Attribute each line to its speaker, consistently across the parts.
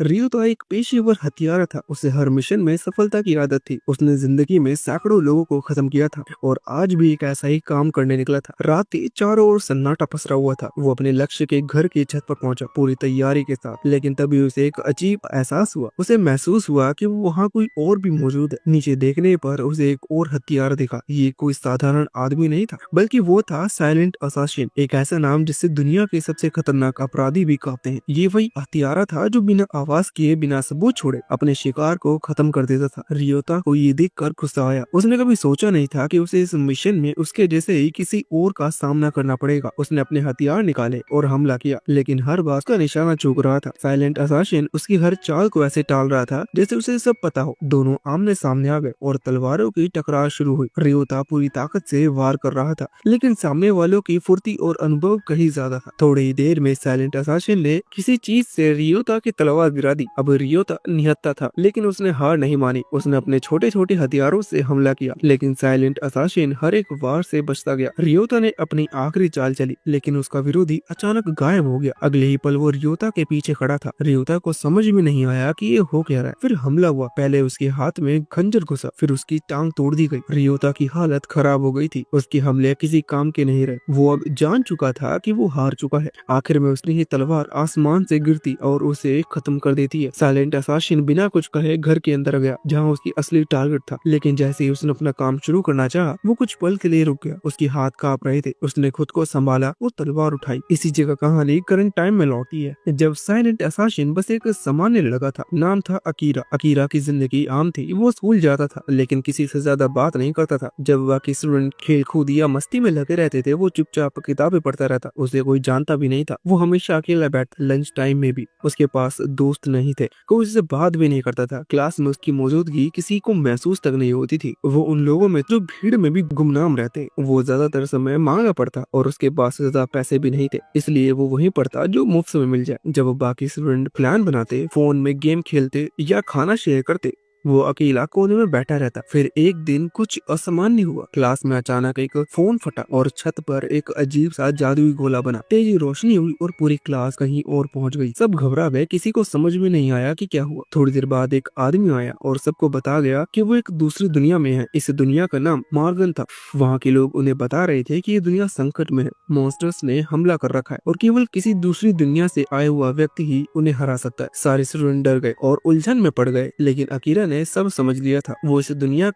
Speaker 1: रियो एक पेशेवर हत्यारा था। उसे हर मिशन में सफलता की आदत थी। उसने जिंदगी में सैकड़ों लोगों को खत्म किया था और आज भी एक ऐसा ही काम करने निकला था। रात थी, चारों ओर सन्नाटा पसरा हुआ था। वो अपने लक्ष्य के घर की छत पर पहुंचा पूरी तैयारी के साथ, लेकिन तभी उसे एक अजीब एहसास हुआ। उसे महसूस हुआ कि वहाँ कोई और भी मौजूद है। नीचे देखने पर उसे एक और हथियार दिखा। ये कोई साधारण आदमी नहीं था, बल्कि वो था साइलेंट असासिन, एक ऐसा नाम जिससे दुनिया के सबसे खतरनाक अपराधी भी कांपते हैं। ये वही हत्यारा था जो बिना आवाज किए, बिना सबूत छोड़े अपने शिकार को खत्म कर देता था। रियोता को ये देखकर गुस्सा आया। उसने कभी सोचा नहीं था कि उसे इस मिशन में उसके जैसे ही किसी और का सामना करना पड़ेगा। उसने अपने हथियार निकाले और हमला किया, लेकिन हर बार उसका निशाना चूक रहा था। साइलेंट असासिन उसकी हर चाल को ऐसे टाल रहा था जैसे उसे सब पता हो। दोनों आमने सामने आ गए और तलवारों की टकरार शुरू हुई। रियोता पूरी ताकत से वार कर रहा था, लेकिन सामने वालों की फुर्ती और अनुभव कहीं ज्यादा था। थोड़ी ही देर में साइलेंट असासिन ने किसी चीज से रियोता की तलवार गिरा दी। अब रियोता निहत्था था, लेकिन उसने हार नहीं मानी। उसने अपने छोटे छोटे हथियारों से हमला किया, लेकिन साइलेंट असासिन हर एक वार से बचता गया। रियोता ने अपनी आखिरी चाल चली, लेकिन उसका विरोधी अचानक गायब हो गया। अगले ही पल वो रियोता के पीछे खड़ा था। रियोता को समझ में नहीं आया कि ये हो क्या रहा है। फिर हमला हुआ। पहले उसके हाथ में खंजर घुसा, फिर उसकी टांग तोड़ दी गई। रियोता की हालत खराब हो गई थी। उसके हमले किसी काम के नहीं रहे। वो अब जान चुका था कि वो हार चुका है। आखिर में उसने ही तलवार आसमान से गिरती और उसे खत्म कर देती है। साइलेंट असासिन बिना कुछ कहे घर के अंदर गया, जहाँ उसकी असली टारगेट था। लेकिन जैसे ही उसने अपना काम शुरू करना चाहा, वो कुछ पल के लिए रुक गया। उसके हाथ कांप रहे थे। उसने खुद को संभाला और तलवार उठाई। इसी जगह कहानी करंट टाइम में लौटती है, जब साइलेंट असासिन बस एक सामान्य लड़का था। नाम था अकीरा। अकीरा की जिंदगी आम थी। वो स्कूल जाता था, लेकिन किसी से ज्यादा बात नहीं करता था। जब बाकी स्टूडेंट खेल कूद या मस्ती में लगे रहते थे, वो चुपचाप किताबें पढ़ता रहता। उसे कोई जानता भी नहीं था। वो हमेशा अकेला बैठता। लंच टाइम में भी उसके पास दोस्त नहीं थे। कोई उससे बात भी नहीं करता था। क्लास में उसकी मौजूदगी किसी को महसूस तक नहीं होती थी। वो उन लोगों में जो भीड़ में भी गुमनाम रहते। वो ज्यादातर समय मांगा पड़ता और उसके पास ज्यादा पैसे भी नहीं थे, इसलिए वो वहीं पढ़ता जो मुफ्त में मिल जाए। जब बाकी स्टूडेंट प्लान बनाते, फोन में गेम खेलते या खाना शेयर करते, वो अकेला कोने में बैठा रहता। फिर एक दिन कुछ असामान्य हुआ। क्लास में अचानक एक फोन फटा और छत पर एक अजीब सा जादुई गोला बना। तेजी रोशनी हुई और पूरी क्लास कहीं और पहुंच गई। सब घबरा गए। किसी को समझ में नहीं आया कि क्या हुआ। थोड़ी देर बाद एक आदमी आया और सबको बता गया कि वो एक दूसरी दुनिया में है। इस दुनिया का नाम मार्गन था। वहाँ के लोग उन्हें बता रहे थे कि ये दुनिया संकट में है। मॉन्स्टर्स ने हमला कर रखा है और केवल किसी दूसरी दुनिया से आया हुआ व्यक्ति ही उन्हें हरा सकता है। सारे स्टूडेंट डर गए और उलझन में पड़ गए, लेकिन अकीरा ने सब समझ लिया था। वो इस दुनिया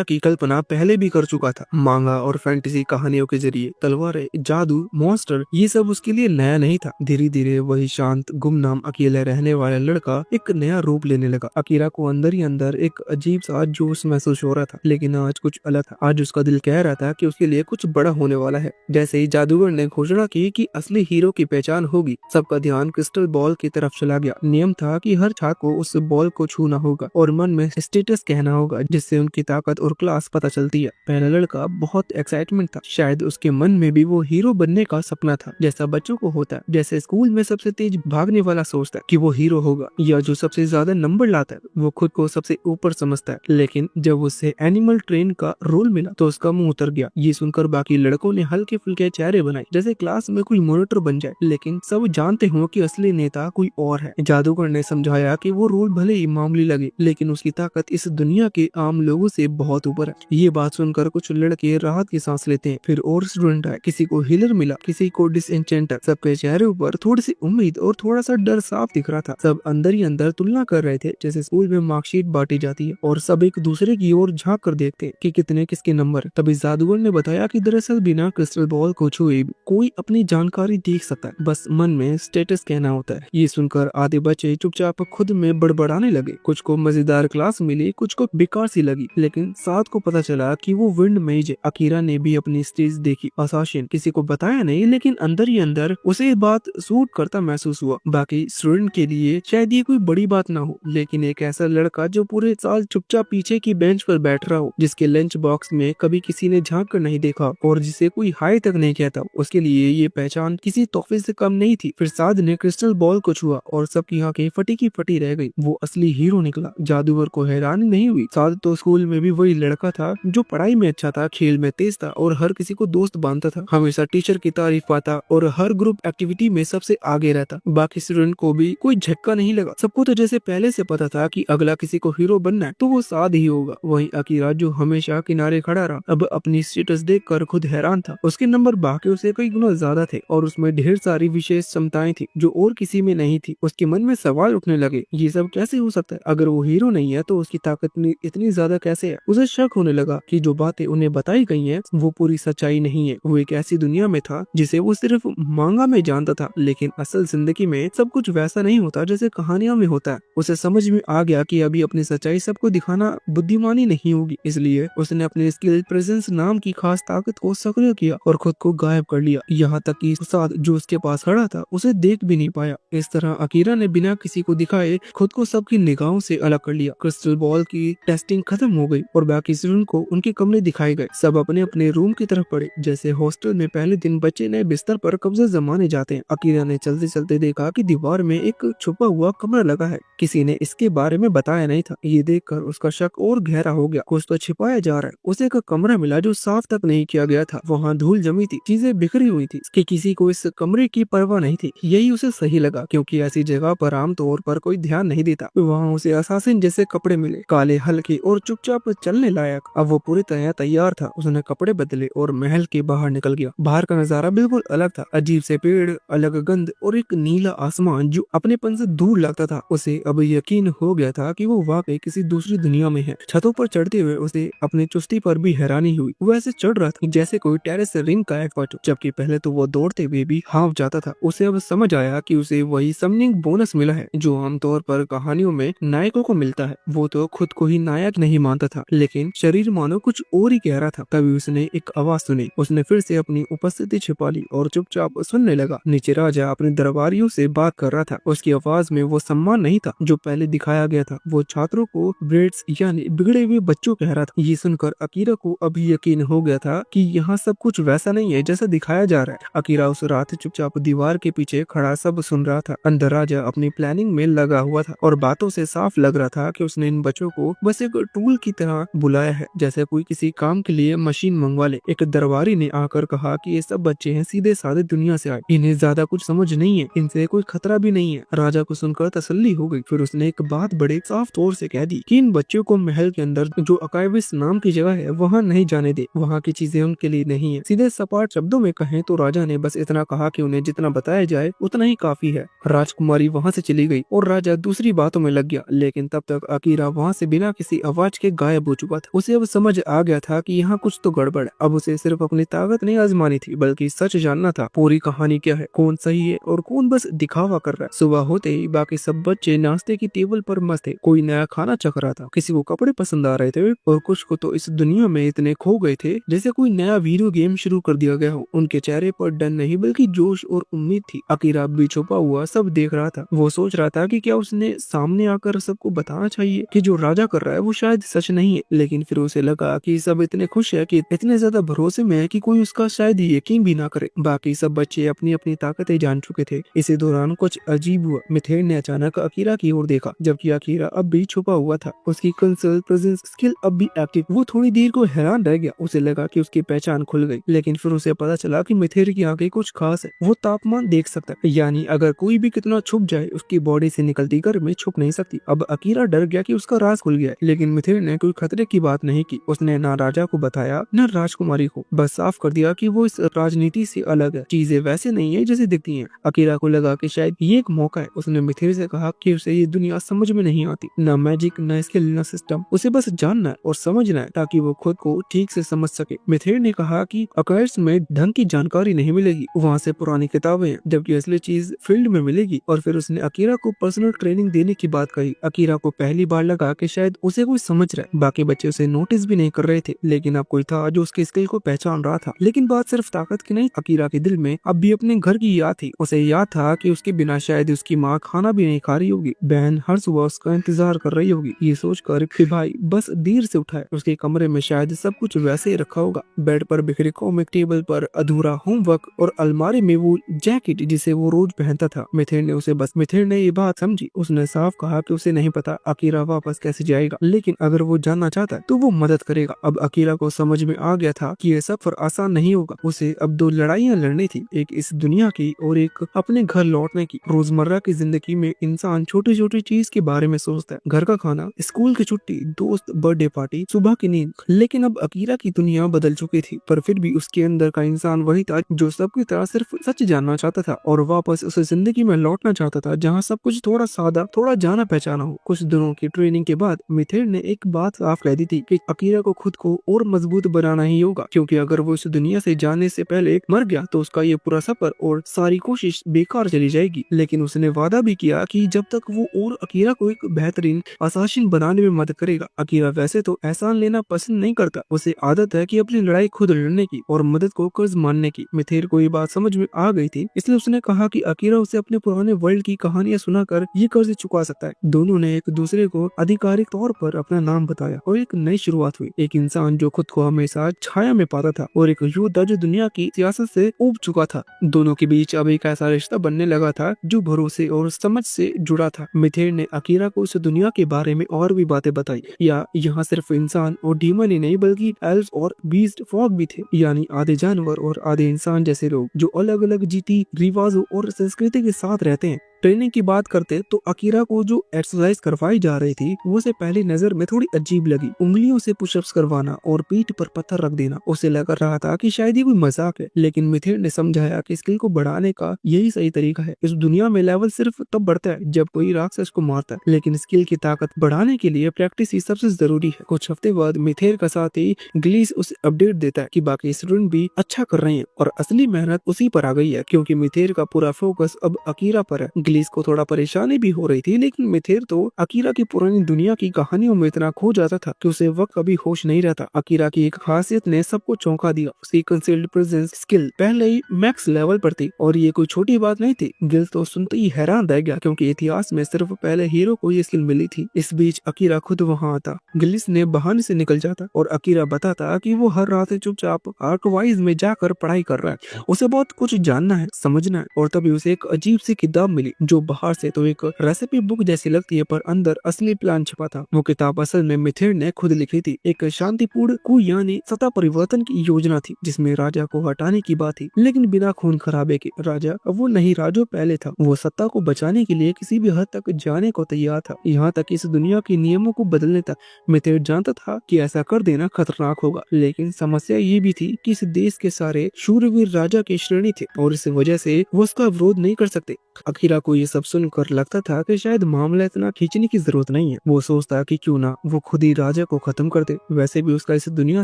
Speaker 1: की कल्पना पहले भी कर चुका था। मांगा और फैंटेसी कहानियों के जरिए तलवारें, जादू, मॉन्स्टर, ये सब उसके लिए नया नहीं था। धीरे धीरे वही शांत, गुमनाम, अकेले रहने वाला लड़का एक नया रूप लेने लगा। अकीरा को अंदर ही अंदर एक अजीब सा जोश महसूस हो रहा था, लेकिन आज कुछ अलग था। आज उसका दिल कह रहा था कि उसके लिए कुछ बड़ा होने वाला है। जैसे ही जादूगर ने घोषणा की कि असली हीरो की पहचान होगी, सबका ध्यान क्रिस्टल बॉल की तरफ चला गया। नियम था कि हर छात्र को उस बॉल को छूना होगा और मन में स्टेटस कहना होगा, जिससे उनकी ताकत और क्लास पता चलती है। पहला लड़का बहुत एक्साइटमेंट था। शायद उसके मन में भी वो हीरो बनने का सपना था, जैसा बच्चों को होता है। जैसे स्कूल में सबसे तेज भागने वाला सोचता है कि वो हीरो होगा, या जो सबसे ज्यादा नंबर लाता है वो खुद को सबसे ऊपर समझता है। लेकिन जब उसे एनिमल ट्रेन का रोल मिला तो उसका मुंह उतर गया। ये सुनकर बाकी लड़कों ने हल्के फुल्के चेहरे बनाए, जैसे क्लास में कोई मॉनिटर बन जाए। लेकिन सब जानते हो कि असली नेता कोई और है। जादूगर ने समझाया कि वो रोल भले ही मामूली लगे, लेकिन उसकी ताकत इस दुनिया के आम लोगों से बहुत ऊपर है। ये बात सुनकर कुछ लड़के राहत की सांस लेते हैं। फिर और स्टूडेंट आए। किसी को हीलर मिला, किसी को डिसएंचेंटर। सबके चेहरे ऊपर थोड़ी सी उम्मीद और थोड़ा सा डर साफ दिख रहा था। सब अंदर ही अंदर तुलना कर रहे थे, जैसे स्कूल में मार्कशीट बांटी जाती है और सब एक दूसरे की ओर झांक कर देखते हैं कि कितने किसके नंबर। तभी जादूगर ने बताया कि दरअसल बिना क्रिस्टल बॉल को छुए कोई अपनी जानकारी देख सकता है, बस मन में स्टेटस कहना होता है। ये सुनकर आधे बच्चे चुपचाप खुद में बड़बड़ाने लगे। कुछ को मजेदार क्लास मिली, कुछ को बेकार सी लगी, लेकिन साथ को पता चला कि वो विंड मेज है। अकीरा ने भी अपनी स्टेज देखी। असासिन किसी को बताया नहीं, लेकिन अंदर ही अंदर उसे ये बात सूट करता महसूस हुआ। बाकी स्टूडेंट के लिए शायद ये कोई बड़ी बात ना हो, लेकिन एक ऐसा लड़का जो पूरे साल चुपचाप पीछे की बेंच पर बैठ रहा हो, जिसके लंच बॉक्स में कभी किसी ने झांक कर नहीं देखा और जिसे कोई हाय तक नहीं कहता, उसके लिए ये पहचान किसी तोहफे से कम नहीं थी। फिर साद ने क्रिस्टल बॉल को छुआ और सबकी आंखें फटी की फटी रह गई। वो असली हीरो निकला। जादू यूट्यूबर को हैरानी नहीं हुई। साथ तो स्कूल में भी वही लड़का था जो पढ़ाई में अच्छा था, खेल में तेज था और हर किसी को दोस्त बांधता था, हमेशा टीचर की तारीफ पाता और हर ग्रुप एक्टिविटी में सबसे आगे रहता। बाकी स्टूडेंट को भी कोई झटका नहीं लगा, सबको तो जैसे पहले से पता था कि अगला किसी को हीरो बनना है तो वो साथ ही होगा। वहीं अकीरा जो हमेशा किनारे खड़ा रहा, अब अपनी स्टेटस देखकर खुद हैरान था। उसके नंबर बाकियों से कई गुना ज्यादा थे और उसमें ढेर सारी विशेष क्षमताएं थी जो और किसी में नहीं थी। उसके मन में सवाल उठने लगे, ये सब कैसे हो सकता है? अगर वो हीरो नहीं है तो उसकी ताकत इतनी ज्यादा कैसे है? उसे शक होने लगा कि जो बातें उन्हें बताई गई हैं वो पूरी सच्चाई नहीं है। वो एक ऐसी दुनिया में था जिसे वो सिर्फ मांगा में जानता था, लेकिन असल जिंदगी में सब कुछ वैसा नहीं होता जैसे कहानियों में होता है। उसे समझ में आ गया कि अभी अपनी सच्चाई सबको दिखाना बुद्धिमानी नहीं होगी, इसलिए उसने अपने स्किल प्रेजेंस नाम की खास ताकत को सक्रिय किया और खुद को गायब कर लिया। यहाँ तक कि साथ जो उसके पास खड़ा था उसे देख भी नहीं पाया। इस तरह अकीरा ने बिना किसी को दिखाए खुद को सबकी निगाहों से अलग कर लिया। क्रिस्टल बॉल की टेस्टिंग खत्म हो गई और बाकी स्टूडेंट को उनके कमरे दिखाए गए। सब अपने अपने रूम की तरफ पड़े। जैसे हॉस्टल में पहले दिन बच्चे नए बिस्तर पर कब्जा जमाने जाते हैं, अकीरा ने चलते चलते देखा कि दीवार में एक छुपा हुआ कमरा लगा है। किसी ने इसके बारे में बताया नहीं था। ये देखकर उसका शक और गहरा हो गया, कुछ तो छिपाया जा रहा है। उसे एक कमरा मिला जो साफ तक नहीं किया गया था। वहाँ धूल जमी थी, चीजें बिखरी हुई थी कि किसी को इस कमरे की परवाह नहीं थी। यही उसे सही लगा क्योंकि ऐसी जगह पर आमतौर पर कोई ध्यान नहीं देता। वहाँ उसे असासिन जैसे कपड़े मिले, काले, हल्के और चुपचाप चलने लायक। अब वो पूरी तरह तैयार था। उसने कपड़े बदले और महल के बाहर निकल गया। बाहर का नजारा बिल्कुल अलग था, अजीब से पेड़, अलग गंध और एक नीला आसमान जो अपनेपन से दूर लगता था। उसे अब यकीन हो गया था कि वो वाकई किसी दूसरी दुनिया में है। छतों पर चढ़ते हुए उसे अपनी चुस्ती पर भी हैरानी हुई। वो ऐसे चढ़ रहा था जैसे कोई टेरेस रिंग का एक्सपर्ट हो, जबकि पहले तो वो दौड़ते हुए भी हाफ जाता था। उसे अब समझ आया कि उसे वही समनिंग बोनस मिला है जो आमतौर पर कहानियों में नायकों को मिलता है। वो तो खुद को ही नायक नहीं मानता था, लेकिन शरीर मानो कुछ और ही कह रहा था। तभी उसने एक आवाज सुनी। उसने फिर से अपनी उपस्थिति छिपा ली और चुपचाप सुनने लगा। नीचे राजा अपने दरबारियों से बात कर रहा था। उसकी आवाज में वो सम्मान नहीं था जो पहले दिखाया गया था। वो छात्रों को ब्रेड्स यानी बिगड़े हुए बच्चों कह रहा था। ये सुनकर अकीरा को अभी यकीन हो गया था कि यहाँ सब कुछ वैसा नहीं है जैसा दिखाया जा रहा है। अकीरा उस रात चुपचाप दीवार के पीछे खड़ा सब सुन रहा था। अंदर राजा अपनी प्लानिंग में लगा हुआ था और बातों से साफ लग रहा था कि उसने इन बच्चों को बस एक टूल की तरह बुलाया है, जैसे कोई किसी काम के लिए मशीन मंगवा ले। एक दरबारी ने आकर कहा कि ये सब बच्चे हैं, सीधे साधे दुनिया से आए, इन्हें ज्यादा कुछ समझ नहीं है, इनसे कोई खतरा भी नहीं है। राजा को सुनकर तसल्ली हो गई। फिर उसने एक बात बड़े साफ तौर से कह दी कि इन बच्चों को महल के अंदर जो अकाइबिस नाम की जगह है वहाँ नहीं जाने दे। वहाँ की चीजें उनके लिए नहीं है। सीधे सपाट शब्दों में कहें तो राजा ने बस इतना कहा कि उन्हें जितना बताया जाए उतना ही काफी है। राजकुमारी वहाँ से चली गई और राजा दूसरी बातों में लग गया, लेकिन तब तक अकीरा वहाँ से बिना किसी आवाज के गायब हो चुका था। उसे अब समझ आ गया था कि यहाँ कुछ तो गड़बड़ है। अब उसे सिर्फ अपनी ताकत नहीं आजमानी थी बल्कि सच जानना था। पूरी कहानी क्या है, कौन सही है और कौन बस दिखावा कर रहा है। सुबह होते ही बाकी सब बच्चे नाश्ते की टेबल पर मस्त थे। कोई नया खाना चख रहा था, किसी को कपड़े पसंद आ रहे थे और कुछ को तो इस दुनिया में इतने खो गए थे जैसे कोई नया वीडियो गेम शुरू कर दिया गया हो। उनके चेहरे पर डर नहीं बल्कि जोश और उम्मीद थी। अकीरा भी छुपा हुआ सब देख रहा था। वो सोच रहा था कि क्या उसने सामने आकर सबको बताना चाहिए कि जो राजा कर रहा है वो शायद सच नहीं है, लेकिन फिर उसे लगा कि सब इतने खुश है कि इतने ज्यादा भरोसे में है कि कोई उसका शायद यकीन भी ना करे। बाकी सब बच्चे अपनी अपनी ताकतें जान चुके थे। इसी दौरान कुछ अजीब हुआ। मिथेर ने अचानक अकीरा की ओर देखा, जबकि अकीरा अब भी छुपा हुआ था। उसकी कंसर्न प्रेजेंस स्किल अब भी एक्टिव। वो थोड़ी देर को हैरान रह गया। उसे लगा कि उसकी पहचान खुल गई, लेकिन फिर उसे पता चला कि मिथेर की आंखें कुछ खास है। वो तापमान देख सकता है, यानी अगर कोई भी कितना छुप जाए उसकी बॉडी से निकलती गर्मी छुप नहीं सकती। अब अकीरा डर गया कि उसका राज खुल गया, लेकिन मिथिर ने कोई खतरे की बात नहीं की। उसने ना राजा को बताया न राजकुमारी को, बस साफ कर दिया कि वो इस राजनीति से अलग है, चीजें वैसे नहीं है जैसे दिखती हैं। अकीरा को लगा कि शायद ये एक मौका है। उसने मिथिर से कहा कि उसे ये दुनिया समझ में नहीं आती, न मैजिक, न स्किल, न सिस्टम। उसे बस जानना है और समझना है ताकि वो खुद को ठीक से समझ सके। मिथिर ने कहा कि अकायर्स में ढंग की जानकारी नहीं मिलेगी, वहाँ से पुरानी किताबें हैं, जबकि असली चीज फील्ड में मिलेगी। और फिर उसने अकीरा को पर्सनल ट्रेनिंग देने की बात कही। अकीरा को पहली बार लगा कि शायद उसे कोई समझ रहा है। बाकी बच्चे उसे नोटिस भी नहीं कर रहे थे, लेकिन अब कोई था जो उसके स्किल को पहचान रहा था। लेकिन बात सिर्फ ताकत की नहीं, अकीरा के दिल में अब भी अपने घर की याद थी। उसे याद था कि उसके बिना शायद उसकी माँ खाना भी नहीं खा रही होगी, बहन हर सुबह उसका इंतजार कर रही होगी। ये सोचकर कि भाई बस देर से उठा है। उसके कमरे में शायद सब कुछ वैसे ही रखा होगा। बेड पर बिखरे कॉमिक, टेबल पर अधूरा होमवर्क और अलमारी में वो जैकेट जिसे वो रोज पहनता था। मिथिर ने ये बात समझी। उसने साफ कहा कि उसे नहीं पता। अकीरा वापस कैसे जाएगा, लेकिन अगर वो जानना चाहता है तो वो मदद करेगा। अब अकीरा को समझ में आ गया था कि ये सफर आसान नहीं होगा। उसे अब दो लड़ाइयां लड़नी थी, एक इस दुनिया की और एक अपने घर लौटने की। रोजमर्रा की जिंदगी में इंसान छोटी छोटी चीज के बारे में सोचता है, घर का खाना, स्कूल की छुट्टी, दोस्त, बर्थडे पार्टी, सुबह की नींद। लेकिन अब अकीरा की दुनिया बदल चुकी थी, पर फिर भी उसके अंदर का इंसान वही था जो सबकी तरह सिर्फ सच जानना चाहता था और वापस उसे जिंदगी में लौटना चाहता था जहाँ सब कुछ थोड़ा सादा, थोड़ा जाना पहचाना हो। कुछ दिनों की ट्रेनिंग के बाद मिथिर ने एक बात साफ कह दी थी कि अकीरा को खुद को और मजबूत बनाना ही होगा, क्योंकि अगर वो इस दुनिया से जाने से पहले मर गया तो उसका ये पूरा सफर और सारी कोशिश बेकार चली जाएगी। लेकिन उसने वादा भी किया कि जब तक वो और अकीरा को एक बेहतरीन असासिन बनाने में मदद करेगा। अकीरा वैसे तो एहसान लेना पसंद नहीं करता, उसे आदत है कि अपनी लड़ाई खुद लड़ने की और मदद को कर्ज मानने की। मिथिर को ये बात समझ में आ गई थी, इसलिए उसने कहा कि अकीरा उसे अपने पुराने वर्ल्ड की कहानियां सुनाकर ये कर्ज चुका सकता है। दोनों ने एक दूसरे को आधिकारिक तौर पर अपना नाम बताया और एक नई शुरुआत हुई। एक इंसान जो खुद को हमेशा छाया में पाता था और एक योद्धा जो दुनिया की सियासत से ऊब चुका था। दोनों के बीच अब एक ऐसा रिश्ता बनने लगा था जो भरोसे और समझ से जुड़ा था। मिथिर ने अकीरा को इस दुनिया के बारे में और भी बातें बताई। या यहाँ सिर्फ इंसान और डीमन ही नहीं बल्कि एल्व्स और बीस्ट फॉग भी थे, यानी आधे जानवर और आधे इंसान जैसे लोग जो अलग अलग जीती रिवाजों और संस्कृति के साथ रहते हैं। ट्रेनिंग की बात करते तो अकीरा को जो एक्सरसाइज करवाई जा रही थी वो उसे पहली नजर में थोड़ी अजीब लगी। उंगलियों से पुशअप्स करवाना और पीठ पर पत्थर रख देना। उसे लग रहा था कि शायद ये कोई मजाक है, लेकिन मिथिर ने समझाया कि स्किल को बढ़ाने का यही सही तरीका है। इस दुनिया में लेवल सिर्फ तब बढ़ता है जब कोई राक्षस को मारता है, लेकिन स्किल की ताकत बढ़ाने के लिए प्रैक्टिस ही सबसे जरूरी है। कुछ हफ्ते बाद मिथिर का साथी ग्लीस उसे अपडेट देता है कि बाकी स्टूडेंट भी अच्छा कर रहे हैं और असली मेहनत उसी पर आ गई है, क्योंकि मिथिर का पूरा फोकस अब अकीरा पर है। ग्लीस को थोड़ा परेशानी भी हो रही थी, लेकिन मिथिर तो अकीरा की पुरानी दुनिया की कहानियों में इतना खो जाता था कि उसे वक्त कभी होश नहीं रहता। अकीरा की एक खासियत ने सबको चौंका दिया। उसकी कंसील्ड प्रेजेंस स्किल पहले ही मैक्स लेवल पर थी और ये कोई छोटी बात नहीं थी। गिल तो सुनते ही हैरान रह गया, क्योंकि इतिहास में सिर्फ पहले हीरो को ये स्किल मिली थी। इस बीच अकीरा खुद वहाँ आता। गिलिस ने बहाने से निकल जाता और अकीरा बताता कि वो हर रात चुपचाप आर्कवाइज में जाकर पढ़ाई कर रहा है, उसे बहुत कुछ जानना है, समझना है। और तभी उसे एक अजीब सी किताब मिली जो बाहर से तो एक रेसिपी बुक जैसी लगती है, पर अंदर असली प्लान छुपा था। वो किताब असल में मिथिर ने खुद लिखी थी। एक शांतिपूर्ण कू यानी सत्ता परिवर्तन की योजना थी जिसमें राजा को हटाने की बात थी, लेकिन बिना खून खराबे के। राजा अब वो नहीं रहा जो पहले था। वो सत्ता को बचाने के लिए किसी भी हद तक जाने को तैयार था, यहाँ तक इस दुनिया के नियमों को बदलने तक। मिथिर जानता था कि ऐसा कर देना खतरनाक होगा, लेकिन समस्या ये भी थी कि इस देश के सारे शूरवीर राजा की श्रेणी थे और इस वजह से वो उसका विरोध नहीं कर सकते। अकीरा को ये सब सुनकर लगता था कि शायद मामला इतना खींचने की जरूरत नहीं है। वो सोचता कि क्यों ना वो खुद ही राजा को खत्म कर दे। वैसे भी उसका इस दुनिया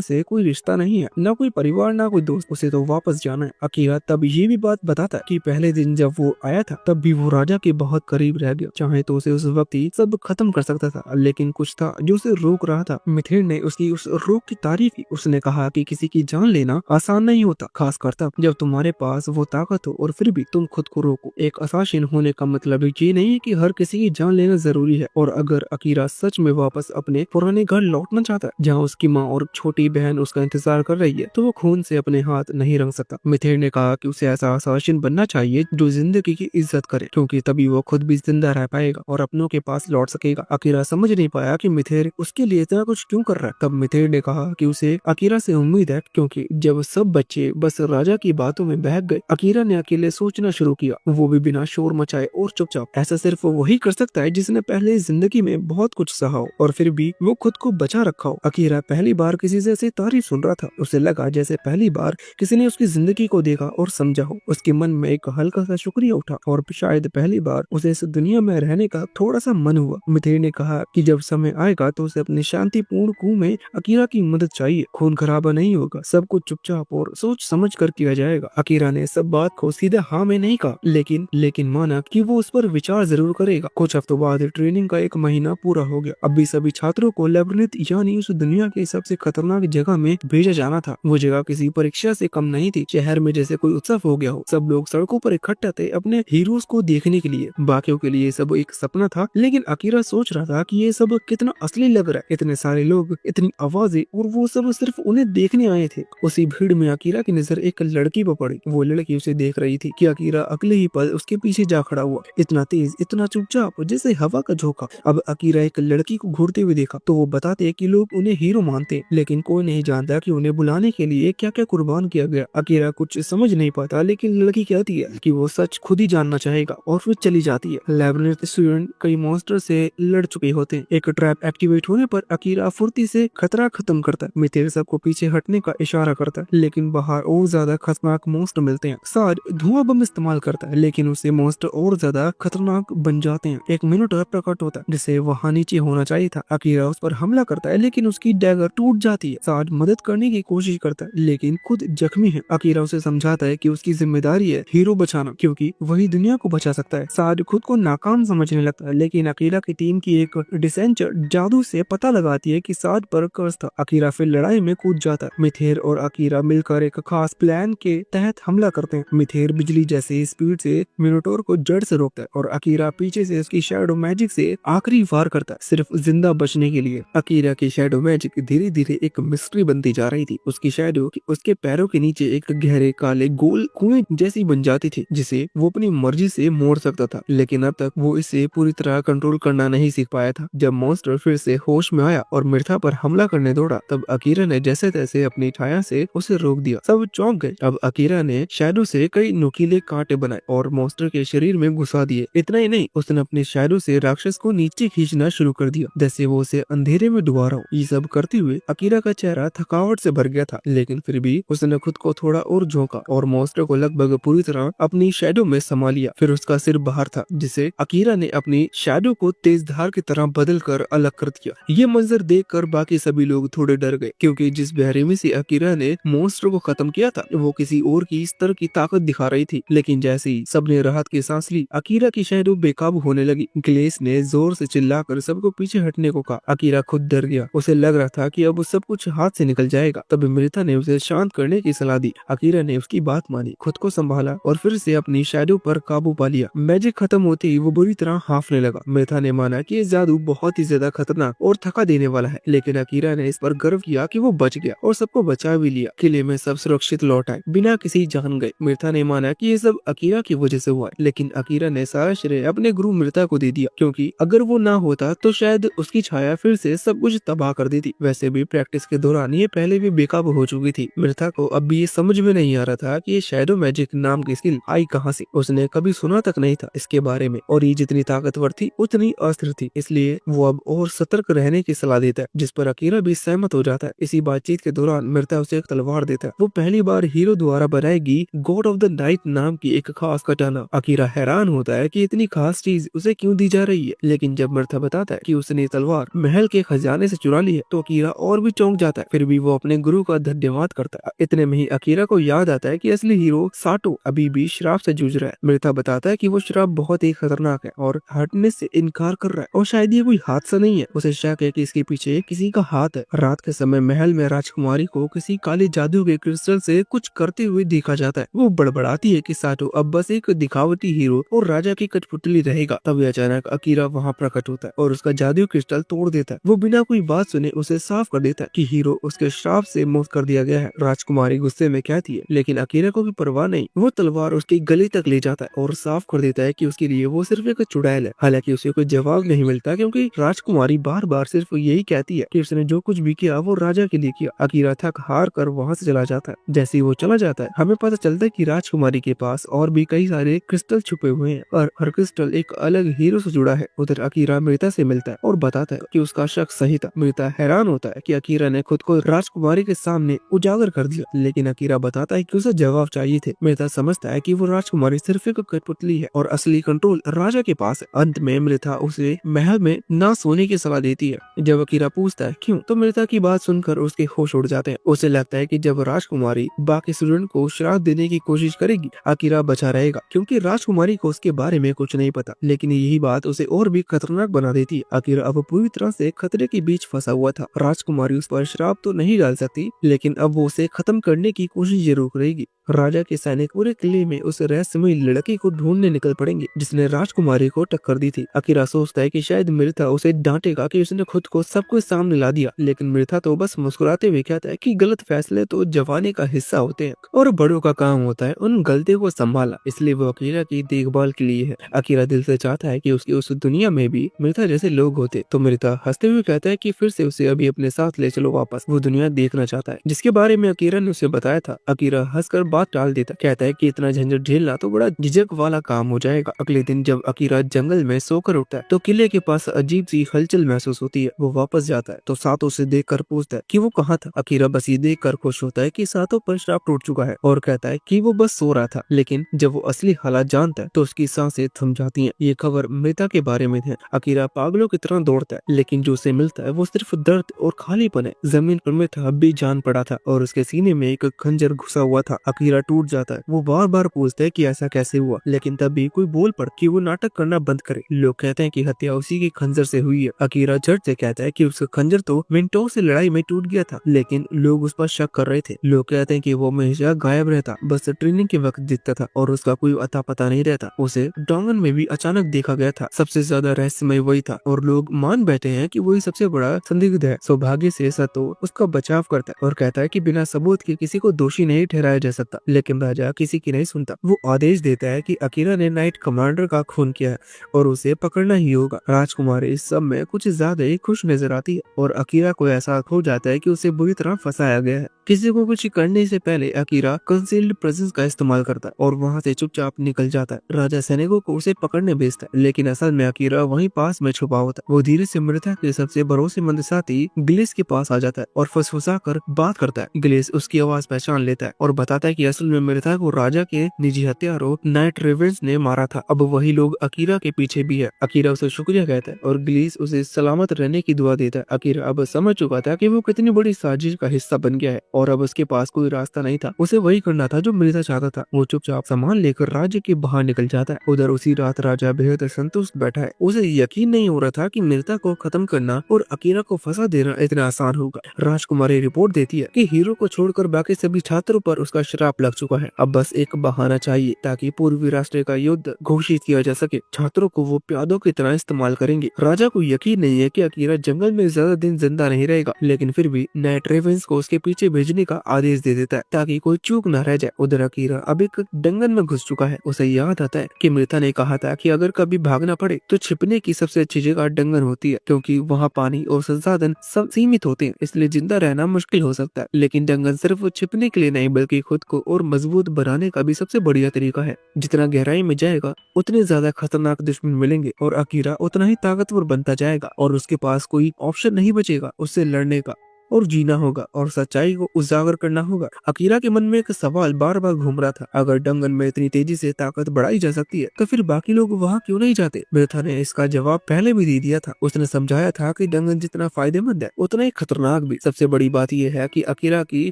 Speaker 1: से कोई रिश्ता नहीं है, ना कोई परिवार ना कोई दोस्त, उसे तो वापस जाना है। अकीरा तब ये भी बात बताता कि पहले दिन जब वो आया था तब भी वो राजा के बहुत करीब रह गया। चाहे तो उसे उस वक्त ही सब खत्म कर सकता था, लेकिन कुछ था जो उसे रोक रहा था। मिथिर ने उसकी उस रोक की तारीफ की। उसने कहा कि किसी की जान लेना आसान नहीं होता, खासकर तब जब तुम्हारे पास वो ताकत हो और फिर भी तुम खुद को रोको। एक असासिन होने का मतलब ये नहीं है कि हर किसी की जान लेना जरूरी है। और अगर अकीरा सच में वापस अपने पुराने घर लौटना चाहता है जहाँ उसकी माँ और छोटी बहन उसका इंतजार कर रही है, तो वो खून से अपने हाथ नहीं रंग सकता। मिथिर ने कहा कि उसे ऐसा असासिन बनना चाहिए जो जिंदगी की इज्जत करे, क्योंकि तभी वो खुद भी जिंदा रह पाएगा और अपनों के पास लौट सकेगा। अकीरा समझ नहीं पाया कि मिथिर उसके लिए इतना कुछ क्यों कर रहा है। तब मिथिर ने कहा कि उसे अकीरा से उम्मीद है, क्योंकि जब सब बच्चे बस राजा की बातों में बहक गए, अकीरा ने अकेले सोचना शुरू किया, वो भी बिना शोर मचाए और चुपचाप। ऐसा सिर्फ वही कर सकता है जिसने पहले जिंदगी में बहुत कुछ सहा हो और फिर भी वो खुद को बचा रखा हो। अकीरा पहली बार किसी से ऐसी तारीफ सुन रहा था। उसे लगा जैसे पहली बार किसी ने उसकी जिंदगी को देखा और समझा हो। उसके मन में एक हल्का सा शुक्रिया उठा और शायद पहली बार उसे इस दुनिया में रहने का थोड़ा सा मन हुआ। मिथिर ने कहा कि जब समय आएगा तो उसे अपने शांतिपूर्ण कुएं में अकीरा की मदद चाहिए। खून खराबा नहीं होगा, सब कुछ चुपचाप और सोच समझ कर किया जाएगा। अकीरा ने सब बात को सीधा हाँ में नहीं कहा, लेकिन माना कि वो उस पर विचार जरूर करेगा। कुछ हफ्तों बाद ट्रेनिंग का एक महीना पूरा हो गया। अभी सभी छात्रों को लेबोरेटरी यानी उस दुनिया की सबसे खतरनाक जगह में भेजा जाना था। वो जगह किसी परीक्षा से कम नहीं थी। शहर में जैसे कोई उत्सव हो गया हो। सब लोग सड़कों पर इकट्ठा थे अपने हीरोज को देखने के लिए। बाकियों के लिए सब एक सपना था, लेकिन अकीरा सोच रहा था कि ये सब कितना असली लग रहा है। इतने सारे लोग, इतनी आवाजें, और वो सब सिर्फ उन्हें देखने आए थे। उसी भीड़ में अकीरा की नजर एक लड़की पर पड़ी। वो लड़की उसे देख रही थी कि अकीरा अगले ही पल उसके पीछे जा खड़ा खड़ा हुआ, इतना तेज, इतना चुपचाप जैसे हवा का झोंका। अब अकीरा एक लड़की को घूरते हुए देखा तो वो बताते हैं कि लोग उन्हें हीरो मानते हैं, लेकिन कोई नहीं जानता कि उन्हें बुलाने के लिए क्या क्या कुर्बान किया गया। अकीरा कुछ समझ नहीं पाता, लेकिन लड़की कहती है कि वो सच खुद ही जानना चाहेगा और फिर चली जाती है। लैबोरेटरी स्टूडेंट कई मॉन्स्टर से लड़ चुके होते हैं। एक ट्रैप एक्टिवेट होने पर अकीरा फुर्ती से खतरा खत्म करता है। मिथिर सबको पीछे हटने का इशारा करता है, लेकिन बाहर और ज्यादा खतरनाक मॉन्स्टर मिलते हैं। साज धुआं बम इस्तेमाल करता है, लेकिन उससे मॉन्स्टर और ज्यादा खतरनाक बन जाते हैं। एक मिनोटॉर प्रकट होता है जिसे वहाँ नीचे होना चाहिए था। अकीरा उस पर हमला करता है, लेकिन उसकी डैगर टूट जाती है। साज मदद करने की कोशिश करता है, लेकिन खुद जख्मी है। अकीरा उसे समझाता है कि उसकी जिम्मेदारी है हीरो बचाना, क्योंकि वही दुनिया को बचा सकता है। साज खुद को नाकाम समझने लगता है, लेकिन अकीरा की टीम की एक डिसेंचर जादू से पता लगाती है कि साज पर कर्ज था। अकीरा फिर लड़ाई में कूद जाता है। मिथिर और अकीरा मिलकर एक खास प्लान के तहत हमला करते हैं। मिथिर बिजली जैसी स्पीड से मिनोटोर को जड़ से रोकता है और अकीरा पीछे से उसकी शैडो मैजिक से आखिरी वार करता है, सिर्फ जिंदा बचने के लिए। अकीरा की शैडो मैजिक धीरे धीरे एक मिस्ट्री बनती जा रही थी। उसकी शैडो उसके पैरों के नीचे एक गहरे काले गोल कुएं जैसी बन जाती थी, जिसे वो अपनी मर्जी से मोड़ सकता था, लेकिन अब तक वो इसे पूरी तरह कंट्रोल करना नहीं सीख पाया था। जब मॉन्स्टर फिर से होश में आया और मिर्था पर हमला करने दौड़ा, तब अकीरा ने जैसे तैसे अपनी छाया से उसे रोक दिया। सब चौंक गए। अब अकीरा ने शैडो से कई नुकीले कांटे बनाए और मॉन्स्टर के शरीर में घुसा दिए। इतना ही नहीं, उसने अपने शैडो से राक्षस को नीचे खींचना शुरू कर दिया, जैसे वो उसे अंधेरे में डुबा रहा हो। ये सब करते हुए अकीरा का चेहरा थकावट से भर गया था, लेकिन फिर भी उसने खुद को थोड़ा और झोंका और मॉन्स्टर को लगभग पूरी तरह अपनी शैडो में समा लिया। फिर उसका सिर बाहर था, जिसे अकीरा ने अपनी शैडो को तेज धार की तरह बदल कर अलग कर दिया। ये मंजर देखकर बाकी सभी लोग थोड़े डर गए, क्योंकि जिस बेरहमी से अकीरा ने मॉन्स्टर को खत्म किया था, वो किसी और की स्तर की ताकत दिखा रही थी। लेकिन जैसे ही सबने राहत की सांस ली, अकीरा की शैडो बेकाबू होने लगी। ग्लेस ने जोर से चिल्लाकर सबको पीछे हटने को कहा। अकीरा खुद डर गया। उसे लग रहा था कि अब सब कुछ हाथ से निकल जाएगा। तब मिर्था ने उसे शांत करने की सलाह दी। अकीरा ने उसकी बात मानी, खुद को संभाला और फिर से अपनी शैडो पर काबू पा लिया। मैजिक खत्म होते ही वो बुरी तरह हांफने लगा। मिर्था ने माना कि ये जादू बहुत ही ज्यादा खतरनाक और थका देने वाला है, लेकिन अकीरा ने इस पर गर्व किया कि वो बच गया और सबको बचा भी लिया। किले में सब सुरक्षित लौट आए, बिना किसी जान गए। मिर्था ने माना कि ये सब अकीरा की वजह से हुआ है, लेकिन अकीरा ने सारा श्रेय अपने गुरु मिर्था को दे दिया, क्योंकि अगर वो ना होता तो शायद उसकी छाया फिर से सब कुछ तबाह कर देती। वैसे भी प्रैक्टिस के दौरान ये पहले भी बेकाबू हो चुकी थी। मिर्था को अब भी ये समझ में नहीं आ रहा था कि ये शैडो मैजिक नाम की स्किल आई कहाँ से। उसने कभी सुना तक नहीं था इसके बारे में, और ये जितनी ताकतवर थी उतनी अस्थिर थी, इसलिए वो अब और सतर्क रहने की सलाह देता है, जिस पर अकीरा भी सहमत हो जाता है। इसी बातचीत के दौरान मिर्था उसे एक तलवार देता है। वो पहली बार हीरो द्वारा बनाएगी गॉड ऑफ द नाइट नाम की एक खास कटाना। अकीरा हैरान होता है कि इतनी खास चीज उसे क्यों दी जा रही है, लेकिन जब मिर्था बताता है कि उसने तलवार महल के खजाने से चुरा ली है, तो अकीरा और भी चौंक जाता है। फिर भी वो अपने गुरु का धन्यवाद करता है। इतने में ही अकीरा को याद आता है कि असली हीरो साटो अभी भी शराब से जूझ रहा है। मिर्था बताता है कि वो शराब बहुत ही खतरनाक है और हटने से इनकार कर रहा है, और शायद ये कोई हादसा नहीं है। उसे शक है कि इसके पीछे किसी का हाथ है। रात के समय महल में राजकुमारी को किसी काले जादू के क्रिस्टल से कुछ करते हुए देखा जाता है। वो बड़बड़ाती है कि साटो अब बस एक दिखावटी हीरो और राजा की कठपुतली रहेगा। तभी अचानक अकीरा वहाँ प्रकट होता है और उसका जादू क्रिस्टल तोड़ देता है। वो बिना कोई बात सुने उसे साफ कर देता है कि हीरो उसके श्राप से मुक्त कर दिया गया है। राजकुमारी गुस्से में कहती है, लेकिन अकीरा को भी परवाह नहीं। वो तलवार उसकी गले तक ले जाता है और साफ कर देता है कि उसके लिए वो सिर्फ एक चुड़ैल है। हालांकि उसे कोई जवाब नहीं मिलता, क्योंकि राजकुमारी बार बार सिर्फ यही कहती है कि उसने जो कुछ भी किया वो राजा के लिए किया। अकीरा थक हार कर वहाँ से चला जाता है। जैसे ही वो चला जाता है, हमें पता चलता है कि राजकुमारी के पास और भी कई सारे क्रिस्टल छुपे हुए हैं और हर क्रिस्टल एक अलग हीरो से जुड़ा है। उधर अकीरा मिर्था से मिलता है और बताता है कि उसका शक सही था। मिर्था हैरान होता है कि अकीरा ने खुद को राजकुमारी के सामने उजागर कर दिया, लेकिन अकीरा बताता है कि उसे जवाब चाहिए थे। मिर्था समझता है कि वो राजकुमारी सिर्फ एक कठपुतली है और असली कंट्रोल राजा के पास है। अंत में मिर्था उसे महल में ना सोने की सलाह देती है। जब अकीरा पूछता है क्यों, तो मिर्था की बात सुनकर उसके होश उड़ जाते हैं। उसे लगता है कि जब राजकुमारी बाकी स्टूडेंट को श्राप देने की कोशिश करेगी, अकीरा बचा रहेगा, क्योंकि राजकुमारी को उसके बारे में कुछ नहीं पता। लेकिन यही बात उसे और भी खतरनाक बना देती है। अकीरा अब पूरी तरह से खतरे के बीच फंसा हुआ था। राजकुमारी उस पर श्राप तो नहीं डाल सकती, लेकिन अब वो उसे खत्म करने की कोशिश जरूर करेगी। राजा के सैनिक पूरे किले में उस रहस्यमयी लड़की को ढूंढने निकल पड़ेंगे जिसने राजकुमारी को टक्कर दी थी। अकीरा सोचता है कि शायद मिर्था उसे डांटेगा कि उसने खुद को सबके सामने ला दिया, लेकिन मिर्था तो बस मुस्कुराते हुए कहता है कि गलत फैसले तो जवानी का हिस्सा होते हैं और बड़ों का काम होता है उन गलतियों को संभाला, इसलिए वो अकीरा की देखभाल के लिए है। अकीरा दिल से चाहता है कि उसकी उस दुनिया में भी मिर्था जैसे लोग होते, तो मिर्था हंसते हुए कहता है कि फिर से उसे अभी अपने साथ ले चलो वापस, वो दुनिया देखना चाहता है जिसके बारे में अकीरा ने उसे बताया था। अकीरा हंसकर बात टाल देता, कहता है कि इतना झंझट झेलना तो बड़ा झिझक वाला काम हो जाएगा। अगले दिन जब अकीरा जंगल में सोकर उठता है तो किले के पास अजीब सी हलचल महसूस होती है। वो वापस जाता है तो सातो उसे देखकर पूछता है कि वो कहाँ था। अकीरा बस ये देखकर खुश होता है कि सातो पर श्राप टूट चुका है और कहता है कि वो बस सो रहा था, लेकिन जब वो असली हालात जानता है तो उसकी सांसें थम जाती हैं। ये खबर मिर्था के बारे में है। अकीरा पागलों की तरह दौड़ता है, लेकिन जो उसे मिलता है वो सिर्फ दर्द और खालीपन है। जमीन पर मिर्था अब भी जान पड़ा था और उसके सीने में एक खंजर घुसा हुआ था। अकीरा टूट जाता है। वो बार बार पूछता है कि ऐसा कैसे हुआ, लेकिन तभी कोई बोल पड़ कि वो नाटक करना बंद करे। लोग कहते हैं कि हत्या उसी के खंजर से हुई है। अकीरा झट से कहता है कि उसका खंजर तो मिनटों से लड़ाई में टूट गया था, लेकिन लोग उस पर शक कर रहे थे। लोग कहते हैं कि वो हमेशा गायब रहता, बस ट्रेनिंग के वक्त दिखता था और उसका कोई अता पता नहीं रहता। उसे डोंगन में भी अचानक देखा गया था। सबसे ज्यादा रहस्यमय वही था और लोग मान बैठे हैं कि वही सबसे बड़ा संदिग्ध है। सौभाग्य से सतो उसका बचाव करता है और कहता है कि बिना सबूत के किसी को दोषी नहीं ठहराया जा सकता, लेकिन राजा किसी की नहीं सुनता। वो आदेश देता है कि अकीरा ने नाइट कमांडर का खून किया है और उसे पकड़ना ही होगा। राजकुमारी इस सब में कुछ ज्यादा ही खुश नजर आती है और अकीरा को एहसास हो जाता है कि उसे बुरी तरह फंसाया गया है। किसी को कुछ करने से पहले अकीरा कंसील्ड प्रेजेंस का इस्तेमाल करता है और वहाँ से चुपचाप निकल जाता है। राजा सैनिकों को उसे पकड़ने भेजता है, लेकिन असल में अकीरा वहीं पास में छुपा होता है। वो धीरे से मिर्था के सबसे भरोसेमंद साथी गिलिस के पास आ जाता है और फुसफुसा कर बात करता है। गिलिस उसकी आवाज पहचान लेता है और बताता है कि असल में मिर्था को राजा के निजी हत्यारों नाइट रेवेंस ने मारा था। अब वही लोग अकीरा के पीछे भी है। अकीरा उसे शुक्रिया कहता है और गिलिस उसे सलामत रहने की दुआ देता है। अकीरा अब समझ चुका था कि वो कितनी बड़ी साजिश का हिस्सा बन गया है और अब उसके पास कोई रास्ता नहीं था। उसे वही करना था जो मिर्जा चाहता था। वो चुपचाप सामान लेकर राज्य के बाहर निकल जाता है। उधर उसी रात राजा बेहद संतुष्ट बैठा है। उसे यकीन नहीं हो रहा था कि मिर्जा को खत्म करना और अकीरा को फंसा देना इतना आसान होगा। राजकुमारी रिपोर्ट देती है कि हीरो को छोड़कर बाकी सभी छात्रों पर उसका श्राप लग चुका है। अब बस एक बहाना चाहिए ताकि पूर्वी राष्ट्र का युद्ध घोषित किया जा सके। छात्रों को वो प्यादों की तरह इस्तेमाल करेंगे। राजा को यकीन नहीं है कि अकीरा जंगल में ज्यादा दिन जिंदा नहीं रहेगा, लेकिन फिर भी नाइट रेवेंस को उसके पीछे भेजने का आदेश दे देता है ताकि कोई चूक न रह जाए। उधर अकीरा अब एक डंगन में घुस चुका है। उसे याद आता है कि मिर्था ने कहा था कि अगर कभी भागना पड़े तो छिपने की सबसे अच्छी जगह डंगन होती है, क्योंकि वहाँ पानी और संसाधन सब सीमित होते हैं, इसलिए जिंदा रहना मुश्किल हो सकता है। लेकिन डंगन सिर्फ छिपने के लिए नहीं बल्कि खुद को और मजबूत बनाने का भी सबसे बढ़िया तरीका है। जितना गहराई में जाएगा उतने ज्यादा खतरनाक दुश्मन मिलेंगे और अकीरा उतना ही ताकतवर बनता जाएगा और उसके पास कोई ऑप्शन नहीं बचेगा उससे लड़ने का और जीना होगा और सच्चाई को उजागर करना होगा। अकीरा के मन में एक सवाल बार बार घूम रहा था, अगर डंगन में इतनी तेजी से ताकत बढ़ाई जा सकती है तो फिर बाकी लोग वहाँ क्यों नहीं जाते। मिर्था ने इसका जवाब पहले भी दे दिया था। उसने समझाया था कि डंगन जितना फायदेमंद है उतना ही खतरनाक भी। सबसे बड़ी बात यह है कि अकीरा की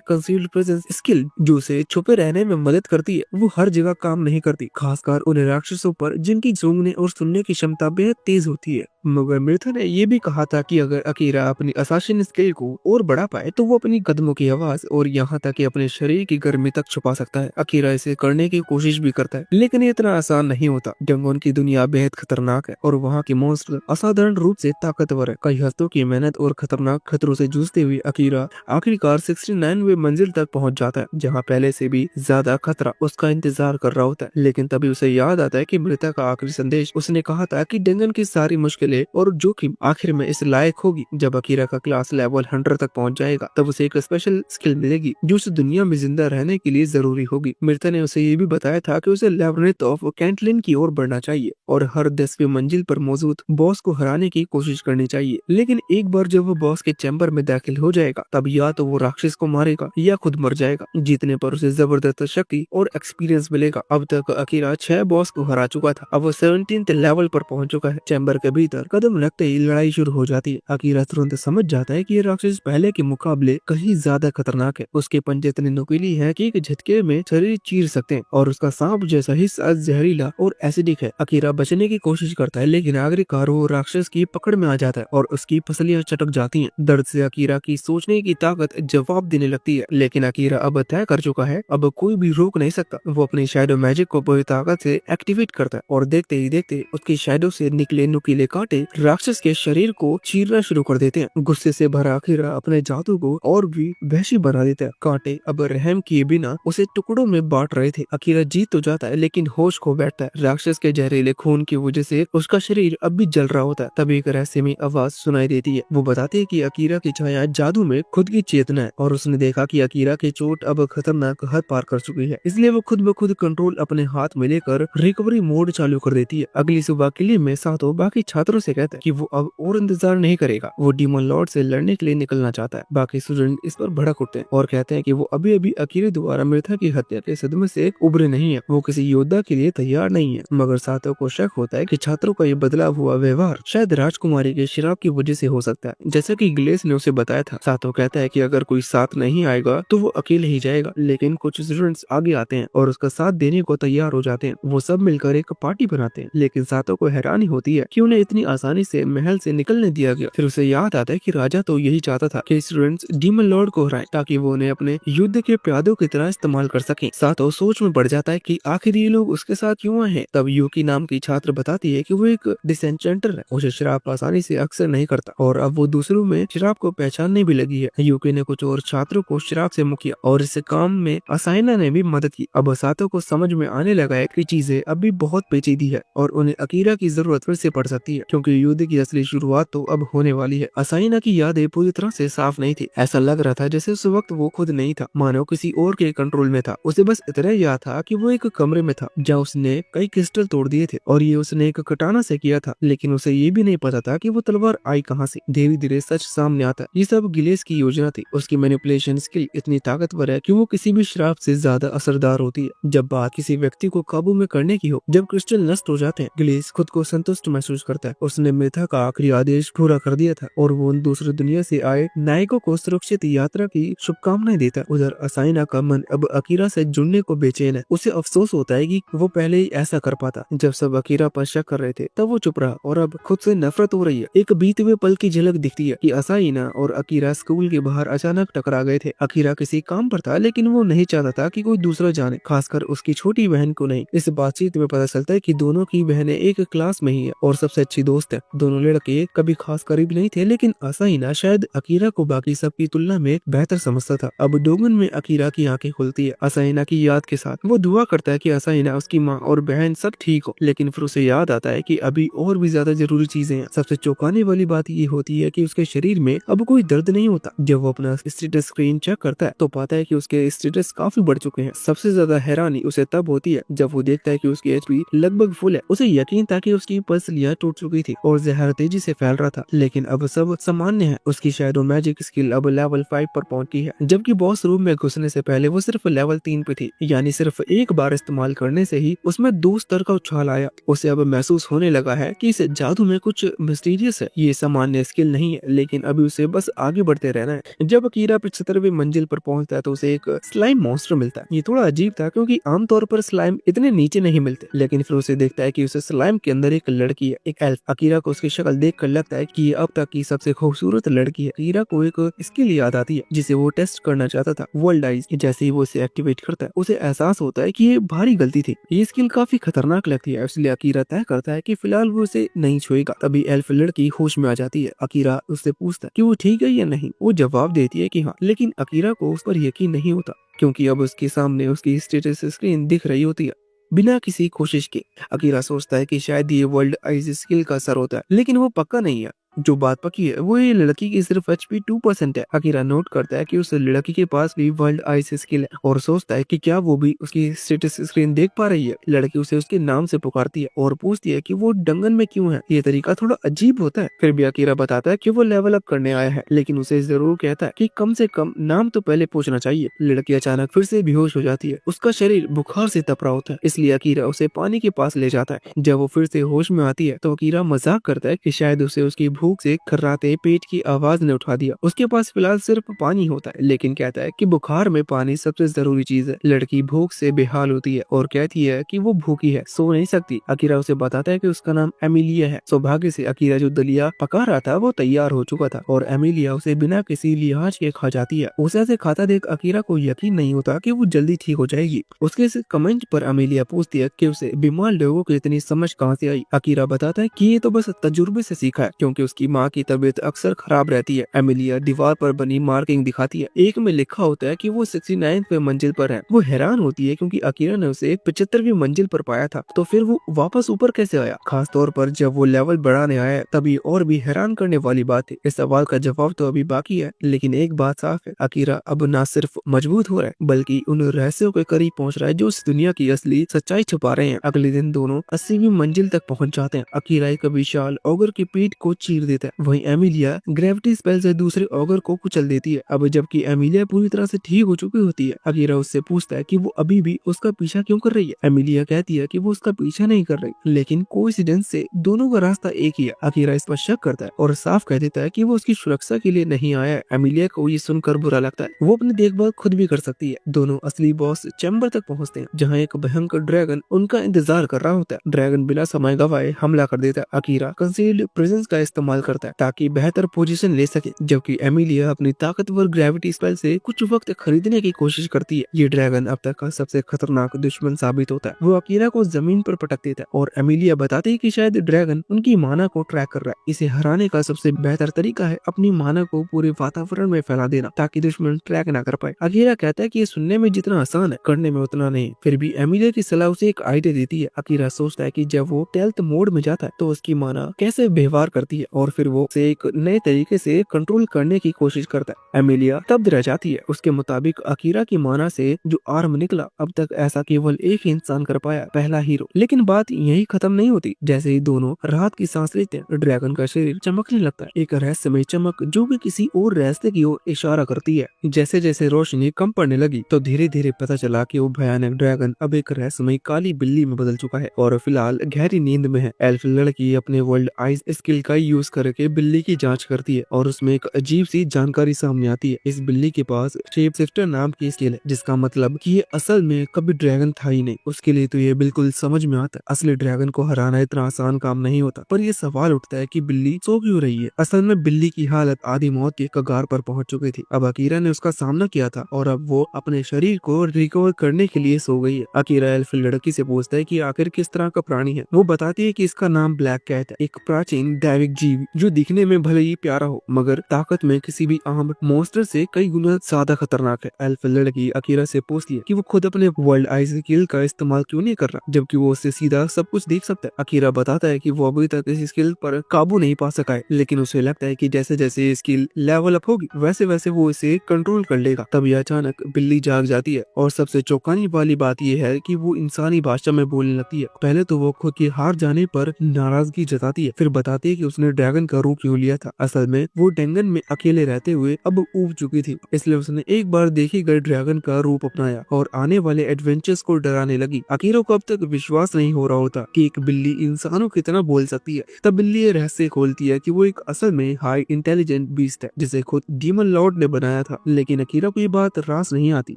Speaker 1: कंसील्ड प्रेजेंस स्किल जो उसे छुपे रहने में मदद करती है वो हर जगह काम नहीं करती, खासकर उन राक्षसों पर जिनकी सूंघने और सुनने की क्षमता बेहद तेज होती है। मगर मिर्था ने यह भी कहा था कि अगर अकीरा अपनी असासिन स्किल को और बढ़ा पाए तो वो अपनी कदमों की आवाज और यहाँ तक कि अपने शरीर की गर्मी तक छुपा सकता है। अकीरा इसे करने की कोशिश भी करता है, लेकिन ये इतना आसान नहीं होता। डंगोन की दुनिया बेहद खतरनाक है और वहाँ के मॉन्स्टर असाधारण रूप से ताकतवर है। कई हफ्तों की मेहनत और खतरनाक खतरों से जूझते हुए अकीरा आखिरकार 69वीं मंजिल तक पहुँच जाता है, जहाँ पहले से भी ज्यादा खतरा उसका इंतजार कर रहा होता है। लेकिन तभी उसे याद आता है कि मृता का आखिरी संदेश उसने कहा था कि डंगन की सारी मुश्किलें और जोखिम आखिर में इस लायक होगी। जब अकीरा का क्लास लेवल 100 तक पहुंच जाएगा तब उसे एक स्पेशल स्किल मिलेगी जो उस दुनिया में जिंदा रहने के लिए जरूरी होगी। मिर्ता ने उसे ये भी बताया था कि उसे लेबोरेटरी ऑफ कैंटलिन की ओर बढ़ना चाहिए और हर 10वीं मंजिल पर मौजूद बॉस को हराने की कोशिश करनी चाहिए। लेकिन एक बार जब वो बॉस के चैम्बर में दाखिल हो जाएगा तब या तो वो राक्षस को मारेगा या खुद मर जाएगा। जीतने पर उसे जबरदस्त शक्ति और एक्सपीरियंस मिलेगा। अब तक अकीरा 6 बॉस को हरा चुका था, अब वो 17th लेवल पर पहुंच चुका है। चैम्बर के भीतर अंदर कदम रखते ही लड़ाई शुरू हो जाती है। अकीरा तुरंत समझ जाता है कि ये राक्षस पहले के मुकाबले कहीं ज्यादा खतरनाक है। उसके पंजे इतने नुकीली हैं कि एक झटके में शरीर चीर सकते हैं और उसका सांप जैसा हिस्सा जहरीला और एसिडिक है। अकीरा बचने की कोशिश करता है लेकिन आखिरकार वो राक्षस की पकड़ में आ जाता है और उसकी फसलियां चटक जाती हैं। दर्द से अकीरा की सोचने की ताकत जवाब देने लगती है, लेकिन अकीरा अब तय कर चुका है, अब कोई भी रोक नहीं सकता। वो अपनी शैडो मैजिक को पूरी ताकत से एक्टिवेट करता है और देखते ही देखते उसकी शैडो से निकले नुकीले कांटे राक्षस के शरीर को चीरना शुरू कर देते हैं। गुस्से से भरा अकीरा अपने जादू को और भी वहशी बना देता है। कांटे अब रहम किए बिना उसे टुकड़ों में बांट रहे थे। अकीरा जीत तो जाता है लेकिन होश खो बैठता है। राक्षस के जहरीले खून की वजह से उसका शरीर अब भी जल रहा होता है। तभी एक रहस्यमयी आवाज सुनाई देती है। वो बताती है कि अकीरा की छाया जादू में खुद की चेतना है और उसने देखा कि अकीरा की चोट अब खतरनाक हद पार कर चुकी है, इसलिए वो खुद ब खुद कंट्रोल अपने हाथ में लेकर रिकवरी मोड चालू कर देती है। अगली सुबह किले में सातो बाकी छात्रों से कहता है कि वो अब और इंतजार नहीं करेगा। वो डीमन लॉर्ड से लड़ने के लिए निकलना चाहता है। बाकी स्टूडेंट इस पर भड़क उठते हैं और कहते हैं कि वो अभी अभी अकीरा द्वारा मिर्था की हत्या के सदमे से उभरे नहीं है। वो किसी योद्धा के लिए तैयार नहीं है। मगर सातो को शक होता है कि छात्रों का ये बदला हुआ व्यवहार शायद राजकुमारी के शराब की वजह से हो सकता है, जैसा कि ग्लेस ने उसे बताया था। सातो कहता है कि अगर कोई साथ नहीं आएगा तो वो अकेले ही जाएगा, लेकिन कुछ स्टूडेंट्स आगे आते हैं और उसका साथ देने को तैयार हो जाते हैं। वो सब मिलकर एक पार्टी बनाते हैं, लेकिन सातो को हैरानी होती है कि उन्हें इतनी आसानी से महल से निकलने दिया गया। फिर उसे याद आता है कि राजा तो यही चाहता था कि स्टूडेंट्स डीमन लॉर्ड को हराएं ताकि वो उन्हें अपने युद्ध के प्यादों की तरह इस्तेमाल कर सकें। सातो सोच में पड़ जाता है कि आखिर ये लोग उसके साथ क्यों आए हैं। तब यूकी नाम की छात्र बताती है कि वो एक डिसेंचेंटर है, उसे शराब आसानी से अक्सर नहीं करता और अब वो दूसरों में शराब को पहचानने भी लगी है। यूकी ने कुछ और छात्रों को शराब से मुक्त किया और इस काम में असाइना ने भी मदद की। अब सातो को समझ में आने लगा है कि चीजें अभी बहुत पेचीदी है और उन्हें अकीरा की जरूरत फिर से पड़ सकती है, क्योंकि युद्ध की असली शुरुआत तो अब होने वाली है। असाइना की यादें पूरी तरह से साफ नहीं थी। ऐसा लग रहा था जैसे उस वक्त वो खुद नहीं था, मानो किसी और के कंट्रोल में था। उसे बस इतना याद था कि वो एक कमरे में था जहाँ उसने कई क्रिस्टल तोड़ दिए थे और ये उसने एक कटाना से किया था, लेकिन उसे ये भी नहीं पता था कि वो तलवार आई कहाँ से। धीरे धीरे सच सामने आता है। ये सब गिलेस की योजना थी। उसकी मैनिपुलेशन स्किल इतनी ताकतवर है कि वो किसी भी शराब से ज्यादा असरदार होती है। जब बात किसी व्यक्ति को काबू में करने की हो, जब क्रिस्टल नष्ट हो जाते हैं, गिलेस खुद को संतुष्ट महसूस करता है। उसने मिर्था का आखिरी आदेश पूरा कर दिया था और वो उन दूसरी दुनिया से आए नायकों को सुरक्षित यात्रा की शुभकामनाएं देता है। उधर असाइना का मन अब अकीरा से जुड़ने को बेचैन है। उसे अफसोस होता है कि वो पहले ही ऐसा कर पाता। जब सब अकीरा पर शक कर रहे थे तब वो चुप रहा और अब खुद से नफरत हो रही है। एक बीते हुए पल की झलक दिखती है कि असाइना और अकीरा स्कूल के बाहर अचानक टकरा गए थे। अकीरा किसी काम पर था लेकिन वो नहीं चाहता था कि कोई दूसरा जाने, खासकर उसकी छोटी बहन को नहीं। इस बातचीत में पता चलता है कि दोनों की बहनें एक क्लास में ही है और सबसे अच्छी दोस्त है। दोनों लड़के कभी खास करीब नहीं थे, लेकिन असाइना शायद अकीरा को बाकी सब की तुलना में बेहतर समझता था। अब डोगन में अकीरा की आंखें खुलती है असाइना की याद के साथ। वो दुआ करता है कि असाइना, उसकी माँ और बहन सब ठीक हो, लेकिन फिर उसे याद आता है कि अभी और भी ज्यादा जरूरी चीजें हैं। सबसे चौंकाने वाली बात ये होती है कि उसके शरीर में अब कोई दर्द नहीं होता। जब वो अपना स्टेटस स्क्रीन चेक करता है तो पाता है कि उसके स्टेटस काफी बढ़ चुके हैं। सबसे ज्यादा हैरानी उसे तब होती है जब वो देखता है कि उसकी एचपी लगभग फुल है। उसे यकीन था कि उसकी पसलियां टूट चुकी थी और जहर तेजी से फैल रहा था, लेकिन अब सब सामान्य है। उसकी शैडो मैजिक स्किल अब लेवल 5 पर पहुंची है, जबकि बॉस रूम में घुसने से पहले वो सिर्फ लेवल 3 पे थी। यानी सिर्फ एक बार इस्तेमाल करने से ही उसमें 2 स्तर का उछाल आया। उसे अब महसूस होने लगा है कि इस जादू में कुछ मिस्टीरियस है। ये सामान्य स्किल नहीं है, लेकिन अभी उसे बस आगे बढ़ते रहना है। जब अकीरा 75वीं मंजिल पर पहुंचता है तो उसे एक स्लाइम मॉन्स्टर मिलता है। ये थोड़ा अजीब था क्योंकि आमतौर पर स्लाइम इतने नीचे नहीं मिलते, लेकिन फिर उसे देखता है कि उसे स्लाइम के अंदर एक लड़की है, एक एल्फ। अकीरा को उसकी शक्ल देखकर लगता है कि ये अब तक की सबसे खूबसूरत लड़की है। अकीरा को एक स्किल याद आती है जिसे वो टेस्ट करना चाहता था, वर्ल्ड आइज। जैसे ही वो इसे एक्टिवेट करता है उसे एहसास होता है कि ये भारी गलती थी। ये स्किल काफी खतरनाक लगती है, इसलिए अकीरा तय करता है कि फिलहाल वो उसे नहीं छुएगा। तभी एल्फ लड़की होश में आ जाती है। अकीरा उससे पूछता है कि वो ठीक है या नहीं। वो जवाब देती है कि हाँ, लेकिन अकीरा को उस पर यकीन नहीं होता क्योंकि अब उसके सामने उसकी स्टेटस स्क्रीन दिख रही होती है बिना किसी कोशिश के। अकीरा सोचता है कि शायद ये वर्ल्ड आइज स्किल का असर होता है, लेकिन वो पक्का नहीं है। जो बात पकी है वो ये लड़की की सिर्फ एचपी 2% है। अकीरा नोट करता है कि उस लड़की के पास भी वर्ल्ड आइस स्किल है और सोचता है कि क्या वो भी उसकी स्टेटस स्क्रीन देख पा रही है। लड़की उसे उसके नाम से पुकारती है और पूछती है कि वो डंगन में क्यों है। ये तरीका थोड़ा अजीब होता है। फिर भी अकीरा बताता है कि वो लेवल अप करने आया है, लेकिन उसे जरूर कहता है कि कम से कम नाम तो पहले पूछना चाहिए। लड़की अचानक फिर से बेहोश हो जाती है। उसका शरीर बुखार से तप रहा होता है, इसलिए अकीरा उसे पानी के पास ले जाता है। जब वो फिर से होश में आती है तो अकीरा मजाक करता है कि शायद उसे उसकी भूख से खर्राते पेट की आवाज ने उठा दिया। उसके पास फिलहाल सिर्फ पानी होता है, लेकिन कहता है कि बुखार में पानी सबसे जरूरी चीज है। लड़की भूख से बेहाल होती है और कहती है कि वो भूखी है, सो नहीं सकती। अकीरा उसे बताता है कि उसका नाम एमिलिया है। सौभाग्य से अकीरा जो दलिया पका रहा था वो तैयार हो चुका था और एमिलिया उसे बिना किसी लिहाज के खा जाती है। उसे ऐसे खाता देख अकीरा को यकीन नहीं होता कि वो जल्दी ठीक हो जाएगी। उसके इस कमेंट पर एमिलिया पूछती है कि उसे बीमार लोगों की इतनी समझ कहाँ से आई। अकीरा बताता है कि ये तो बस तजुर्बे से सीखा है, क्योंकि उसकी माँ की तबीयत अक्सर खराब रहती है। एमिलिया दीवार पर बनी मार्किंग दिखाती है। एक में लिखा होता है कि वो 69वीं मंजिल पर है। वो हैरान होती है क्योंकि अकीरा ने उसे 75वीं मंजिल पर पाया था, तो फिर वो वापस ऊपर कैसे आया। खास तौर पर जब वो लेवल बढ़ाने आया तभी और भी हैरान करने वाली बात है। इस सवाल का जवाब तो अभी बाकी है, लेकिन एक बात साफ है, अकीरा अब न सिर्फ मजबूत हो रहा है बल्कि उन रहस्यों के करीब पहुंच रहा है जो इस दुनिया की असली सच्चाई छुपा रहे हैं। अगले दिन दोनों 80वीं मंजिल तक पहुंच जाते हैं। अकीरा एक विशाल ऑगर की पीठ को चीर देता है, वहीं एमिलिया ग्रेविटी स्पेल से दूसरे ऑगर को कुचल देती है। अब जबकि एमिलिया पूरी तरह से ठीक हो चुकी होती है, अकीरा उससे पूछता है कि वो अभी भी उसका पीछा क्यों कर रही है। एमिलिया कहती है कि वो उसका पीछा नहीं कर रही, लेकिन कोइंसिडेंस से दोनों का रास्ता एक ही है। अकीरा इस पर शक करता है और साफ कह देता है कि वो उसकी सुरक्षा के लिए नहीं आया है। एमिलिया को ये सुनकर बुरा लगता है। वो अपनी देखभाल खुद भी कर सकती है। दोनों असली बॉस चैम्बर तक पहुंचते हैं, जहां एक भयंकर ड्रैगन उनका इंतजार कर रहा होता है। ड्रैगन बिना समय गवाए हमला कर देता है। अकीरा कंसील्ड प्रेजेंस का इस्तेमाल करता है ताकि बेहतर पोजीशन ले सके, जबकि एमिलिया अपनी ताकतवर ग्रेविटी स्पेल से कुछ वक्त खरीदने की कोशिश करती है। ये ड्रैगन अब तक का सबसे खतरनाक दुश्मन साबित होता है। वो अकीरा को जमीन पर पटक देता है और एमिलिया बताती है कि शायद ड्रैगन उनकी माना को ट्रैक कर रहा है। इसे हराने का सबसे बेहतर तरीका है अपनी माना को पूरे वातावरण में फैला देना ताकि दुश्मन ट्रैक ना कर पाए। अकीरा कहता है कि ये सुनने में जितना आसान है करने में उतना नहीं। फिर भी एमिलिया की सलाह उसे एक आइडिया देती है। अकीरा सोचता है कि जब वो टेल्थ मोड में जाता है तो उसकी माना कैसे व्यवहार करती है और फिर वो उसे एक नए तरीके से कंट्रोल करने की कोशिश करता है। एमिलिया तब रह जाती है। उसके मुताबिक अकीरा की माना से जो आर्म निकला अब तक ऐसा केवल एक ही इंसान कर पाया, पहला हीरो। लेकिन बात यही खत्म नहीं होती। जैसे ही दोनों राहत की सांस लेते हैं, ड्रैगन का शरीर चमकने लगता है, एक रहस्यमय चमक जो कि किसी और रास्ते की ओर इशारा करती है। जैसे जैसे रोशनी कम पड़ने लगी तो धीरे धीरे पता चला कि वो भयानक ड्रैगन अब एक रहस्यमय काली बिल्ली में बदल चुका है और फिलहाल गहरी नींद में है। एल्फ लड़की अपने वर्ल्ड आइज स्किल का यूज करके बिल्ली की जांच करती है और उसमें एक अजीब सी जानकारी सामने आती है। इस बिल्ली के पास शेप शिफ्टर नाम की स्किल है, जिसका मतलब कि ये असल में कभी ड्रैगन था ही नहीं। उसके लिए तो ये बिल्कुल समझ में आता है, असली ड्रैगन को हराना इतना आसान काम नहीं होता। पर ये सवाल उठता है कि बिल्ली सो क्यों रही है। असल में बिल्ली की हालत आधी मौत के कगार पर पहुंच चुकी थी। अब अकीरा ने उसका सामना किया था और अब वो अपने शरीर को रिकवर करने के लिए सो गई है। अकीरा एल्फ लड़की से पूछता है कि आखिर किस तरह का प्राणी है। वो बताती है कि इसका नाम ब्लैक कैट है, एक प्राचीन दैविक जीव जो दिखने में भले ही प्यारा हो मगर ताकत में किसी भी आम मॉन्स्टर से कई गुना ज्यादा खतरनाक है। एल्फ लड़की अकीरा से पूछती है कि वो खुद अपने वर्ल्ड आइज स्किल का इस्तेमाल क्यों नहीं कर रहा, जबकि वो उससे सीधा सब कुछ देख सकता है। अकीरा बताता है कि वो अभी तक इस स्किल पर काबू नहीं पा सका है, लेकिन उसे लगता है कि जैसे जैसे ये स्किल लेवल अप होगी वैसे वैसे वो इसे कंट्रोल कर लेगा। तभी अचानक बिल्ली जाग जाती है और सबसे चौंकाने वाली बात यह है कि वो इंसानी भाषा में बोलने लगती है। पहले तो वो खुद की हार जाने पर नाराजगी जताती है, फिर बताती है कि उसने ड्रैगन का रूप क्यों लिया था। असल में वो डेंगन में अकेले रहते हुए अब ऊब चुकी थी, इसलिए उसने एक बार देखे गए ड्रैगन का रूप अपनाया और आने वाले एडवेंचर्स को डराने लगी। अकीरा को अब तक विश्वास नहीं हो रहा होता कि एक बिल्ली इंसानों की तरह बोल सकती है। तब बिल्ली ये रहस्य खोलती है कि वो एक असल में हाई इंटेलिजेंट बीस्ट है जिसे खुद डीमन लॉर्ड ने बनाया था। लेकिन अकीरा को ये बात रास नहीं आती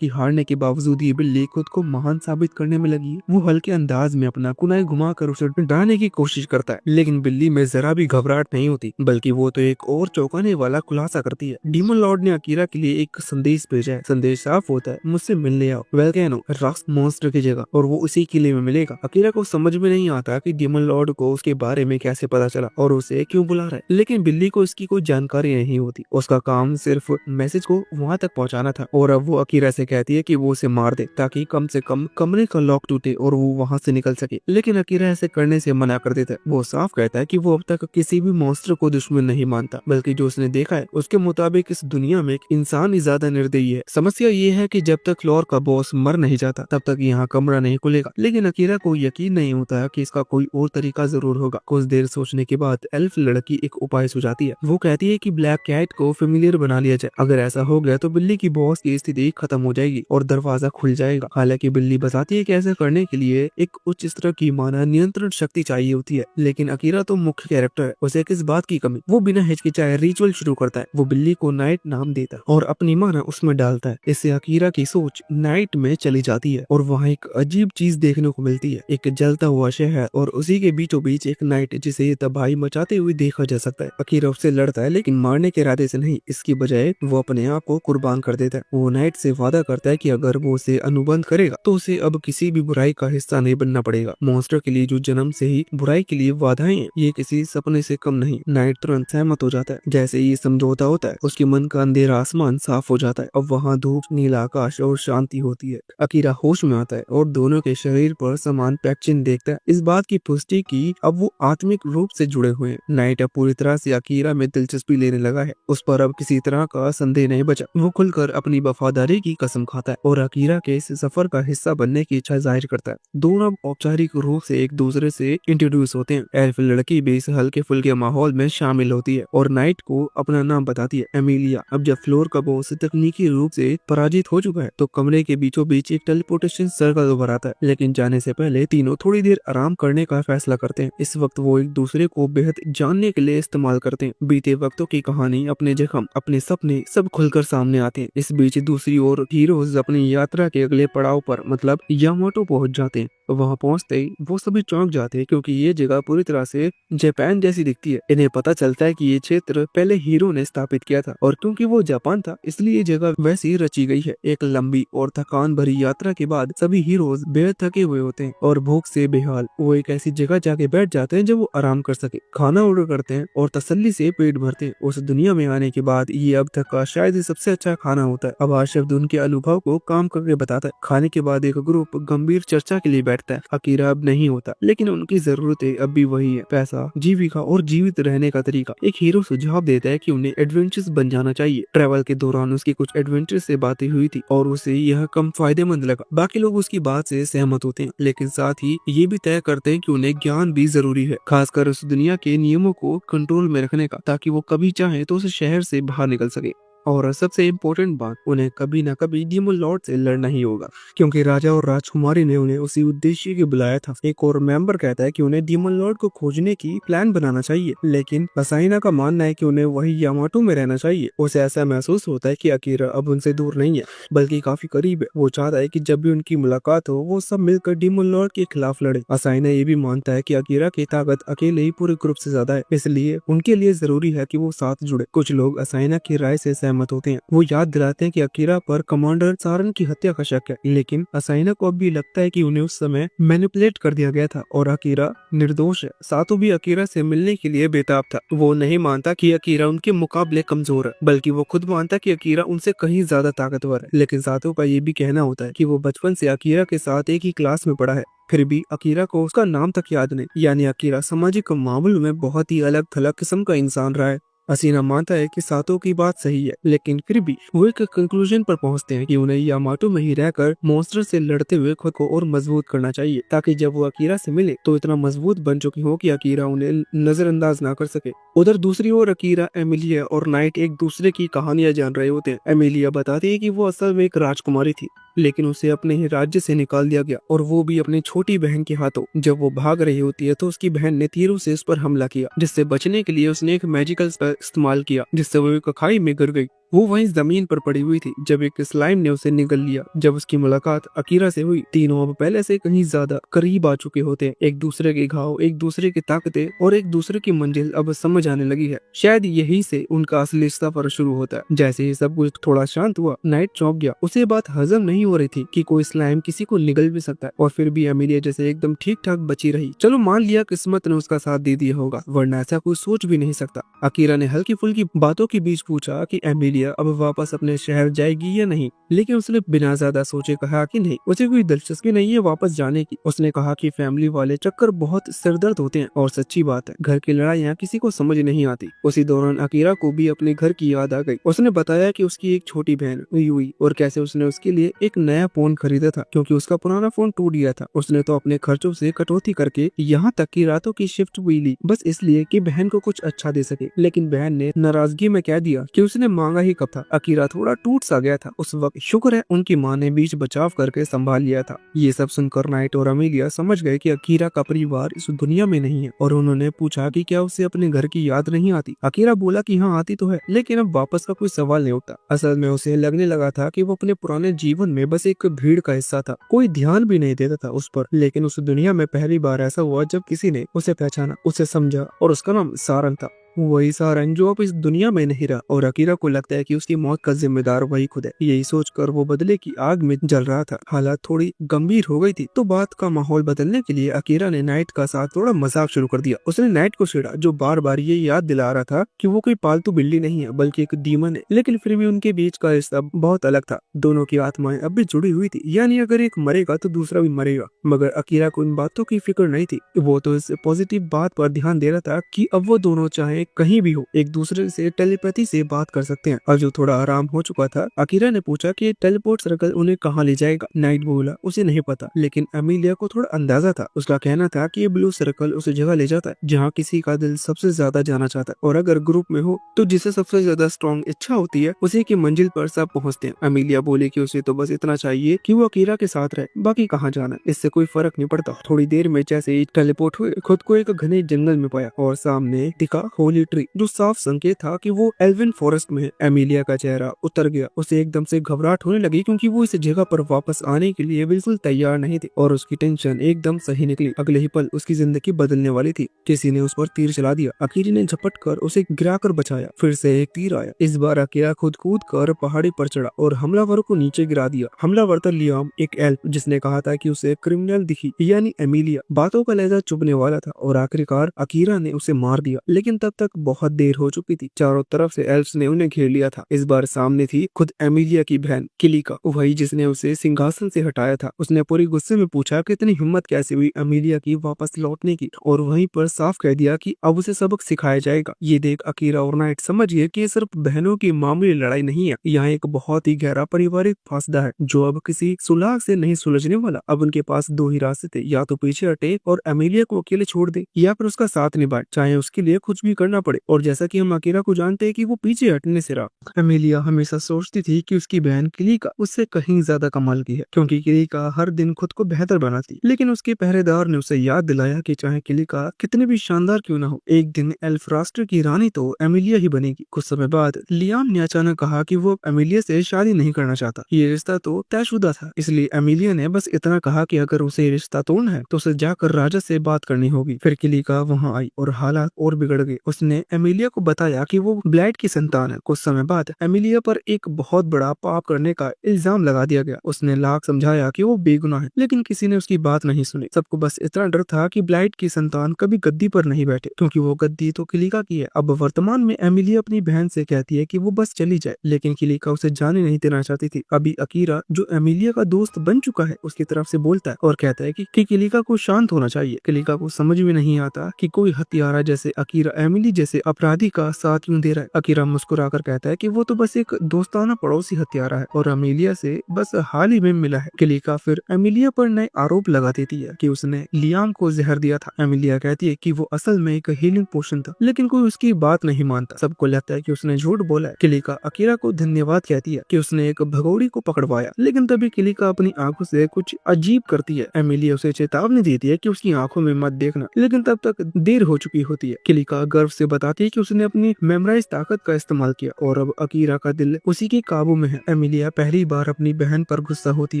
Speaker 1: कि हारने के बावजूद ये बिल्ली खुद को महान साबित करने में लगी है। वो हल्के अंदाज में अपना कुनाई घुमाकर उसे डराने की कोशिश करता है, लेकिन बिल्ली में जरा भी घबराहट नहीं होती, बल्कि वो तो एक और चौंकाने वाला खुलासा करती है। डीमन लॉर्ड ने अकीरा के लिए एक संदेश भेजा है। संदेश साफ होता है, मुझसे मिलने आओ वेल्केनो रॉक्स मॉन्स्टर की जगह, और वो उसी किले में मिलेगा। अकीरा को समझ में नहीं आता कि डीमन लॉर्ड को उसके बारे में कैसे पता चला और उसे क्यों बुला रहा है, लेकिन बिल्ली को इसकी कोई जानकारी नहीं होती। उसका काम सिर्फ मैसेज को वहां तक पहुंचाना था और अब वो अकीरा से कहती है कि वो उसे मार दे ताकि कम से कम कमरे का लॉक टूटे और वो वहां से निकल सके। लेकिन अकीरा ऐसे करने से मना कर देता है। वो साफ कहता है कि वो अब तक किसी भी मॉन्स्टर को दुश्मन नहीं मानता, बल्कि जो उसने देखा है उसके मुताबिक इस दुनिया में एक इंसान ही ज्यादा निर्दयी है। समस्या ये है कि जब तक फ्लोर का बॉस मर नहीं जाता तब तक यहाँ कमरा नहीं खुलेगा। लेकिन अकीरा को यकीन नहीं होता है कि इसका कोई और तरीका जरूर होगा। कुछ देर सोचने के बाद एल्फ लड़की एक उपाय सुझाती है। वो कहती है कि ब्लैक कैट को फेमिलियर बना लिया जाए। अगर ऐसा हो गया तो बिल्ली की बॉस की स्थिति खत्म हो जाएगी और दरवाजा खुल जाएगा। हालांकि बिल्ली बताती है कि ऐसा करने के लिए एक उच्च स्तर की माना नियंत्रण शक्ति चाहिए होती है। लेकिन अकीरा तो मुख्य कैरेक्टर है, उसे किस बात की कमी। वो बिना हिचकिचाए रिचुअल शुरू करता है। वो बिल्ली को नाइट नाम देता है और अपनी माना उसमें डालता है। इससे अकीरा की सोच नाइट में चली जाती है और वहाँ एक अजीब चीज देखने को मिलती है, एक जलता हुआ शहर और उसी के बीचों बीच एक नाइट जिसे तबाही मचाते हुए देखा जा सकता है। अकीरा उससे लड़ता है, लेकिन मारने के इरादे से नहीं, इसकी बजाय वो अपने आप को कुर्बान कर देता है। वो नाइट से वादा करता है कि अगर वो उसे अनुबंध करेगा तो उसे अब किसी भी बुराई का हिस्सा नहीं बनना पड़ेगा। मॉन्स्टर के लिए जो जन्म से ही बुराई के लिए बाधाएं हैं, ये किसी सपने से कम नहीं। नाइट तुरंत सहमत हो जाता है। जैसे ये समझौता होता है उसके मन का अंधेरा आसमान साफ हो जाता है। अब वहाँ धूप, नीला आकाश और शांति होती है। अकीरा होश में आता है और दोनों के शरीर पर समान पैक्चिन देखता है। इस बात की पुष्टि की अब वो आत्मिक रूप से जुड़े हुए हैं। नाइट अब पूरी तरह से अकीरा में दिलचस्पी लेने लगा है। उस पर अब किसी तरह का संदेह नहीं बचा। वो खुलकर अपनी वफादारी की कसम खाता है और अकीरा के इस सफर का हिस्सा बनने की इच्छा जाहिर करता है। दोनों औपचारिक रूप से एक दूसरे से इंट्रोड्यूस होते हैं। एल्फ लड़की भी इस हल्के फुल्के माहौल में शामिल होती है और नाइट को अपना नाम बताती है, एमिलिया। अब जब फ्लोर का बॉस तकनीकी रूप से पराजित हो चुका है तो कमरे के बीचों बीच एक टेलीपोर्टेशन सर्कल उभर आता है। लेकिन जाने से पहले तीनों थोड़ी देर आराम करने का फैसला करते हैं। इस वक्त वो एक दूसरे को बेहद जानने के लिए इस्तेमाल करते हैं। बीते वक्तों की कहानी, अपने जख्म, अपने सपने सब खुलकर सामने आते हैं। इस बीच दूसरी ओर हीरोज अपनी यात्रा के अगले पड़ाव पर मतलब यामाटो पहुंच जाते हैं। वहां पहुंचते ही वो सभी चौंक जाते हैं क्योंकि ये जगह पूरी तरह से जापान जैसी दिखती है। इन्हें पता चलता है कि ये क्षेत्र पहले हीरो ने स्थापित किया था और क्योंकि वो जापान था इसलिए ये जगह वैसी रची गई है। एक लंबी और थकान भरी यात्रा के बाद सभी हीरोज बेहद थके हुए होते हैं और भूख से बेहाल। वो एक ऐसी जगह जाके बैठ जाते हैं जब वो आराम कर सके। खाना ऑर्डर करते हैं और तसल्ली से पेट भरते हैं। उस दुनिया में आने के बाद ये अब तक का शायद ही सबसे अच्छा खाना होता है। अब आज शब्द उनके अनुभव को काम करके बताता है। खाने के बाद एक ग्रुप गंभीर चर्चा के लिए बैठता है। अकीरा अब नहीं होता, लेकिन उनकी जरूरतें अब भी वही है, पैसा, जीविका और जीवित रहने का तरीका। एक हीरो सुझाव देता है कि उन्हें एडवेंचर्स बन जाना चाहिए। ट्रैवल के दौरान उसकी कुछ एडवेंचर से बातें हुई थी और उसे यह कम फायदेमंद लगा। बाकी लोग उसकी बात से सहमत होते हैं, लेकिन साथ ही ये भी तय करते हैं कि उन्हें ज्ञान भी जरूरी है, खासकर उस दुनिया के नियमों को कंट्रोल में रखने का, ताकि वो कभी चाहे तो उस शहर से बाहर निकल सके। और सबसे इम्पोर्टेंट बात, उन्हें कभी न कभी डीमन लॉर्ड से लड़ना ही होगा, क्योंकि राजा और राजकुमारी ने उन्हें उसी उद्देश्य के बुलाया था। एक और मेंबर कहता है कि उन्हें डीमन लॉर्ड को खोजने की प्लान बनाना चाहिए, लेकिन असाइना का मानना है कि उन्हें वही यामाटो में रहना चाहिए। उसे ऐसा महसूस होता है कि अकीरा अब उनसे दूर नहीं है, बल्कि काफी करीब है। वो चाहता है कि जब भी उनकी मुलाकात हो वो सब मिलकर डीमन लॉर्ड के खिलाफ लड़े। असाइना ये भी मानता है कि अकीरा की ताकत अकेले ही पूरे ग्रुप से ज्यादा है, इसलिए उनके लिए जरूरी है कि वो साथ जुड़े। कुछ लोग असाइना की राय से सहमत होते हैं। वो याद दिलाते हैं कि अकीरा पर कमांडर सारन की हत्या का शक है, लेकिन असाइना को अब भी लगता है कि उन्हें उस समय मैनिपुलेट कर दिया गया था और अकीरा निर्दोष है। सातो भी अकीरा से मिलने के लिए बेताब था। वो नहीं मानता कि अकीरा उनके मुकाबले कमजोर है, बल्कि वो खुद मानता कि अकीरा उनसे कहीं ज्यादा ताकतवर है। लेकिन सातो का ये भी कहना होता है कि वो बचपन से अकीरा के साथ एक ही क्लास में पढ़ा है, फिर भी अकीरा को उसका नाम तक याद नहीं। यानी अकीरा सामाजिक मामलों में बहुत ही अलग थलग किस्म का इंसान रहा है। असीना मानता है कि सातो की बात सही है, लेकिन फिर भी वो एक कंक्लूजन पर पहुंचते हैं कि उन्हें यामाटो में ही रहकर मॉन्स्टर से लड़ते हुए खुद को और मजबूत करना चाहिए, ताकि जब वो अकीरा से मिले तो इतना मजबूत बन चुकी हो कि अकीरा उन्हें नजरअंदाज ना कर सके। उधर दूसरी ओर अकीरा, एमिलिया और नाइट एक दूसरे की कहानियां जान रहे होते हैं। एमिलिया बताती है कि वो असल में एक राजकुमारी थी, लेकिन उसे अपने ही राज्य से निकाल दिया गया, और वो भी अपनी छोटी बहन के हाथों। जब वो भाग रही होती है तो उसकी बहन ने तीरों से उस पर हमला किया, जिससे बचने के लिए उसने एक मैजिकल स्पेल इस्तेमाल किया, जिससे वो एक खाई में गिर गई। वो वहीं जमीन पर पड़ी हुई थी जब एक स्लाइम ने उसे निगल लिया। जब उसकी मुलाकात अकीरा से हुई, तीनों अब पहले से कहीं ज्यादा करीब आ चुके होते हैं। एक दूसरे के घाव, एक दूसरे की ताकतें और एक दूसरे की मंजिल अब समझ आने लगी है। शायद यही से उनका असली सफर शुरू होता है। जैसे ही सब कुछ थोड़ा शांत हुआ, नाइट चौंक गया। उसे बात हजम नहीं हो रही थी कि कोई स्लाइम किसी को निगल भी सकता है, और फिर भी एमिलिया जैसे एकदम ठीक ठाक बची रही। चलो मान लिया किस्मत ने उसका साथ दे दिया होगा, वरना ऐसा कोई सोच भी नहीं सकता। अकीरा ने हल्की फुल्की बातों के बीच पूछा कि एमिलिया एमिलिया अब वापस अपने शहर जाएगी या नहीं, लेकिन उसने बिना ज्यादा सोचे कहा कि नहीं, उसे कोई दिलचस्पी नहीं है वापस जाने की। उसने कहा कि फैमिली वाले चक्कर बहुत सिरदर्द होते हैं और सच्ची बात है, घर की लड़ाइयाँ किसी को समझ नहीं आती। उसी दौरान अकीरा को भी अपने घर की याद आ गई। उसने बताया कि उसकी एक छोटी बहन हुई और कैसे उसने उसके लिए एक नया फोन खरीदा था क्योंकि उसका पुराना फोन टूट गया था। उसने तो अपने खर्चों से कटौती करके यहाँ तक की रातों की शिफ्ट भी ली, बस इसलिए कि बहन को कुछ अच्छा दे सके। लेकिन बहन ने नाराजगी में कह दिया कि उसने मांगा ही कब था। अकीरा थोड़ा टूट सा गया था उस वक्त। शुक्र है उनकी माँ ने बीच बचाव करके संभाल लिया था। ये सब सुनकर नाइट और अमीलिया समझ गए कि अकीरा का परिवार इस दुनिया में नहीं है और उन्होंने पूछा कि क्या उसे अपने घर की याद नहीं आती। अकीरा बोला कि हाँ आती तो है, लेकिन अब वापस का कोई सवाल नहीं उठता। असल में उसे लगने लगा था कि वो अपने पुराने जीवन में बस एक भीड़ का हिस्सा था, कोई ध्यान भी नहीं देता था उस पर। लेकिन उस दुनिया में पहली बार ऐसा हुआ जब किसी ने उसे पहचाना, उसे समझा, और उसका नाम सारंग था। वही सारंग जो अब इस दुनिया में नहीं रहा और अकीरा को लगता है कि उसकी मौत का जिम्मेदार वही खुद है। यही सोचकर वो बदले की आग में जल रहा था। हालात थोड़ी गंभीर हो गई थी तो बात का माहौल बदलने के लिए अकीरा ने नाइट का साथ थोड़ा मजाक शुरू कर दिया। उसने नाइट को छेड़ा जो बार बार ये याद दिला रहा था कि वो कोई पालतू बिल्ली नहीं है बल्कि एक डीमन है। लेकिन फिर भी उनके बीच का रिश्ता बहुत अलग था। दोनों की आत्माएं अब भी जुड़ी हुई थी, यानी अगर एक मरेगा तो दूसरा भी मरेगा। मगर अकीरा को इन बातों की फिक्र नहीं थी। वो तो इस पॉजिटिव बात पर ध्यान दे रहा था कि अब वो दोनों चाहे कहीं भी हो एक दूसरे से टेलीपैथी से बात कर सकते हैं। और जो थोड़ा आराम हो चुका था, अकीरा ने पूछा कि टेलीपोर्ट सर्कल उन्हें कहाँ ले जाएगा। नाइट बोला उसे नहीं पता, लेकिन अमीलिया को थोड़ा अंदाजा था। उसका कहना था कि ये ब्लू सर्कल उसे जगह ले जाता है जहाँ किसी का दिल सबसे ज्यादा जाना चाहता है, और अगर ग्रुप में हो तो जिसे सबसे ज्यादा स्ट्रॉन्ग इच्छा होती है उसी की मंजिल पर सब पहुँचते हैं। अमीलिया बोली कि उसे तो बस इतना चाहिए कि वो अकीरा के साथ रहे, बाकी कहाँ जाना इससे कोई फर्क नहीं पड़ता। थोड़ी देर में जैसे ही टेलीपोर्ट हुए खुद को एक घने जंगल में पाया और सामने दिखा होली ट्री, जो साफ संकेत था कि वो एल्विन फॉरेस्ट में है। एमिलिया का चेहरा उतर गया। उसे एकदम से घबराहट होने लगी क्योंकि वो इस जगह पर वापस आने के लिए बिल्कुल तैयार नहीं थी और उसकी टेंशन एकदम सही निकली। अगले ही पल उसकी जिंदगी बदलने वाली थी। किसी ने उस पर तीर चला दिया। अकीरी ने झपट कर उसे गिराकर बचाया। फिर से एक तीर आया। इस बार अकीरा खुद कूद कर पहाड़ी पर चढ़ा और हमलावर को नीचे गिरा दिया। हमलावर था लियाम, एक एल्फ जिसने कहा था कि उसे क्रिमिनल दिखी, यानी एमिलिया। बातों का लहजा चुभने वाला था और आखिरकार अकीरा ने उसे मार दिया, लेकिन तब तक बहुत देर हो चुकी थी। चारों तरफ से एल्फ्स ने उन्हें घेर लिया था। इस बार सामने थी खुद एमिलिया की बहन किलिका, वही जिसने उसे सिंहासन से हटाया था। उसने पूरी गुस्से में पूछा कि इतनी हिम्मत कैसे हुई एमिलिया की वापस लौटने की, और वहीं पर साफ कह दिया कि अब उसे सबक सिखाया जाएगा। ये देख अकीरा और नाइट समझ गए कि ये सिर्फ बहनों की मामूली लड़ाई नहीं है, यहाँ एक बहुत ही गहरा पारिवारिक फासला है जो अब किसी सुलह से नहीं सुलझने वाला। अब उनके पास दो ही रास्ते थे, या तो पीछे हटे और एमिलिया को अकेले छोड़ दे, या फिर उसका साथ निभाए, चाहे उसके लिए कुछ भी करना पड़े। और जैसा कि हम अकीरा को जानते हैं कि वो पीछे हटने से रहा। एमिलिया हमेशा सोचती थी कि उसकी बहन किलिका उससे कहीं ज्यादा कमाल की है, क्योंकि किलिका हर दिन खुद को बेहतर बनाती। लेकिन उसके पहरेदार ने उसे याद दिलाया कि चाहे किलिका कितने भी शानदार क्यों ना हो, एक दिन एल्फ राष्ट्र की रानी तो एमिलिया ही बनेगी। कुछ समय बाद लियाम ने अचानक कहा कि वो एमिलिया से शादी नहीं करना चाहता। ये रिश्ता तो तयशुदा था, इसलिए एमिलिया ने बस इतना कहा कि अगर उसे रिश्ता तोड़ना है तो उसे जाकर राजा से बात करनी होगी। फिर किलिका वहाँ आई और हालात और बिगड़ गए। उसने एमिलिया को बताया कि वो ब्लाइट की संतान है। कुछ समय बाद एमिलिया पर एक बहुत बड़ा पाप करने का इल्जाम लगा दिया गया। उसने लाख समझाया कि वो बेगुनाह है, लेकिन किसी ने उसकी बात नहीं सुनी। सबको बस इतना डर था कि ब्लाइट की संतान कभी गद्दी पर नहीं बैठे, क्योंकि वो गद्दी तो किलिका की है। अब वर्तमान में एमिलिया अपनी बहन से कहती है कि वो बस चली जाए, लेकिन किलिका उसे जाने नहीं देना चाहती थी। अभी अकीरा, जो एमिलिया का दोस्त बन चुका है, उसकी तरफ से बोलता है और कहता है कि किलिका को शांत होना चाहिए। किलिका को समझ में नहीं आता कि कोई हत्यारा जैसे अकीरा एमिली जैसे अपराधी का साथ क्यों दे रहा है। अकीरा मुस्कुराकर कहता है कि वो तो बस एक दोस्ताना पड़ोसी हत्यारा है और एमिलिया से बस हाल ही में मिला है। किलिका फिर एमिलिया पर नए आरोप लगा देती है कि उसने लियाम को जहर दिया था। एमिलिया कहती है कि वो असल में एक हीलिंग पोशन था, लेकिन कोई उसकी बात नहीं मानता। सबको लगता है कि उसने झूठ बोला है। किलिका अकीरा को धन्यवाद कहती है कि उसने एक भगोड़ी को पकड़वाया, लेकिन तभी किलिका अपनी आंखों से कुछ अजीब करती है। एमिलिया उसे चेतावनी देती है कि उसकी आंखों में मत देखना, लेकिन तब तक देर हो चुकी होती है। किलिका गर्व से बताती है कि उसने अपनी मेमोराइज ताकत का इस्तेमाल किया और अब अकीरा का दिल उसी के काबू में है। एमिलिया पहली बार अपनी बहन पर गुस्सा होती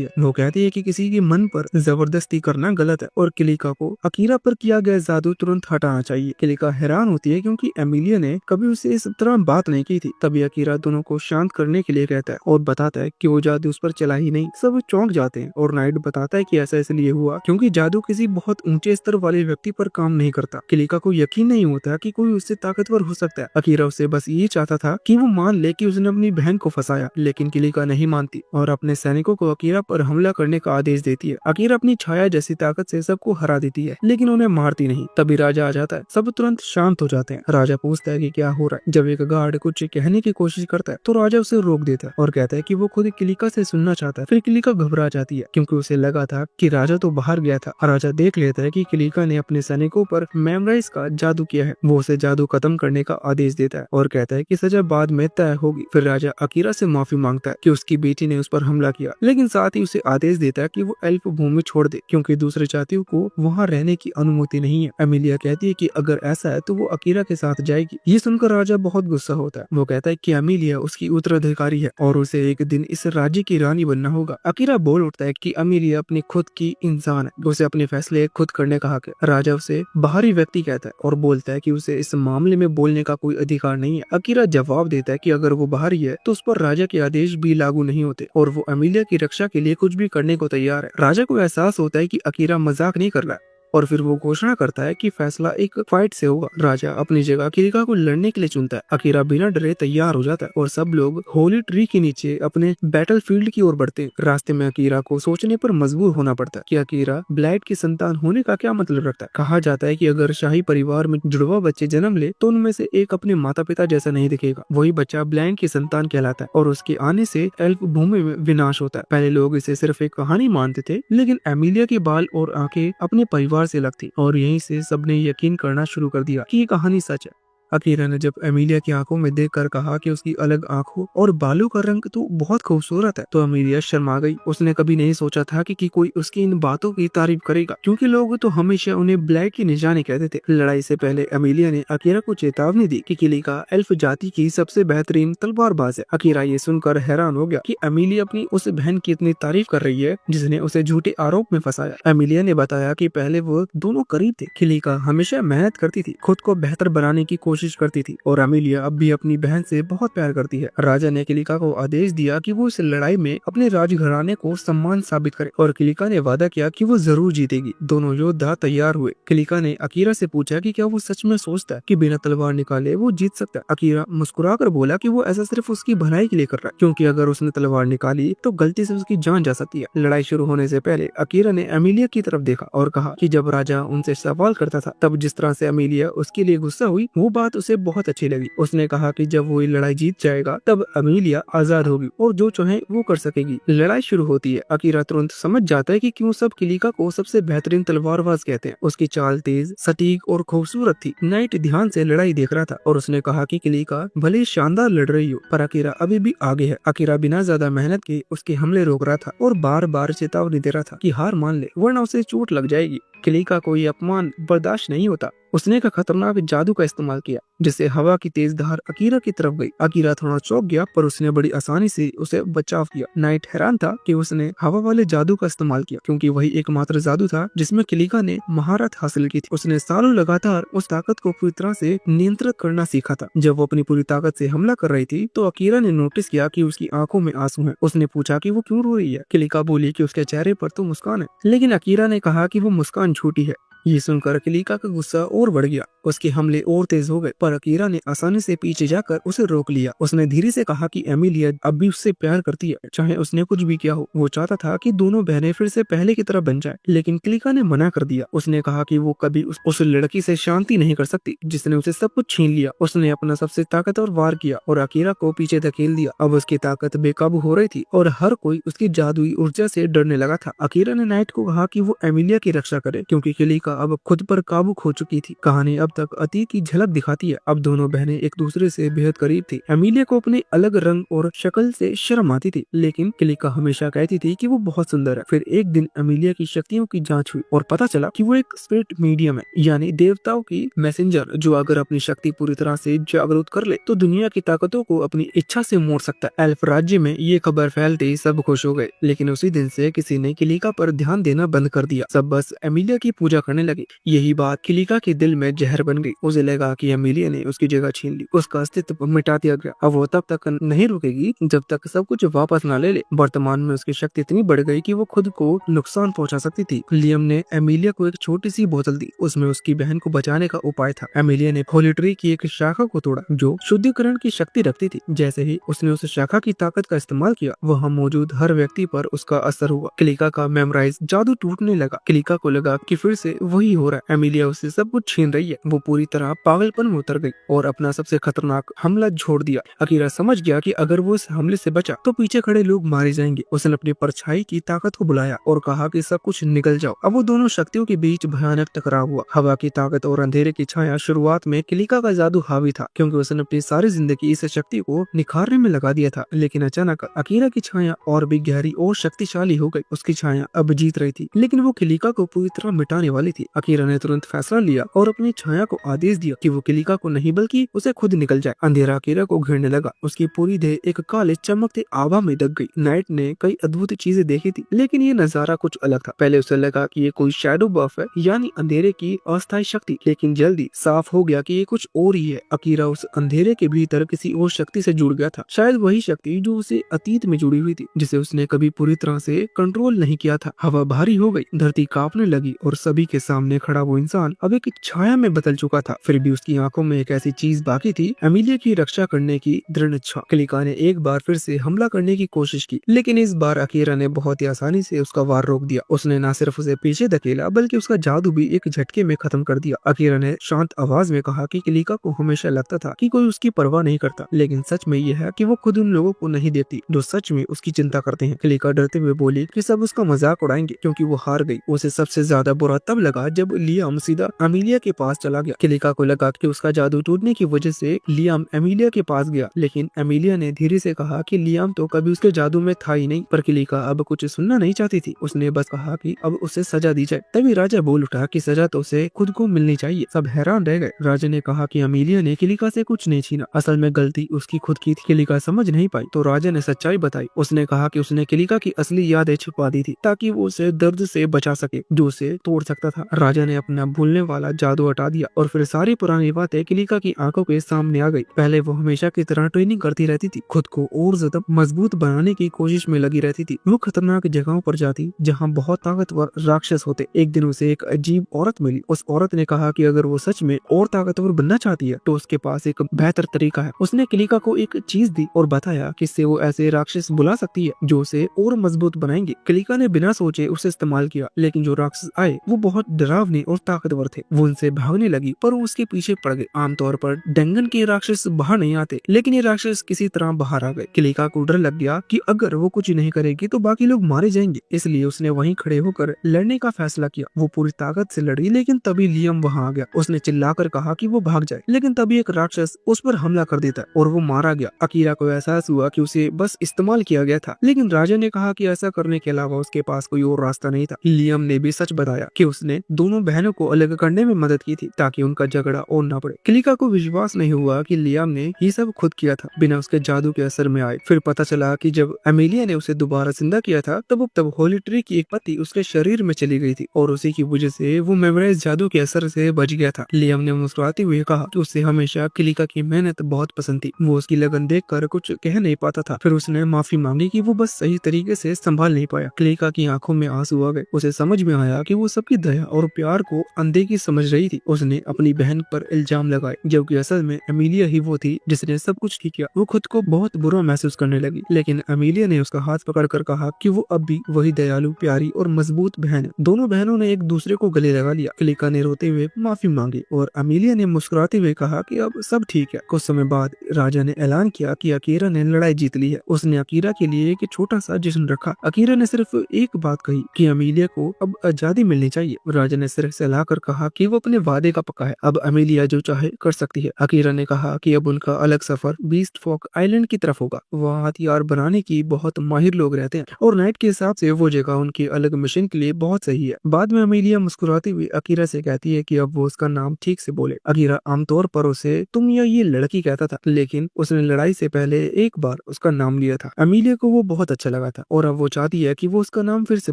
Speaker 1: है। वो कहती है कि किसी के मन पर जबरदस्ती करना गलत है और किलिका को अकीरा पर किया गया जादू तुरंत हटाना चाहिए। किलिका हैरान होती है क्योंकि एमिलिया ने कभी उसे इस तरह बात नहीं की थी। तभी अकीरा दोनों को शांत करने के लिए कहता है और बताता है कि वो जादू उस पर चला ही नहीं। सब चौंक जाते हैं और नाइट बताता है कि ऐसा इसलिए हुआ क्योंकि जादू किसी बहुत ऊंचे स्तर वाले व्यक्ति पर काम नहीं करता। किलिका को यकीन नहीं होता कि कोई उससे ताकतवर हो सकता है। अकीरा उसे बस ये चाहता था कि वो मान ले कि उसने अपनी बहन को फंसाया, लेकिन किलिका नहीं मानती और अपने सैनिकों को अकीरा पर हमला करने का आदेश देती है। अकीरा अपनी छाया जैसी ताकत से सबको हरा देती है, लेकिन उन्हें मारती नहीं। तभी राजा आ जाता है, सब तुरंत शांत हो जाते हैं। राजा पूछता है कि क्या हो रहा है। जब एक गार्ड कुछ कहने की कोशिश करता है तो राजा उसे रोक देता है और कहता है कि वो खुद किलिका से सुनना चाहता है। फिर किलिका घबरा जाती है क्योंकि उसे लगा था कि राजा तो बाहर गया था। राजा देख लेता है कि किलिका ने अपने सैनिकों पर मेमोराइज का जादू किया है। वो उसे जादू खत्म करने का आदेश देता है और कहता है कि सजा बाद में तय होगी। फिर राजा अकीरा से माफी मांगता है कि उसकी बेटी ने उस पर हमला किया, लेकिन साथ ही उसे आदेश देता है कि वो एल्फ भूमि छोड़ दे क्योंकि दूसरे जातियों को वहाँ रहने की अनुमति नहीं है। एमिलिया कहती है कि अगर ऐसा है तो वो अकीरा के साथ जाएगी। ये सुनकर राजा बहुत गुस्सा होता है। वो कहता है कि एमिलिया उसकी उत्तराधिकारी है और उसे एक दिन इस राज्य की रानी बनना होगा। अकीरा बोल उठता है कि एमिलिया अपनी खुद की इंसान है, उसे अपने फैसले खुद करने का हक है। राजा उसे बाहरी व्यक्ति कहता है और बोलता है कि उसे इस मामले में बोलने का कोई अधिकार नहीं है। अकीरा जवाब देता है कि अगर वो बाहरी है तो उस पर राजा के आदेश भी लागू नहीं होते और वो एमिलिया की रक्षा के लिए कुछ भी करने को तैयार है। राजा को एहसास होता है कि अकीरा मजाक नहीं कर रहा है और फिर वो घोषणा करता है कि फैसला एक फाइट से होगा। राजा अपनी जगह किलिका को लड़ने के लिए चुनता है। अकीरा बिना डरे तैयार हो जाता है और सब लोग होली ट्री के नीचे अपने बैटल फील्ड की ओर बढ़ते हैं। रास्ते में अकीरा को सोचने पर मजबूर होना पड़ता है कि अकीरा ब्लाइट की संतान होने का क्या मतलब रखता है। कहा जाता है कि अगर शाही परिवार में जुड़वा बच्चे जन्म ले तो उनमें से एक अपने माता पिता जैसा नहीं दिखेगा। वही बच्चा ब्लाइट की संतान कहलाता है और उसके आने से एल्फ भूमि में विनाश होता है। पहले लोग इसे सिर्फ एक कहानी मानते थे, लेकिन एमिलिया के बाल और आंखें अपने परिवार से लगती और यहीं से सबने यकीन करना शुरू कर दिया कि ये कहानी सच है। अकीरा ने जब एमिलिया की आंखों में देखकर कहा कि उसकी अलग आंखों और बालों का रंग तो बहुत खूबसूरत है, तो एमिलिया शर्मा गई। उसने कभी नहीं सोचा था कि कोई उसकी इन बातों की तारीफ करेगा, क्योंकि लोग तो हमेशा उन्हें ब्लाइट की निशानी कहते थे। लड़ाई से पहले एमिलिया ने अकीरा को चेतावनी दी कि किलिका एल्फ जाति की सबसे बेहतरीन तलवारबाज है। अकीरा ये सुनकर हैरान हो गया कि एमिलिया अपनी उस बहन की इतनी तारीफ कर रही है जिसने उसे झूठे आरोप में फंसाया। एमिलिया ने बताया कि पहले वो दोनों करीब थे। किलिका हमेशा मेहनत करती थी, खुद को बेहतर बनाने की कोशिश करती थी और एमिलिया अब भी अपनी बहन से बहुत प्यार करती है। राजा ने किलिका को आदेश दिया कि वो इस लड़ाई में अपने राजघराने को सम्मान साबित करे और किलिका ने वादा किया कि वो जरूर जीतेगी। दोनों योद्धा तैयार हुए। किलिका ने अकीरा से पूछा कि क्या वो सच में सोचता है कि बिना तलवार निकाले वो जीत सकता है। अकीरा मुस्कुराकर बोला कि वो ऐसा सिर्फ उसकी भलाई के लिए कर रहा है, क्योंकि अगर उसने तलवार निकाली तो गलती से उसकी जान जा सकती है। लड़ाई शुरू होने से पहले अकीरा ने एमिलिया की तरफ देखा और कहा कि जब राजा उनसे सवाल करता था तब जिस तरह से एमिलिया उसके लिए गुस्सा हुई वो बात उसे बहुत अच्छी लगी। उसने कहा कि जब वो ये लड़ाई जीत जाएगा तब एमिलिया आजाद होगी और जो चाहे वो कर सकेगी। लड़ाई शुरू होती है। अकीरा तुरंत समझ जाता है कि क्यों सब किलिका को सबसे बेहतरीन तलवारबाज कहते हैं। उसकी चाल तेज, सटीक और खूबसूरत थी। नाइट ध्यान से लड़ाई देख रहा था और उसने कहा कि किलिका भले शानदार लड़ रही हो पर अकीरा अभी भी आगे है। अकीरा बिना ज्यादा मेहनत के उसके हमले रोक रहा था और बार बार चेतावनी दे रहा था कि हार मान ले वरना उसे चोट लग जाएगी। किलिका को ये अपमान बर्दाश्त नहीं होता। उसने एक खतरनाक जादू का इस्तेमाल किया जिससे हवा की तेज धार अकीरा की तरफ गई। अकीरा थोड़ा चौंक गया पर उसने बड़ी आसानी से उसे बचाव किया। नाइट हैरान था कि उसने हवा वाले जादू का इस्तेमाल किया क्योंकि वही एकमात्र जादू था जिसमें किलिका ने महारत हासिल की थी। उसने सालों लगातार उस ताकत को पूरी तरह से नियंत्रित करना सीखा था। जब वो अपनी पूरी ताकत से हमला कर रही थी तो अकीरा ने नोटिस किया कि उसकी आंखों में आंसू हैं। उसने पूछा कि वो क्यों रो रही है। किलिका बोली कि उसके चेहरे पर तो मुस्कान है, लेकिन अकीरा ने कहा कि वो मुस्कान झूठी है। ये सुनकर किलिका का गुस्सा और बढ़ गया। उसके हमले और तेज हो गए पर अकीरा ने आसानी से पीछे जाकर उसे रोक लिया। उसने धीरे से कहा कि एमिलिया अब भी उससे प्यार करती है, चाहे उसने कुछ भी किया हो। वो चाहता था कि दोनों बहनें फिर से पहले की तरह बन जाए, लेकिन किलिका ने मना कर दिया। उसने कहा कि वो कभी उस लड़की से शांति नहीं कर सकती जिसने उसे सब कुछ छीन लिया। उसने अपना सबसे ताकतवर वार किया और अकीरा को पीछे धकेल दिया। अब उसकी ताकत बेकाबू हो रही थी और हर कोई उसकी जादुई ऊर्जा से डरने लगा था। अकीरा ने नाइट को कहा कि वो एमिलिया की रक्षा करे क्योंकि किलिका अब खुद पर काबू खो चुकी थी। कहानी अब तक अतीत की झलक दिखाती है। अब दोनों बहनें एक दूसरे से बेहद करीब थी। एमिलिया को अपने अलग रंग और शक्ल से शर्म आती थी, लेकिन किलिका हमेशा कहती थी कि वो बहुत सुंदर है। फिर एक दिन एमिलिया की शक्तियों की जांच हुई और पता चला कि वो एक स्पिरिट मीडियम है, यानी देवताओं की मैसेंजर, जो अगर अपनी शक्ति पूरी तरह से जागरूक कर ले तो दुनिया की ताकतों को अपनी इच्छा से मोड़ सकता है। एल्फ राज्य में ये खबर फैलते ही सब खुश हो गए, लेकिन उसी दिन से किसी ने किलिका पर ध्यान देना बंद कर दिया। सब बस एमिलिया की पूजा करने लगे। यही बात किलिका के दिल में जहर बन गई। उसे लगा कि एमिलिया ने उसकी जगह छीन ली, उसका अस्तित्व मिटा दिया गया। अब वो तब तक नहीं रुकेगी जब तक सब कुछ वापस ना ले ले। वर्तमान में उसकी शक्ति इतनी बढ़ गई कि वो खुद को नुकसान पहुंचा सकती थी। लियम ने एमिलिया को एक छोटी सी बोतल दी, उसमें उसकी बहन को बचाने का उपाय था। एमिलिया ने होली ट्री की एक शाखा को तोड़ा जो शुद्धिकरण की शक्ति रखती थी। जैसे ही उसने उस शाखा की ताकत का इस्तेमाल किया, वहाँ मौजूद हर व्यक्ति पर उसका असर हुआ। क्लिका का मेमोराइज जादू टूटने लगा। क्लिका को लगा कि फिर से वही हो रहा है, एमिलिया उससे सब कुछ छीन रही है। वो पूरी तरह पागलपन में उतर गई और अपना सबसे खतरनाक हमला छोड़ दिया। अकीरा समझ गया कि अगर वो इस हमले से बचा तो पीछे खड़े लोग मारे जाएंगे। उसने अपनी परछाई की ताकत को बुलाया और कहा कि सब कुछ निकल जाओ। अब वो दोनों शक्तियों के बीच भयानक टकराव हुआ। हवा की ताकत और अंधेरे की छाया। शुरुआत में क्लिका का जादू हावी था क्योंकि उसने अपनी सारी जिंदगी इस शक्ति को निखारने में लगा दिया था, लेकिन अचानक अकीरा की छाया और भी गहरी और शक्तिशाली हो गई। उसकी छाया अब जीत रही थी, लेकिन वो क्लिका को पूरी तरह मिटाने वाली थी। अकीरा ने तुरंत फैसला लिया और अपनी छाया को आदेश दिया कि वो क्लिका को नहीं बल्कि उसे खुद निकल जाए। अंधेरा अकीरा को घेरने लगा। उसकी पूरी देह एक काले चमकते आभा में दब गई। नाइट ने कई अद्भुत चीजें देखी थी, लेकिन ये नजारा कुछ अलग था। पहले उसे लगा कि ये कोई शैडो बफ है, यानी अंधेरे की अस्थायी शक्ति, लेकिन जल्दी साफ हो गया कि ये कुछ और ही है। अकीरा उस अंधेरे के भीतर किसी और शक्ति से जुड़ गया था, शायद वही शक्ति जो उसे अतीत में जुड़ी हुई थी, जिसे उसने कभी पूरी तरह से कंट्रोल नहीं किया था। हवा भारी हो गई, धरती कांपने लगी और सभी के सामने खड़ा वो इंसान अब एक छाया में बदल चुका था। फिर भी उसकी आंखों में एक ऐसी चीज बाकी थी, एमिलिया की रक्षा करने की दृढ़ इच्छा। क्लिका ने एक बार फिर से हमला करने की कोशिश की, लेकिन इस बार अकीरा ने बहुत ही आसानी से उसका वार रोक दिया। उसने न सिर्फ उसे पीछे धकेला बल्कि उसका जादू भी एक झटके में खत्म कर दिया। अकीरा ने शांत आवाज में कहा कि क्लिका को हमेशा लगता था कि कोई उसकी परवाह नहीं करता, लेकिन सच में यह है कि वो खुद उन लोगों को नहीं देखती जो सच में उसकी चिंता करते हैं। क्लिका डरते हुए बोली कि सब उसका मजाक उड़ाएंगे क्योंकि वो हार गई। उसे सबसे ज्यादा बुरा तब लगा जब लियाम सीधा एमिलिया के पास चला गया। क्लिका को लगा कि उसका जादू टूटने की वजह से लियाम एमिलिया के पास गया, लेकिन एमिलिया ने धीरे से कहा कि लियाम तो कभी उसके जादू में था ही नहीं। पर क्लिका अब कुछ सुनना नहीं चाहती थी। उसने बस कहा कि अब उसे सजा दी जाए। तभी राजा बोल उठा कि सजा तो उसे खुद को मिलनी चाहिए। सब हैरान रह गए। राजा ने कहा कि एमिलिया ने क्लिका से कुछ नहीं छीना, असल में गलती उसकी खुद की थी। क्लिका समझ नहीं पाई तो राजा ने सच्चाई बताई। उसने कहा कि उसने क्लिका की असली यादें छुपा दी थी ताकि वो उसे दर्द से बचा सके जो उसे तोड़ सकता था। राजा ने अपना भूलने वाला जादू हटा दिया और फिर सारी पुरानी बातें क्लिका की आंखों के सामने आ गई। पहले वो हमेशा की तरह ट्रेनिंग करती रहती थी, खुद को और ज्यादा मजबूत बनाने की कोशिश में लगी रहती थी। वो खतरनाक जगहों पर जाती जहाँ बहुत ताकतवर राक्षस होते। एक दिन उसे एक अजीब औरत मिली। उस औरत ने कहा कि अगर वो सच में और ताकतवर बनना चाहती है तो उसके पास एक बेहतर तरीका है। उसने क्लिका को एक चीज दी और बताया कि इससे वो ऐसे राक्षस बुला सकती है जो उसे और मजबूत बनाएंगे। क्लिका ने बिना सोचे उसे इस्तेमाल किया, लेकिन जो राक्षस आए वो बहुत डरावने और ताकतवर थे। वो उनसे भागने लगी पर वो उसके पीछे पड़ गए। आमतौर पर डेंगन के राक्षस बाहर नहीं आते, लेकिन ये राक्षस किसी तरह बाहर आ गए। क्लिका को डर लग गया कि अगर वो कुछ नहीं करेगी तो बाकी लोग मारे जाएंगे, इसलिए उसने वहीं खड़े होकर लड़ने का फैसला किया। वो पूरी ताकत से लड़ी, लेकिन तभी लियम वहां आ गया। उसने चिल्लाकर कहा कि वो भाग जाए, लेकिन तभी एक राक्षस उस पर हमला कर देता है और वो मारा गया। अकीरा को एहसास हुआ कि उसे बस इस्तेमाल किया गया था, लेकिन राजा ने कहा कि ऐसा करने के अलावा उसके पास कोई और रास्ता नहीं था। लियम ने भी सच बताया कि उसने दोनों बहनों को अलग करने में मदद की थी ताकि उनका झगड़ा और न बढ़े। क्लिका को विश्वास नहीं हुआ कि लियम ने ये सब खुद किया था बिना उसके जादू के असर में आए। फिर पता चला कि जब एमिलिया ने उसे दोबारा जिंदा किया था तब होली ट्री की एक पत्ती उसके शरीर में चली गई थी और उसी की वजह से वो मेमोराइज जादू के असर से बच गया था। लियम ने मुस्कुराते हुए कहा कि उसे हमेशा क्लिका की मेहनत बहुत पसंद थी। वो उसकी लगन देखकर कुछ कह नहीं पाता था। फिर उसने माफी मांगी कि वो बस सही तरीके से संभाल नहीं पाया। क्लिका की आंखों में आंसू आ गए। उसे समझ में आया कि वो सबकी दया और प्यार को अनदेखी समझ रही थी। उसने अपनी बहन पर इल्जाम लगाए, जबकि असल में एमिलिया ही वो थी जिसने सब कुछ ठीक किया। वो खुद को बहुत बुरा महसूस करने लगी, लेकिन एमिलिया ने उसका हाथ पकड़कर कहा कि वो अब भी वही दयालु, प्यारी और मजबूत बहन है। दोनों बहनों ने एक दूसरे को गले लगा लिया। क्लिका ने रोते हुए माफी मांगी और एमिलिया ने मुस्कुराते हुए कहा कि अब सब ठीक है। कुछ समय बाद राजा ने ऐलान किया कि अकीरा ने लड़ाई जीत ली है। उसने अकीरा के लिए एक छोटा सा जश्न रखा। अकीरा ने सिर्फ एक बात कही कि एमिलिया को अब आजादी मिलनी चाहिए। राजा ने सिर सहलाकर कहा कि वो अपने वादे का पक्का है, अब एमिलिया जो चाहे कर सकती है। अकीरा ने कहा कि अब उनका अलग सफर बीस्ट फॉक आइलैंड की तरफ होगा। वहाँ हथियार बनाने की बहुत माहिर लोग रहते हैं और नाइट के हिसाब से वो जगह उनके अलग मिशन के लिए बहुत सही है। बाद में एमिलिया मुस्कुराती हुई अकीरा से कहती है कि अब वो उसका नाम ठीक से बोले। अकीरा आमतौर पर उसे तुम या ये लड़की कहता था, लेकिन उसने लड़ाई से पहले एक बार उसका नाम लिया था। एमिलिया को वो बहुत अच्छा लगा था और अब वो चाहती है कि वो उसका नाम फिर से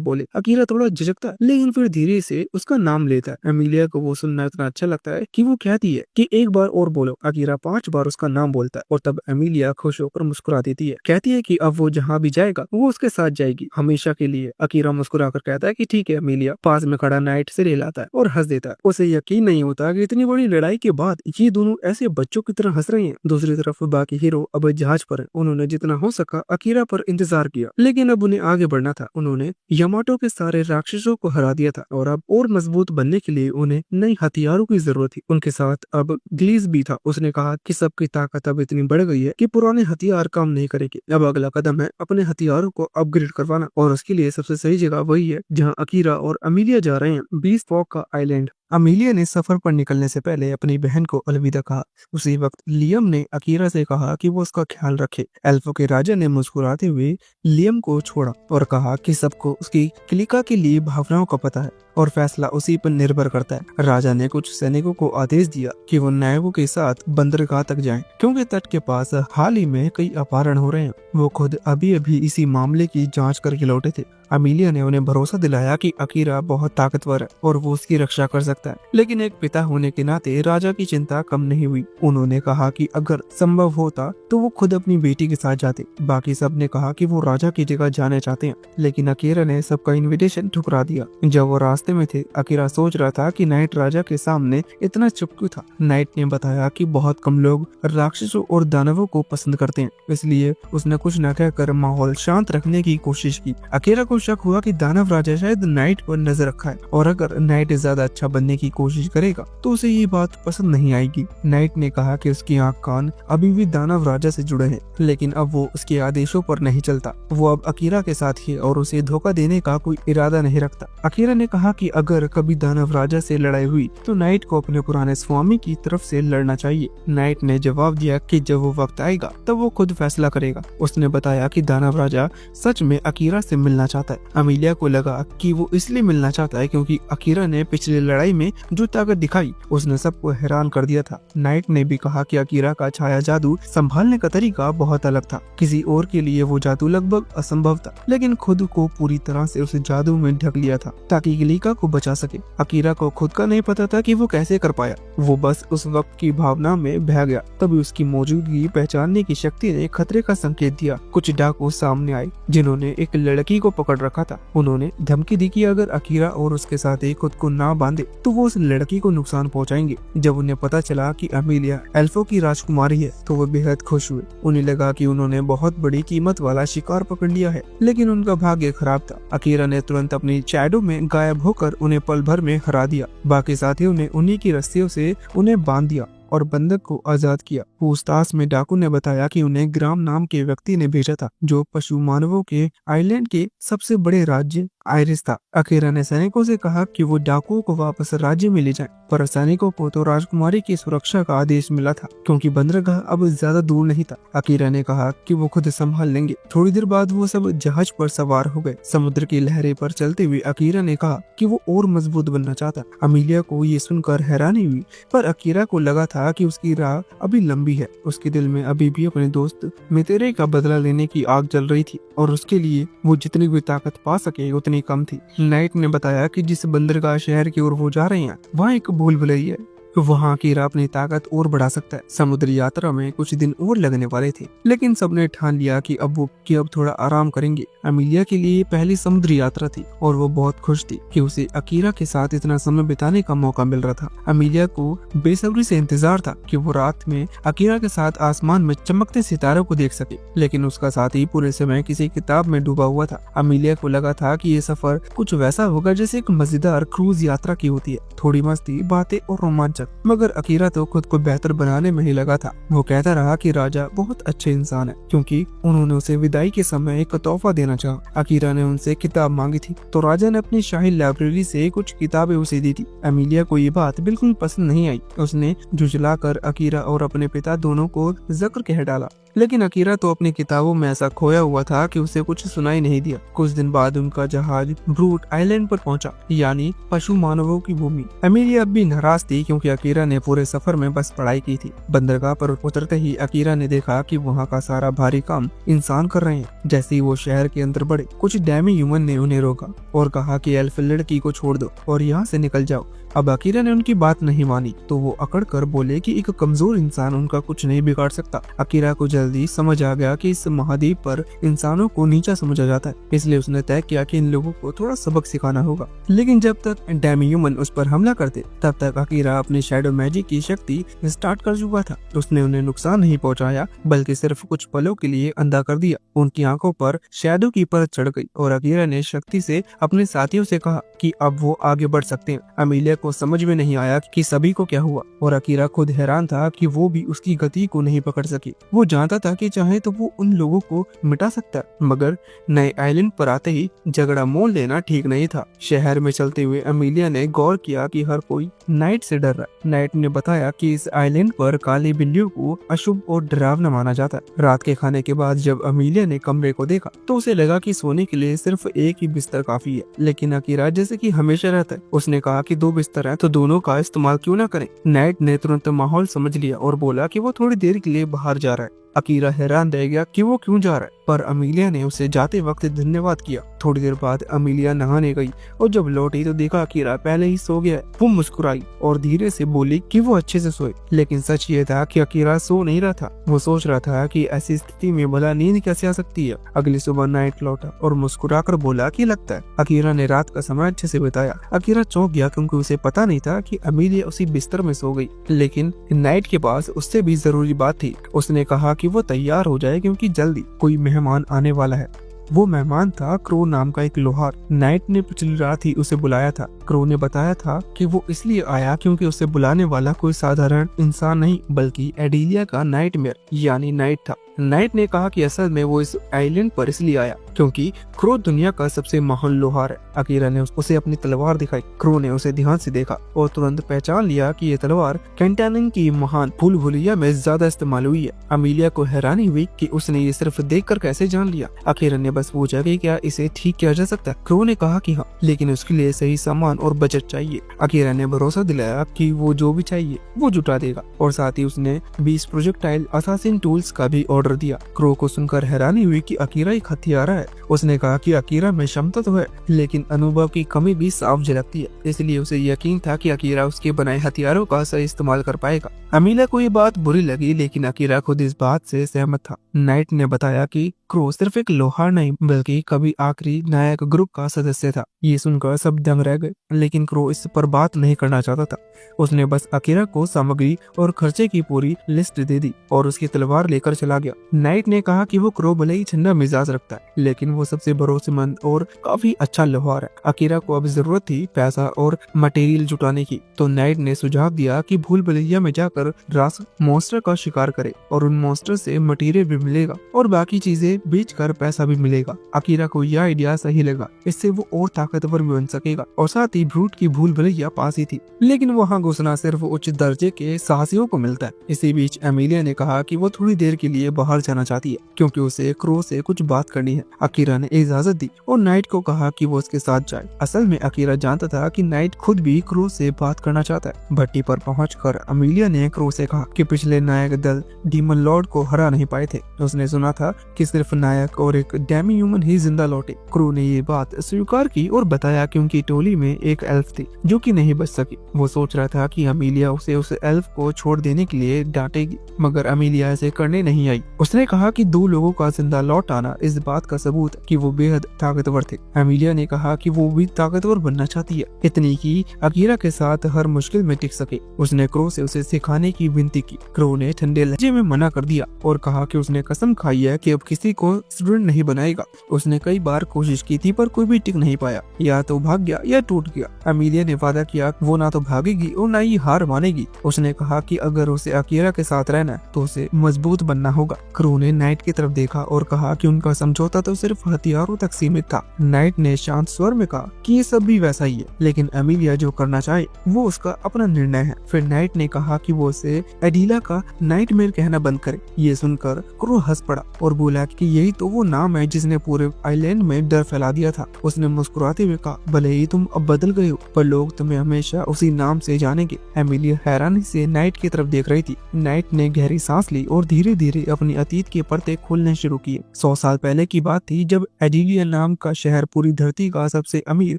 Speaker 1: बोले। अकीरा थोड़ा झिझकता है, लेकिन फिर धीरे से उसका नाम लेता है। एमिलिया को वो सुनना इतना अच्छा लगता है कि वो कहती है कि एक बार और बोलो। अकीरा 5 बार उसका नाम बोलता है और तब एमिलिया खुश होकर मुस्कुरा देती है। कहती है कि अब वो जहाँ भी जाएगा वो उसके साथ जाएगी हमेशा के लिए। अकीरा मुस्कुराकर कहता है कि ठीक है एमिलिया। पास में खड़ा नाइट से ले लाता है और हंस देता है। उसे यकीन नहीं होता कि इतनी बड़ी लड़ाई के बाद ये दोनों ऐसे बच्चों की तरह हंस रहे हैं। दूसरी तरफ बाकी हीरो अब जहाज पर है। उन्होंने जितना हो सका अकीरा पर इंतजार किया, लेकिन अब उन्हें आगे बढ़ना था। उन्होंने यामाटो के सारे राक्षसों को हरा दिया था और अब और मजबूत बनने के लिए उन्हें नए हथियारों की जरूरत थी। उनके साथ अब ग्लीस भी था। उसने कहा कि सबकी ताकत अब इतनी बढ़ गई है कि पुराने हथियार काम नहीं करेंगे। अब अगला कदम है अपने हथियारों को अपग्रेड करवाना और उसके लिए सबसे सही जगह वही है जहाँ अकीरा और अमीलिया जा रहे हैं, बीस्ट फॉग का आइलैंड। अमीलिया ने सफर पर निकलने से पहले अपनी बहन को अलविदा कहा। उसी वक्त लियम ने अकीरा से कहा कि वो उसका ख्याल रखे। एल्फों के राजा ने मुस्कुराते हुए लियम को छोड़ा और कहा कि सबको उसकी क्लिका के लिए भावनाओं का पता है और फैसला उसी पर निर्भर करता है। राजा ने कुछ सैनिकों को आदेश दिया कि वो नायकों के साथ बंदरगाह तक जाएं, क्योंकि तट के पास हाल ही में कई अपहरण हो रहे हैं। वो खुद अभी अभी इसी मामले की जांच करके लौटे थे। अमीलिया ने उन्हें भरोसा दिलाया कि अकीरा बहुत ताकतवर है और वो उसकी रक्षा कर सकता है, लेकिन एक पिता होने के नाते राजा की चिंता कम नहीं हुई। उन्होंने कहा कि अगर संभव होता तो वो खुद अपनी बेटी के साथ जाते। बाकी सब ने कहा कि वो राजा की जगह जाने चाहते हैं, लेकिन अकीरा ने सबका इनविटेशन ठुकरा दिया। जब वो रास्ते में थे, अकीरा सोच रहा था कि नाइट राजा के सामने इतना चुप क्यों था। नाइट ने बताया कि बहुत कम लोग राक्षसों और दानवों को पसंद करते हैं, इसलिए उसने कुछ न कहकर माहौल शांत रखने की कोशिश की। अकीरा को शक हुआ कि दानव राजा शायद नाइट पर नजर रखा है और अगर नाइट ज्यादा अच्छा बनने की कोशिश करेगा तो उसे ये बात पसंद नहीं आएगी। नाइट ने कहा कि उसकी आंख कान अभी भी दानव राजा से जुड़े हैं, लेकिन अब वो उसके आदेशों पर नहीं चलता। वो अब अकीरा के साथ ही और उसे धोखा देने का कोई इरादा नहीं रखता। अकीरा ने कहा कि अगर कभी दानव राजा से लड़ाई हुई तो नाइट को अपने पुराने स्वामी की तरफ से लड़ना चाहिए। नाइट ने जवाब दिया कि जब वो वक्त आएगा तब वो खुद फैसला करेगा। उसने बताया कि दानव राजा सच में अकीरा से मिलना चाहता है। अमीलिया को लगा कि वो इसलिए मिलना चाहता है क्योंकि अकीरा ने पिछली लड़ाई में जो ताकत दिखाई उसने सबको हैरान कर दिया था। नाइट ने भी कहा कि अकीरा का छाया जादू संभालने का तरीका बहुत अलग था। किसी और के लिए वो जादू लगभग असंभव था, लेकिन खुद को पूरी तरह से उस जादू में ढक लिया था ताकि गिलिका को बचा सके। अकीरा को खुद का नहीं पता था कि वो कैसे कर पाया। वो बस उस वक्त की भावना में बह गया। तभी उसकी मौजूदगी पहचानने की शक्ति ने खतरे का संकेत दिया। कुछ डाकू सामने आए जिन्होंने एक लड़की को पकड़ रखा था। उन्होंने धमकी दी कि अगर अकीरा और उसके साथी खुद को ना बांधे तो वो उस लड़की को नुकसान पहुंचाएंगे। जब उन्हें पता चला कि अमीलिया एल्फो की राजकुमारी है तो वो बेहद खुश हुए। उन्हें लगा कि उन्होंने बहुत बड़ी कीमत वाला शिकार पकड़ लिया है, लेकिन उनका भाग्य खराब था। अकीरा ने तुरंत अपनी शैडो में गायब होकर उन्हें पल भर में हरा दिया। बाकी साथियों ने उन्हीं की रस्सियों से उन्हें बांध दिया और बंधक को आजाद किया। पूछताछ में डाकू ने बताया कि उन्हें ग्राम नाम के व्यक्ति ने भेजा था जो पशु मानवों के आइलैंड के सबसे बड़े राज्य आयरिस था। अकीरा ने सैनिकों से कहा कि वो डाकुओं को वापस राज्य में ले जाएं, पर सैनिकों को तो राजकुमारी की सुरक्षा का आदेश मिला था क्योंकि बंदरगाह अब ज्यादा दूर नहीं था। अकीरा ने कहा कि वो खुद संभाल लेंगे। थोड़ी देर बाद वो सब जहाज पर सवार हो गए। समुद्र की लहरें पर चलते हुए अकीरा ने कहा कि वो और मजबूत बनना चाहता। अमीलिया को ये सुनकर हैरानी हुई, पर अकीरा को लगा था कि उसकी राह अभी लंबी है। उसके दिल में अभी भी अपने दोस्त मितेरे का बदला लेने की आग जल रही थी और उसके लिए वो जितनी भी ताकत पा सके उतनी कम थी। नाइट ने बताया कि जिस बंदरगाह शहर की ओर वो जा रहे हैं वहाँ एक भूल भुलैया है। वहाँ अकीरा अपनी ताकत और बढ़ा सकता है। समुद्री यात्रा में कुछ दिन और लगने वाले थे, लेकिन सबने ठान लिया कि अब थोड़ा आराम करेंगे। अमीलिया के लिए पहली समुद्री यात्रा थी और वो बहुत खुश थी कि उसे अकीरा के साथ इतना समय बिताने का मौका मिल रहा था। अमीलिया को बेसब्री से इंतजार था कि वो रात में अकीरा के साथ आसमान में चमकते सितारों को देख सके, लेकिन उसका साथी पूरे समय किसी किताब में डूबा हुआ था। अमीलिया को लगा था कि ये सफर कुछ वैसा होगा जैसे एक मजेदार क्रूज यात्रा की होती है, थोड़ी मस्ती, बातें और रोमांचक। मगर अकीरा तो खुद को बेहतर बनाने में ही लगा था। वो कहता रहा कि राजा बहुत अच्छे इंसान है क्योंकि उन्होंने उसे विदाई के समय एक तोहफा देना चाहा। अकीरा ने उनसे किताब मांगी थी तो राजा ने अपनी शाही लाइब्रेरी से कुछ किताबें उसे दी थी। अमीलिया को ये बात बिल्कुल पसंद नहीं आई। उसने झुंझलाकर अकीरा और अपने पिता दोनों को जिक्र कह डाला, लेकिन अकीरा तो अपनी किताबों में ऐसा खोया हुआ था कि उसे कुछ सुनाई नहीं दिया। कुछ दिन बाद उनका जहाज ब्रूट आइलैंड पर पहुंचा, यानी पशु मानवों की भूमि। अमीलिया अब भी नाराज थी क्योंकि अकीरा ने पूरे सफर में बस पढ़ाई की थी। बंदरगाह पर उतरते ही अकीरा ने देखा कि वहाँ का सारा भारी काम इंसान कर रहे हैं। जैसे ही वो शहर के अंदर बढ़े, कुछ डैमी ह्यूमन ने उन्हें रोका और कहा कि एल्फ लड़की को छोड़ दो और यहाँ से निकल जाओ। अब अकीरा ने उनकी बात नहीं मानी तो वो अकड़ कर बोले कि एक कमजोर इंसान उनका कुछ नहीं बिगाड़ सकता। अकीरा को जल्दी समझ आ गया कि इस महाद्वीप पर इंसानों को नीचा समझा जाता है, इसलिए उसने तय किया कि इन लोगों को थोड़ा सबक सिखाना होगा। लेकिन जब तक डेमी ह्यूमन उस पर हमला करते तब तक अकीरा अपनी शैडो मैजिक की शक्ति स्टार्ट कर चुका था। उसने उन्हें नुकसान नहीं पहुंचाया बल्कि सिर्फ कुछ पलों के लिए अंधा कर दिया। उनकी आंखों पर शैडो की परत चढ़ गई और अकीरा ने शक्ति से अपने साथियों से कहा कि अब वो आगे बढ़ सकते हैं। अमीलिया को समझ में नहीं आया कि सभी को क्या हुआ और अकीरा खुद हैरान था कि वो भी उसकी गति को नहीं पकड़ सकी। वो जानता था कि चाहे तो वो उन लोगों को मिटा सकता मगर नए आइलैंड पर आते ही झगड़ा मोल लेना ठीक नहीं था। शहर में चलते हुए अमीलिया ने गौर किया कि हर कोई नाइट से डर रहा है। नाइट ने बताया कि इस आइलैंड पर काली बिल्लियों को अशुभ और डरावना माना जाता है। रात के खाने के बाद जब अमीलिया ने कमरे को देखा तो उसे लगा कि सोने के लिए सिर्फ एक ही बिस्तर काफी है, लेकिन अकीरा जैसे कि हमेशा रहता है उसने कहा कि 2 बिस्तर हैं तो दोनों का इस्तेमाल क्यों ना करें। नाइट ने तुरंत माहौल समझ लिया और बोला कि वो थोड़ी देर के लिए बाहर जा रहा है। अकीरा हैरान रह गया कि वो क्यों जा रहा है, पर अमीलिया ने उसे जाते वक्त धन्यवाद किया। थोड़ी देर बाद अमीलिया नहाने गई और जब लौटी तो देखा अकीरा पहले ही सो गया है। वो मुस्कुराई और धीरे से बोली कि वो अच्छे से सोए, लेकिन सच ये था कि अकीरा सो नहीं रहा था। वो सोच रहा था कि ऐसी स्थिति में भला नींद कैसे आ सकती है। अगली सुबह नाइट लौटा और मुस्कुराकर बोला कि लगता है अकीरा ने रात का समय अच्छे से बिताया। अकीरा चौंक गया क्योंकि उसे पता नहीं था कि अमीलिया उसी बिस्तर में सो गई, लेकिन नाइट के पास उससे भी जरूरी बात थी। उसने कहा कि वो तैयार हो जाए क्योंकि जल्दी कोई मेहमान आने वाला है। वो मेहमान था क्रो नाम का एक लोहार। नाइट ने पिछली रात ही उसे बुलाया था। क्रो ने बताया था कि वो इसलिए आया क्योंकि उसे बुलाने वाला कोई साधारण इंसान नहीं बल्कि एडिलिया का नाइटमेयर यानी नाइट था। नाइट ने कहा कि असल में वो इस आइलैंड पर इसलिए आया क्योंकि क्रो दुनिया का सबसे महान लोहार है। अकीरा ने उसे अपनी तलवार दिखाई। क्रो ने उसे ध्यान से देखा और तुरंत पहचान लिया कि ये तलवार कैंटानिंग की महान भूल भुलैया में ज्यादा इस्तेमाल हुई है। अमीलिया को हैरानी हुई कि उसने ये सिर्फ देखकर कैसे जान लिया। अकीरा ने बस पूछा कि क्या इसे ठीक किया जा सकता है। क्रो ने कहा कि हाँ, लेकिन उसके लिए सही सामान और बजट चाहिए। अकीरा ने भरोसा दिलाया कि वो जो भी चाहिए वो जुटा देगा और साथ ही उसने 20 प्रोजेक्टाइल असासिन टूल्स का भी ऑर्डर दिया। क्रो को सुनकर हैरानी हुई कि अकीरा एक हथियारा है। उसने कहा कि अकीरा में क्षमता तो है लेकिन अनुभव की कमी भी साफ झलकती है, इसलिए उसे यकीन था कि अकीरा उसके बनाए हथियारों का सही इस्तेमाल कर पाएगा। अमीला को ये बात बुरी लगी लेकिन अकीरा खुद इस बात से सहमत था। नाइट ने बताया कि क्रो सिर्फ एक लोहार नहीं बल्कि कभी आखिरी नायक ग्रुप का सदस्य था। ये सुनकर सब दंग रह गए, लेकिन क्रो इस पर बात नहीं करना चाहता था। उसने बस अकीरा को सामग्री और खर्चे की पूरी लिस्ट दे दी और उसकी तलवार लेकर चला गया। नाइट ने कहा कि वो क्रो भले ही ठंडा मिजाज रखता है लेकिन वो सबसे भरोसेमंद और काफी अच्छा लोहार है। अकीरा को अब जरूरत थी पैसा और मटेरियल जुटाने की, तो नाइट ने सुझाव दिया कि भूल भुलैया में जाकर रास मॉन्स्टर का शिकार करे और उन मॉन्स्टर से मटेरियल भी मिलेगा और बाकी चीजें बेचकर पैसा भी मिलेगा। अकीरा को यह आइडिया सही लगा, इससे वो और ताकतवर भी बन सकेगा और साथ ही ब्रूट की भूल भुलैया पास ही थी, लेकिन वहाँ घुसना सिर्फ उच्च दर्जे के साहसियों को मिलता है। इसी बीच एमिलिया ने कहा कि वो थोड़ी देर के लिए बाहर जाना चाहती है क्योंकि उसे क्रो से कुछ बात करनी है। अकीरा ने इजाजत दी और नाइट को कहा कि वो उसके साथ जाए। असल में अकीरा जानता था कि नाइट खुद भी क्रो से बात करना चाहता है। भट्टी पर पहुंचकर अमीलिया ने क्रो से कहा कि पिछले नायक दल डीमन लॉर्ड को हरा नहीं पाए थे। उसने सुना था कि सिर्फ नायक और एक डेमी ह्यूमन ही जिंदा लौटे। क्रो ने ये बात स्वीकार की और बताया कि उनकी टोली में एक एल्फ थी जो कि नहीं बच सकी। वो सोच रहा था कि अमीलिया उसे उस एल्फ को छोड़ देने के लिए डांटेगी, मगर अमीलिया ऐसे करने नहीं आई। उसने कहा कि 2 लोगों का जिंदा लौट आना इस बात का सबूत है कि वो बेहद ताकतवर थे। अमीलिया ने कहा कि वो भी ताकतवर बनना चाहती है, इतनी कि अकीरा के साथ हर मुश्किल में टिक सके। उसने क्रो से उसे सिखाने की विनती की। क्रो ने ठंडे लहजे में मना कर दिया और कहा कि उसने कसम खाई है कि अब किसी को स्टूडेंट नहीं बनाएगा। उसने कई बार कोशिश की थी पर कोई भी टिक नहीं पाया, या तो भाग गया या टूट गया। अमीलिया ने वादा किया वो ना तो भागेगी और ना ही हार मानेगी। उसने कहा कि अगर उसे अकीरा के साथ रहना है तो उसे मजबूत बनना होगा। क्रो ने नाइट की तरफ देखा और कहा कि उनका समझौता तो सिर्फ हथियारों तक सीमित था। नाइट ने शांत स्वर में कहा कि ये सब भी वैसा ही है, लेकिन अमीलिया जो करना चाहे वो उसका अपना निर्णय है। फिर नाइट ने कहा कि वो उसे एडिला का नाइटमेयर कहना बंद करे। ये सुनकर क्रो हंस पड़ा और बोला कि यही तो वो नाम है जिसने पूरे आइलैंड में डर फैला दिया था। उसने मुस्कुराते हुए कहा, भले ही तुम अब बदल गए हो पर लोग तुम्हें हमेशा उसी नाम से जानेंगे। एमिलिया हैरानी से नाइट की तरफ देख रही थी। नाइट ने गहरी सांस ली और धीरे धीरे अपनी अतीत के पर्दे खोलने शुरू किए। 100 साल पहले की बात थी जब एडिलिया नाम का शहर पूरी धरती का सबसे अमीर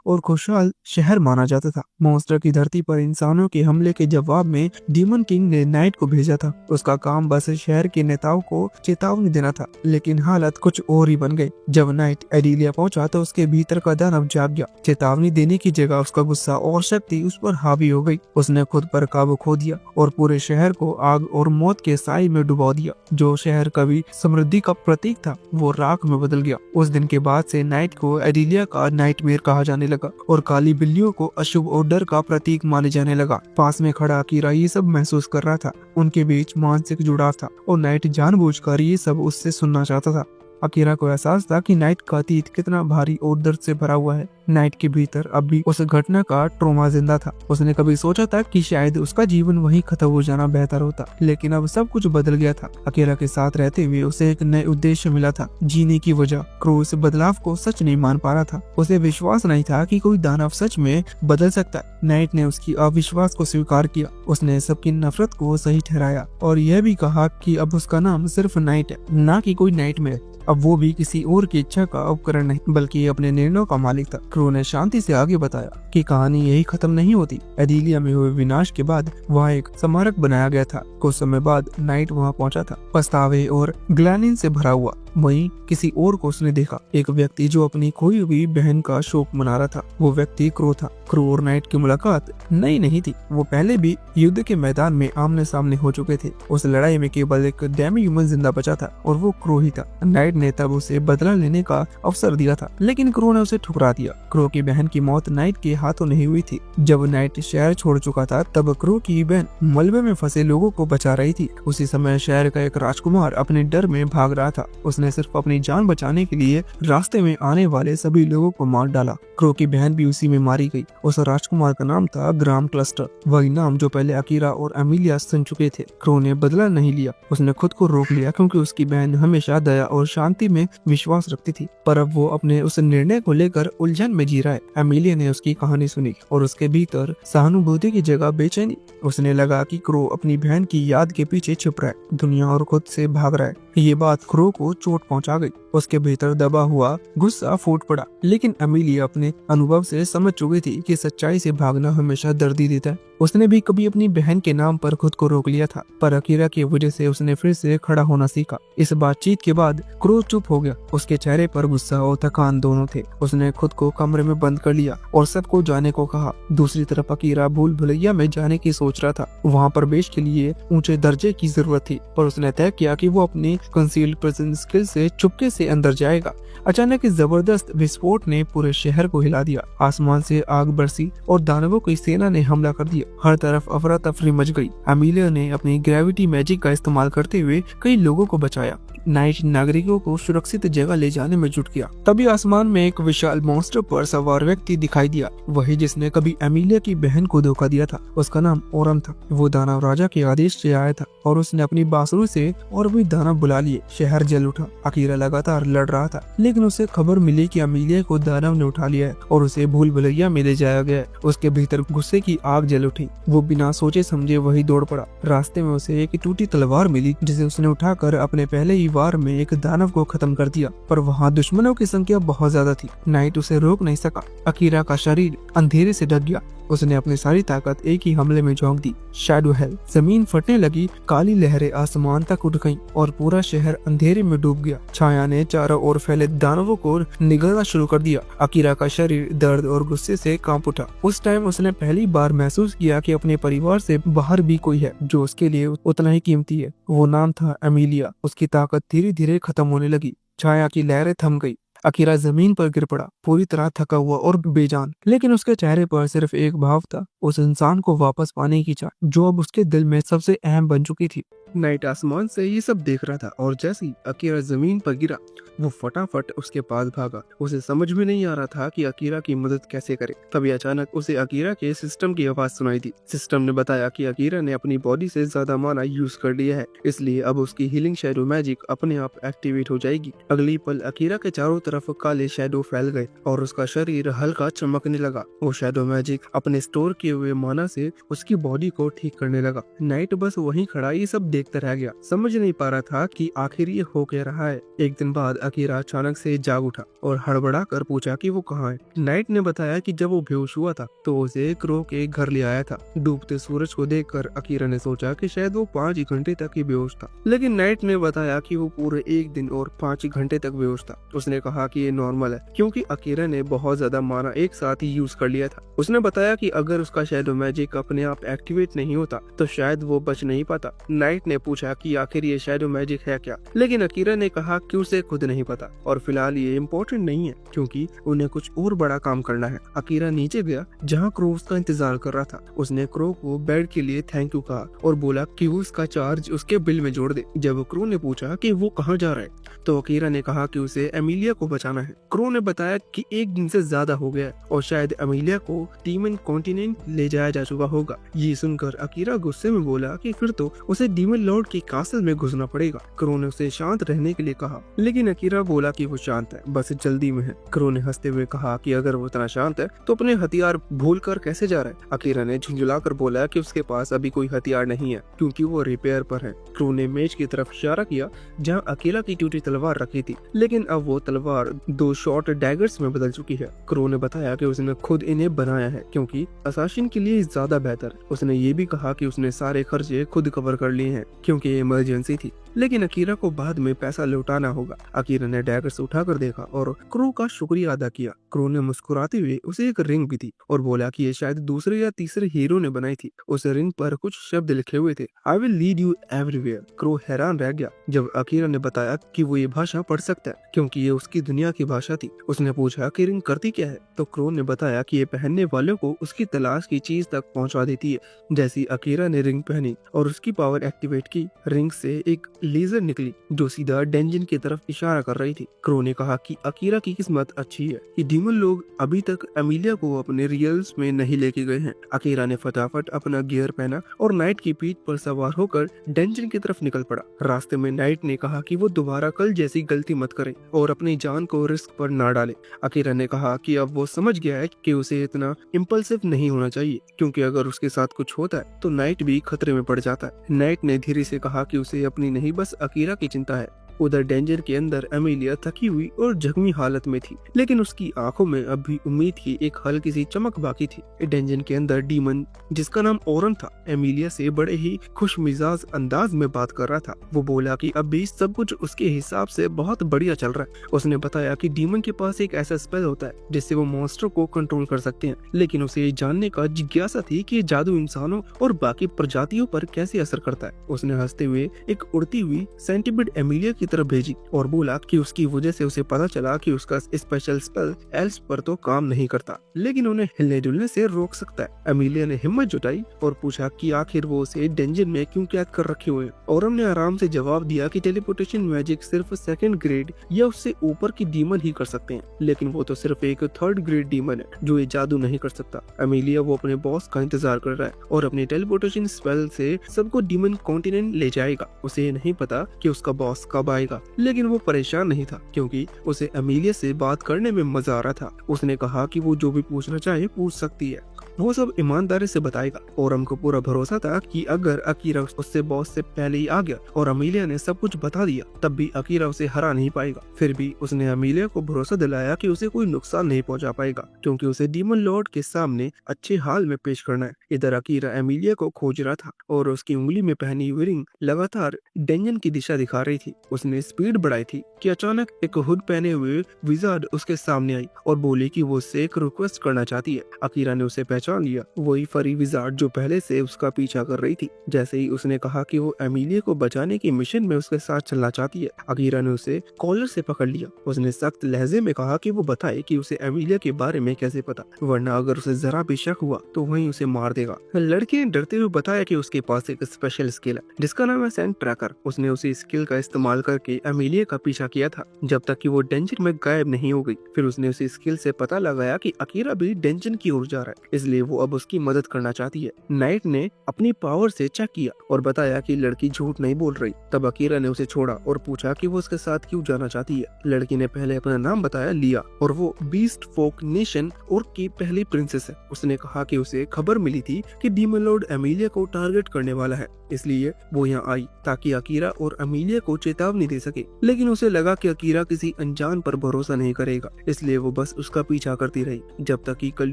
Speaker 1: और खुशहाल शहर माना जाता था। मॉन्स्टर की धरती पर इंसानों के हमले के जवाब में डीमन किंग ने नाइट को भेजा था। उसका काम बस शहर के नेताओं को चेतावनी देना था, लेकिन हालत कुछ और ही बन गई। जब नाइट एडिलिया पहुंचा तो उसके भीतर का दानव जाग गया। चेतावनी देने की जगह उसका गुस्सा और शक्ति उस पर हावी हो गई। उसने खुद पर काबू खो दिया और पूरे शहर को आग और मौत के साए में डुबा दिया। जो शहर कभी समृद्धि का प्रतीक था वो राख में बदल गया। उस दिन के बाद से नाइट को एडिलिया का नाइटमेयर कहा जाने लगा और काली बिल्लियों को अशुभ और डर का प्रतीक माने जाने लगा। पास में खड़ा अकीरा ये सब महसूस कर रहा था। उनके बीच मानसिक जुड़ाव था और नाइट जानबूझकर ये सब उससे सुनना चाहता था। अकीरा को एहसास था कि नाइट का अतीत कितना भारी और दर्द से भरा हुआ है। नाइट के भीतर अब भी उस घटना का ट्रॉमा जिंदा था। उसने कभी सोचा था कि शायद उसका जीवन वहीं खत्म हो जाना बेहतर होता, लेकिन अब सब कुछ बदल गया था। अकीरा के साथ रहते हुए उसे एक नए उद्देश्य मिला था, जीने की वजह। क्रो इस बदलाव को सच नहीं मान पा रहा था। उसे विश्वास नहीं था कि कोई दानव सच में बदल सकता है। नाइट ने उसकी अविश्वास को स्वीकार किया। उसने सबकी नफरत को सही ठहराया और यह भी कहा कि अब उसका नाम सिर्फ नाइट है, ना कि कोई नाइटमेयर। अब वो भी किसी और की इच्छा का उपकरण नहीं, बल्कि अपने निर्णयों का मालिक था। क्रो ने शांति से आगे बताया कि कहानी यही खत्म नहीं होती। एडिलिया में हुए विनाश के बाद वहाँ एक स्मारक बनाया गया था। कुछ समय बाद नाइट वहाँ पहुंचा था, पछतावे और ग्लैनिन से भरा हुआ। वहीं किसी और को उसने देखा, एक व्यक्ति जो अपनी खोई हुई बहन का शोक मना रहा था। वो व्यक्ति क्रो था। क्रो और नाइट की मुलाकात नई नहीं थी। वो पहले भी युद्ध के मैदान में आमने सामने हो चुके थे। उस लड़ाई में केवल एक डेमी ह्यूमन जिंदा बचा था और वो क्रो ही था। नाइट ने तब उसे बदला लेने का अवसर दिया था, लेकिन क्रो ने उसे ठुकरा दिया। क्रो की बहन की मौत नाइट के हाथों नहीं हुई थी। जब नाइट शहर छोड़ चुका था तब क्रो की बहन मलबे में फंसे लोगों को बचा रही थी। उसी समय शहर का एक राजकुमार अपने डर में भाग रहा था। उसने सिर्फ अपनी जान बचाने के लिए रास्ते में आने वाले सभी लोगों को मार डाला। क्रो की बहन भी उसी में मारी गई। उस राजकुमार का नाम था ग्राम क्लस्टर, वही नाम जो पहले अकीरा और एमिलिया सुन चुके थे। क्रो ने बदला नहीं लिया। उसने खुद को रोक लिया क्योंकि उसकी बहन हमेशा दया और शांति में विश्वास रखती थी, पर अब वो अपने उस निर्णय को लेकर उलझन में जी रहा है। एमिलिया ने उसकी कहानी सुनी और उसके भीतर सहानुभूति की जगह बेचैनी। उसने लगा कि क्रो अपनी बहन की याद के पीछे छुप रहा है, दुनिया और खुद से भाग रहा है। ये बात क्रो को चोट पहुंचा गई। उसके भीतर दबा हुआ गुस्सा फूट पड़ा, लेकिन एमिलिया अपने अनुभव से समझ चुकी थी कि सच्चाई से भागना हमेशा दर्द ही देता है। उसने भी कभी अपनी बहन के नाम पर खुद को रोक लिया था, पर अकीरा की वजह से उसने फिर से खड़ा होना सीखा। इस बातचीत के बाद क्रो चुप हो गया। उसके चेहरे पर गुस्सा और थकान दोनों थे। उसने खुद को कमरे में बंद कर लिया और सबको जाने को कहा। दूसरी तरफ अकीरा भूल भुलैया में जाने की सोच रहा था। वहाँ प्रवेश के लिए ऊंचे दर्जे की जरूरत थी, पर उसने तय किया कि वो अपनी कंसील्ड प्रेजेंस स्किल से चुपके से अंदर जाएगा। अचानक इस जबरदस्त विस्फोट ने पूरे शहर को हिला दिया। आसमान से आग बरसी और दानवों की सेना ने हमला कर दिया। हर तरफ अफरा तफरी मच गई। एमिलिया ने अपनी ग्रेविटी मैजिक का इस्तेमाल करते हुए कई लोगों को बचाया। नाइट नागरिकों को सुरक्षित जगह ले जाने में जुट गया। तभी आसमान में एक विशाल मॉन्स्टर पर सवार व्यक्ति दिखाई दिया, वही जिसने कभी एमिलिया की बहन को धोखा दिया था। उसका नाम ओरम था। वो दानव राजा के आदेश से आया था और उसने अपनी बांसुरी से और भी दानव बुला लिए। शहर जल उठा। अकीरा लगातार लड़ रहा था, लेकिन उसे खबर मिली कि एमिलिया को दानव ने उठा लिया है और उसे भूल भुलैया में ले जाया गया है। उसके भीतर गुस्से की आग जल उठी। वो बिना सोचे समझे वही दौड़ पड़ा। रास्ते में उसे एक टूटी तलवार मिली, जिसे उसने उठाकर अपने पहले ही वार में एक दानव को खत्म कर दिया, पर वहाँ दुश्मनों की संख्या बहुत ज्यादा थी। नाइट उसे रोक नहीं सका। अकीरा का शरीर अंधेरे से ढक गया। उसने अपनी सारी ताकत एक ही हमले में झोंक दी। Shadow hello. जमीन फटने लगी। काली लहरें आसमान तक उठ गईं और पूरा शहर अंधेरे में डूब गया। छाया ने चारों ओर फैले दानवों को निगलना शुरू कर दिया। अकीरा का शरीर दर्द और गुस्से से कांप उठा। उस टाइम उसने पहली बार महसूस किया कि अपने परिवार से बाहर भी कोई है जो उसके लिए उतना ही कीमती है। वो नाम था एमिलिया। उसकी ताकत धीरे धीरे खत्म होने लगी। छाया की लहरें थम गई। अकीरा जमीन पर गिर पड़ा, पूरी तरह थका हुआ और बेजान, लेकिन उसके चेहरे पर सिर्फ एक भाव था, उस इंसान को वापस पाने की चाह, जो अब उसके दिल में सबसे अहम बन चुकी थी। नाइट आसमान से ये सब देख रहा था और जैसे ही अकीरा जमीन पर गिरा, वो फटाफट उसके पास भागा। उसे समझ में नहीं आ रहा था कि अकीरा की मदद कैसे करे। तभी अचानक उसे अकीरा के सिस्टम की आवाज सुनाई दी। सिस्टम ने बताया कि अकीरा ने अपनी बॉडी से ज्यादा माना यूज कर लिया है, इसलिए अब उसकी हीलिंग शैडो मैजिक अपने आप एक्टिवेट हो जाएगी। अगली पल अकीरा के चारों तरफ काले शैडो फैल गए और उसका शरीर हल्का चमकने लगा। वो शैडो मैजिक अपने स्टोर किए हुए माना से उसकी बॉडी को ठीक करने लगा। नाइट बस वहीं खड़ा ये सब देखता रह गया, समझ नहीं पा रहा था कि आखिर ये हो क्या रहा है। एक दिन बाद अकीरा अचानक से जाग उठा और हड़बड़ा कर पूछा कि वो कहाँ है। नाइट ने बताया कि जब वो बेहोश हुआ था तो उसे क्रो के घर ले आया था। डूबते सूरज को देखकर अकीरा ने सोचा कि शायद वो 5 घंटे तक ही बेहोश था, लेकिन नाइट ने बताया कि वो पूरे 1 दिन और 5 घंटे तक बेहोश था। उसने कहा कि ये नॉर्मल है क्योंकि अकीरा ने बहुत ज्यादा माना एक साथ ही यूज कर लिया था। उसने बताया कि अगर उसका शैडो मैजिक अपने आप एक्टिवेट नहीं होता तो शायद वो बच नहीं पाता। नाइट ने पूछा कि आखिर ये शैडो मैजिक है क्या, लेकिन अकीरा ने कहा कि उसे खुद नहीं पता और फिलहाल ये इम्पोर्टेंट नहीं है क्योंकि उन्हें कुछ और बड़ा काम करना है। अकीरा नीचे गया जहाँ क्रो उसका इंतजार कर रहा था। उसने क्रो को बेड के लिए थैंक यू कहा और बोला कि वो उसका चार्ज उसके बिल में जोड़ दे। जब क्रो ने पूछा कि वो कहाँ जा रहा है तो अकीरा ने कहा कि उसे एमिलिया को बचाना है। क्रो ने बताया कि 1 दिन से ज्यादा हो गया है और शायद एमिलिया को डीमन कॉन्टिनेंट ले जाया जा चुका होगा। ये सुनकर अकीरा गुस्से में बोला कि फिर तो उसे डीमन लॉर्ड के कासल में घुसना पड़ेगा। क्रो ने उसे शांत रहने के लिए कहा, लेकिन अकीरा बोला कि वो शांत है, बस जल्दी में है। क्रो ने हंसते हुए कहा कि अगर वो इतना शांत है तो अपने हथियार भूल कर कैसे जा रहा है। अकीरा ने झुंझुला कर बोला कि उसके पास अभी कोई हथियार नहीं है क्योंकि वो रिपेयर पर है। क्रो ने मेज की तरफ इशारा किया जहाँ अकेला की टूटी तलवार रखी थी, लेकिन अब वो तलवार 2 शॉर्ट डैगर्स में बदल चुकी है। क्रो ने बताया कि उसने खुद इन्हें बनाया है क्योंकि असासिन के लिए ज्यादा बेहतर। उसने ये भी कहा कि उसने सारे खर्चे खुद कवर कर लिए हैं क्योंकि ये इमरजेंसी थी, लेकिन अकीरा को बाद में पैसा लौटाना होगा। अकीरा ने डैगर्स उठाकर देखा और क्रो का शुक्रिया अदा किया। क्रो ने मुस्कुराते हुए उसे एक रिंग भी दी और बोला कि ये शायद दूसरे या तीसरे हीरो ने बनाई थी। उस रिंग पर कुछ शब्द लिखे हुए थे, I will lead you everywhere. Crow हैरान रह गया जब अकीरा ने बताया कि वो ये भाषा पढ़ सकता है क्योंकि ये उसकी दुनिया की भाषा थी। उसने पूछा कि रिंग करती क्या है तो क्रो ने बताया कि ये पहनने वालों को उसकी तलाश की चीज तक पहुंचा देती है। जैसी अकीरा ने रिंग पहनी और उसकी पावर एक्टिवेट की, रिंग से एक लेजर निकली जो सीधा डेंजन की तरफ इशारा कर रही थी। क्रो ने कहा कि अकीरा की किस्मत अच्छी है कि डीमन लोग अभी तक एमिलिया को अपने रियल्स में नहीं लेके गए हैं। अकीरा ने फटाफट अपना गियर पहना और नाइट की पीठ पर सवार होकर डेंजन की तरफ निकल पड़ा। रास्ते में नाइट ने कहा कि वो दोबारा कल जैसी गलती मत करे और अपनी जान को रिस्क पर ना डाले। अकीरा ने कहा कि अब वो समझ गया है कि उसे इतना इम्पल्सिव नहीं होना चाहिए क्योंकि अगर उसके साथ कुछ होता है तो नाइट भी खतरे में पड़ जाता है। नाइट ने धीरे से कहा कि उसे अपनी नहीं बस अकीरा की चिंता है। उधर डेंजर के अंदर एमिलिया थकी हुई और जख्मी हालत में थी, लेकिन उसकी आंखों में अब भी उम्मीद की एक हल्की सी चमक बाकी थी। डेंजर के अंदर डीमन जिसका नाम ओरन था एमिलिया से बड़े ही खुश मिजाज अंदाज में बात कर रहा था। वो बोला कि अब भी सब कुछ उसके हिसाब से बहुत बढ़िया चल रहा है। उसने बताया कि डीमन के पास एक ऐसा स्पेल होता है जिससे वो मॉन्स्टर को कंट्रोल कर सकते हैं, लेकिन उसे ये जानने का जिज्ञासा थी कि जादू इंसानों और बाकी प्रजातियों पर कैसे असर करता है। उसने हंसते हुए एक उड़ती हुई सेंटीबिड एमिलिया की तरफ भेजी और बोला कि उसकी वजह से उसे पता चला कि उसका स्पेशल स्पेल एल्स पर तो काम नहीं करता, लेकिन उन्हें हिलने डुलने से रोक सकता है। एमिलिया ने हिम्मत जुटाई और पूछा कि आखिर वो उसे डेंजर में क्यों कैद कर रखे हुए हैं। और हमने आराम से जवाब दिया कि टेलीपोर्टेशन मैजिक सिर्फ 2nd ग्रेड या उससे ऊपर की डीमन ही कर सकते हैं, लेकिन वो तो सिर्फ एक 3rd ग्रेड डीमन है जो ये जादू नहीं कर सकता। एमिलिया वो अपने बॉस का इंतजार कर रहा है और अपने टेलीपोर्टेशन स्पेल से सबको डीमन कॉन्टिनेंट ले जाएगा। उसे नहीं पता कि उसका बॉस कब आएगा, लेकिन वो परेशान नहीं था क्योंकि उसे एमिलिया से बात करने में मजा आ रहा था। उसने कहा कि वो जो भी पूछना चाहे पूछ सकती है, वो सब ईमानदारी से बताएगा। और हमको पूरा भरोसा था कि अगर अकीरा उससे बॉस से पहले ही आ गया और अमीलिया ने सब कुछ बता दिया तब भी अकीरा उसे हरा नहीं पाएगा। फिर भी उसने अमीलिया को भरोसा दिलाया कि उसे कोई नुकसान नहीं पहुंचा पाएगा क्योंकि उसे डीमन लॉर्ड के सामने अच्छे हाल में पेश करना है। इधर अकीरा एमिलिया को खोज रहा था और उसकी उंगली में पहनी हुई रिंग लगातार डेंजन की दिशा दिखा रही थी। उसने स्पीड बढ़ाई थी कि अचानक एक हुड पहने हुए विजार्ड उसके सामने आई और बोली कि वो उससे एक रिक्वेस्ट करना चाहती है। अकीरा ने उसे पहचान लिया, वही फरी विजार्ड जो पहले से उसका पीछा कर रही थी। जैसे ही उसने कहा कि वो एमिलिया को बचाने की मिशन में उसके साथ चलना चाहती है, अकीरा ने उसे कॉलर से पकड़ लिया। उसने सख्त लहजे में कहा कि वो बताए कि उसे एमिलिया के बारे में कैसे पता, वरना अगर उसे जरा भी शक हुआ तो वहीं उसे मार देगा। लड़के ने डरते हुए बताया कि उसके पास एक स्पेशल स्किल है जिसका नाम है सेंट ट्रैकर। उसने उसी स्किल का इस्तेमाल करके एमिलिया का पीछा किया था जब तक कि वो डेंजन में गायब नहीं हो गई। फिर उसने उसी स्किल से पता लगाया कि अकीरा भी डेंजन की ओर जा रहा है, इसलिए इसलिए वो अब उसकी मदद करना चाहती है। नाइट ने अपनी पावर से चेक किया और बताया कि लड़की झूठ नहीं बोल रही। तब अकीरा ने उसे छोड़ा और पूछा कि वो उसके साथ क्यों जाना चाहती है। लड़की ने पहले अपना नाम बताया, लिया, और वो बीस्ट फोक नेशन और की पहली प्रिंसेस है। उसने कहा कि उसे खबर मिली थी कि डीमन लॉर्ड एमिलिया को टारगेट करने वाला है, इसलिए वो यहाँ आई ताकि अकीरा और एमिलिया को चेतावनी दे सके। लेकिन उसे लगा कि अकीरा किसी अनजान पर भरोसा नहीं करेगा, इसलिए वो बस उसका पीछा करती रही जब तक कि कल